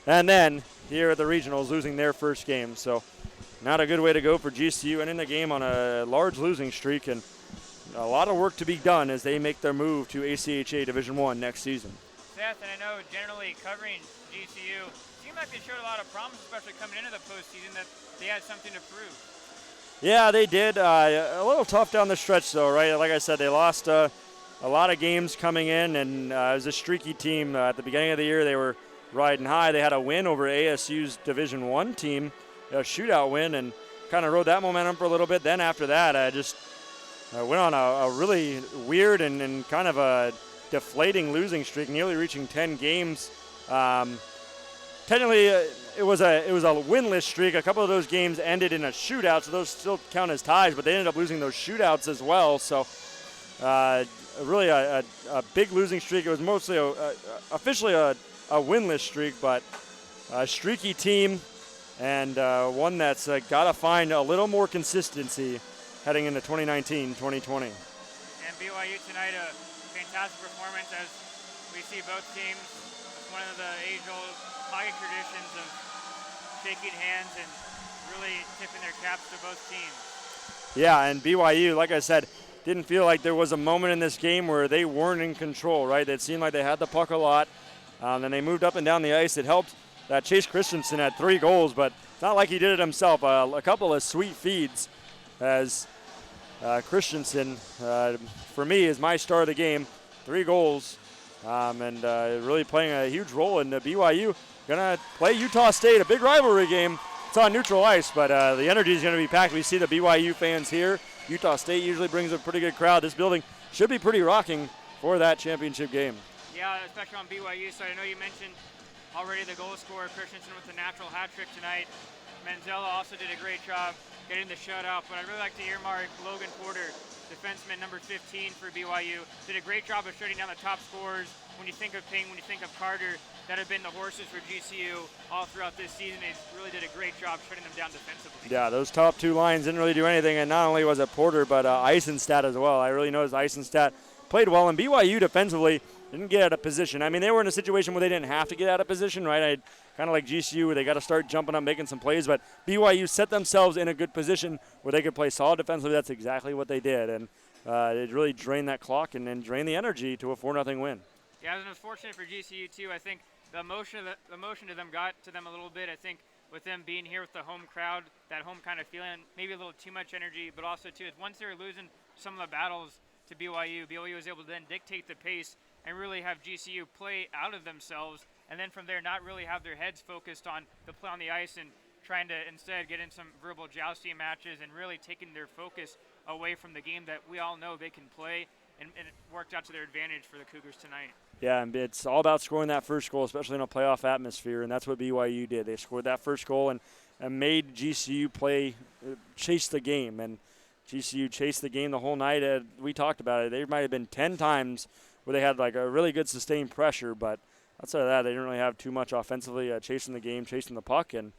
and then here at the regionals losing their first game. So not a good way to go for GCU, and in the game on a large losing streak, and a lot of work to be done as they make their move to ACHA Division I next season. Seth, and I know generally covering GCU, seemed like they showed a lot of promise, especially coming into the postseason, that they had something to prove. Yeah, they did. A little tough down the stretch, though, right? Like I said, they lost a lot of games coming in, and it was a streaky team. At the beginning of the year, they were riding high. They had a win over ASU's Division I team, a shootout win, and kind of rode that momentum for a little bit. Then after that, I just went on a really weird and kind of a deflating losing streak, nearly reaching 10 games. Technically, it was a winless streak. A couple of those games ended in a shootout, so those still count as ties, but they ended up losing those shootouts as well. So really a big losing streak. It was mostly officially a winless streak, but a streaky team, and one that's got to find a little more consistency heading into 2019-2020. And BYU tonight, a fantastic performance as we see both teams. One of the age-old hockey traditions of shaking hands and really tipping their caps to both teams. Yeah, and BYU, like I said, didn't feel like there was a moment in this game where they weren't in control, right? It seemed like they had the puck a lot. Then they moved up and down the ice. It helped that Chase Christensen had 3 goals, but it's not like he did it himself. A couple of sweet feeds as Christensen, for me, is my star of the game. 3 goals. And really playing a huge role in BYU. Going to play Utah State, a big rivalry game. It's on neutral ice, but the energy is going to be packed. We see the BYU fans here. Utah State usually brings a pretty good crowd. This building should be pretty rocking for that championship game. Yeah, especially on BYU side. I know you mentioned already the goal scorer, Christensen, with the natural hat trick tonight. Manzella also did a great job getting the shutout, but I'd really like to earmark Logan Porter, defenseman number 15 for BYU. Did a great job of shutting down the top scorers. When you think of Ping, when you think of Carter, that have been the horses for GCU all throughout this season. They really did a great job shutting them down defensively. Yeah, those top 2 lines didn't really do anything, and not only was it Porter, but Eisenstadt as well. I really noticed Eisenstadt played well, and BYU defensively didn't get out of position. I mean, they were in a situation where they didn't have to get out of position, right? Kind of like GCU, where they got to start jumping up, making some plays, but BYU set themselves in a good position where they could play solid defensively. That's exactly what they did, and it really drained that clock and then drained the energy to a 4-0 win. Yeah, it was unfortunate for GCU too. I think the emotion to them got to them a little bit. I think with them being here with the home crowd, that home kind of feeling, maybe a little too much energy, but also too, once they were losing some of the battles to BYU was able to then dictate the pace and really have GCU play out of themselves, and then from there not really have their heads focused on the play on the ice and trying to instead get in some verbal jousting matches and really taking their focus away from the game that we all know they can play, and it worked out to their advantage for the Cougars tonight. Yeah, and it's all about scoring that first goal, especially in a playoff atmosphere, and that's what BYU did. They scored that first goal and made GCU chase the game, and GCU chased the game the whole night. We talked about it. There might have been 10 times where they had like a really good sustained pressure, but outside of that, they didn't really have too much offensively chasing the game, chasing the puck, and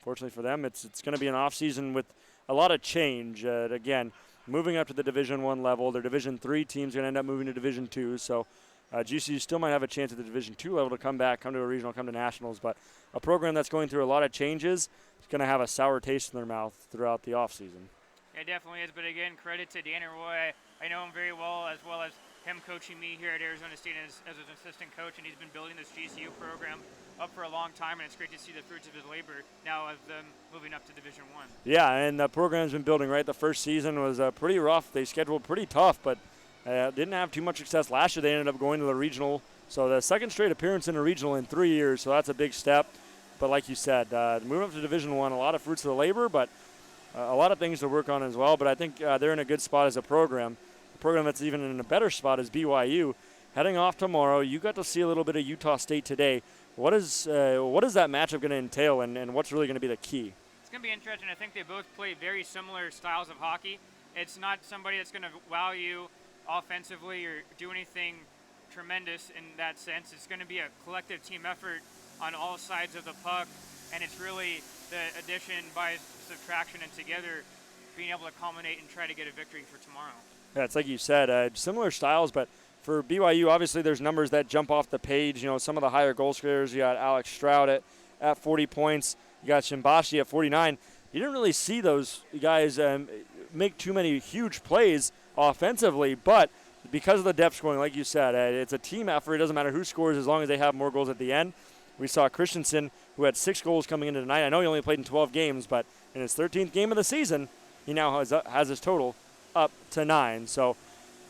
fortunately for them, it's going to be an off season with a lot of change. Again, moving up to the Division I level. Their Division III team's going to end up moving to Division II. So GCU still might have a chance at the Division II level to come back, come to a regional, come to nationals. But a program that's going through a lot of changes is going to have a sour taste in their mouth throughout the offseason. It definitely is. But again, credit to Dan Roy. I know him very well, as him coaching me here at Arizona State as an assistant coach, and he's been building this GCU program up for a long time, and it's great to see the fruits of his labor now of them moving up to Division I. Yeah, and the program's been building, right? The first season was pretty rough. They scheduled pretty tough, but didn't have too much success last year. They ended up going to the regional. So the second straight appearance in a regional in 3 years, so that's a big step. But like you said, moving up to Division I, a lot of fruits of the labor, but a lot of things to work on as well. But I think they're in a good spot as a program. A program that's even in a better spot is BYU. Heading off tomorrow, you got to see a little bit of Utah State today. What is that matchup going to entail, and what's really going to be the key? It's going to be interesting. I think they both play very similar styles of hockey. It's not somebody that's going to wow you offensively or do anything tremendous in that sense. It's going to be a collective team effort on all sides of the puck, and it's really the addition by subtraction and together being able to culminate and try to get a victory for tomorrow. Yeah, it's like you said, similar styles, but for BYU, obviously there's numbers that jump off the page. You know, some of the higher goal scorers, you got Alex Stroud at 40 points. You got Shimbashi at 49. You didn't really see those guys make too many huge plays offensively, but because of the depth scoring, like you said, it's a team effort. It doesn't matter who scores as long as they have more goals at the end. We saw Christensen, who had 6 goals coming into tonight. I know he only played in 12 games, but in his 13th game of the season, he now has his total up to 9. So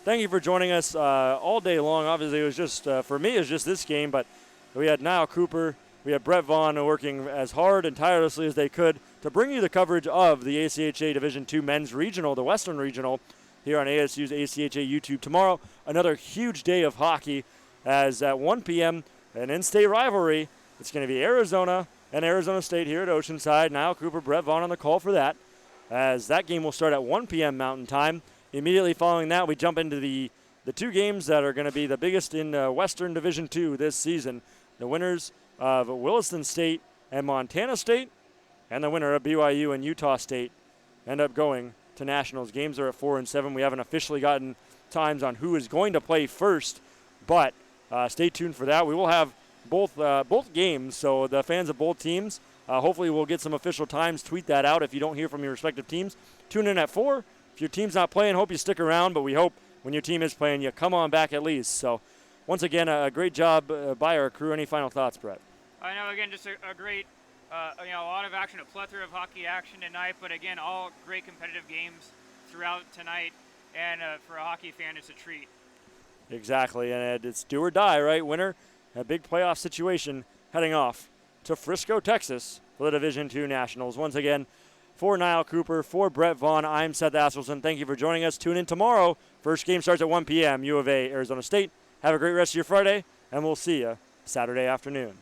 thank you for joining us all day long. Obviously, it was just, for me, it was just this game, but we had Niall Cooper, we had Brett Vaughn working as hard and tirelessly as they could to bring you the coverage of the ACHA Division II Men's Regional, the Western Regional, here on ASU's ACHA YouTube. Tomorrow, another huge day of hockey, as at 1 p.m., an in-state rivalry. It's going to be Arizona and Arizona State here at Oceanside. Niall Cooper, Brett Vaughn on the call for that, as that game will start at 1 p.m. Mountain Time. Immediately following that, we jump into the 2 games that are going to be the biggest in Western Division II this season. The winners of Williston State and Montana State, and the winner of BYU and Utah State end up going to nationals. Games are at 4 and 7. We haven't officially gotten times on who is going to play first, but stay tuned for that. We will have both games, so the fans of both teams, hopefully we'll get some official times. Tweet that out if you don't hear from your respective teams. Tune in at 4. If your team's not playing, hope you stick around, but we hope when your team is playing, you come on back at least. So once again, a great job by our crew. Any final thoughts, Brett? I know, again, just a great, a lot of action, a plethora of hockey action tonight, but again, all great competitive games throughout tonight, and for a hockey fan, it's a treat. Exactly, and it's do or die, right? Winner, a big playoff situation heading off to Frisco, Texas for the Division II Nationals. Once again, for Niall Cooper, for Brett Vaughn, I'm Seth Asselson. Thank you for joining us. Tune in tomorrow. First game starts at 1 p.m. U of A, Arizona State. Have a great rest of your Friday, and we'll see you Saturday afternoon.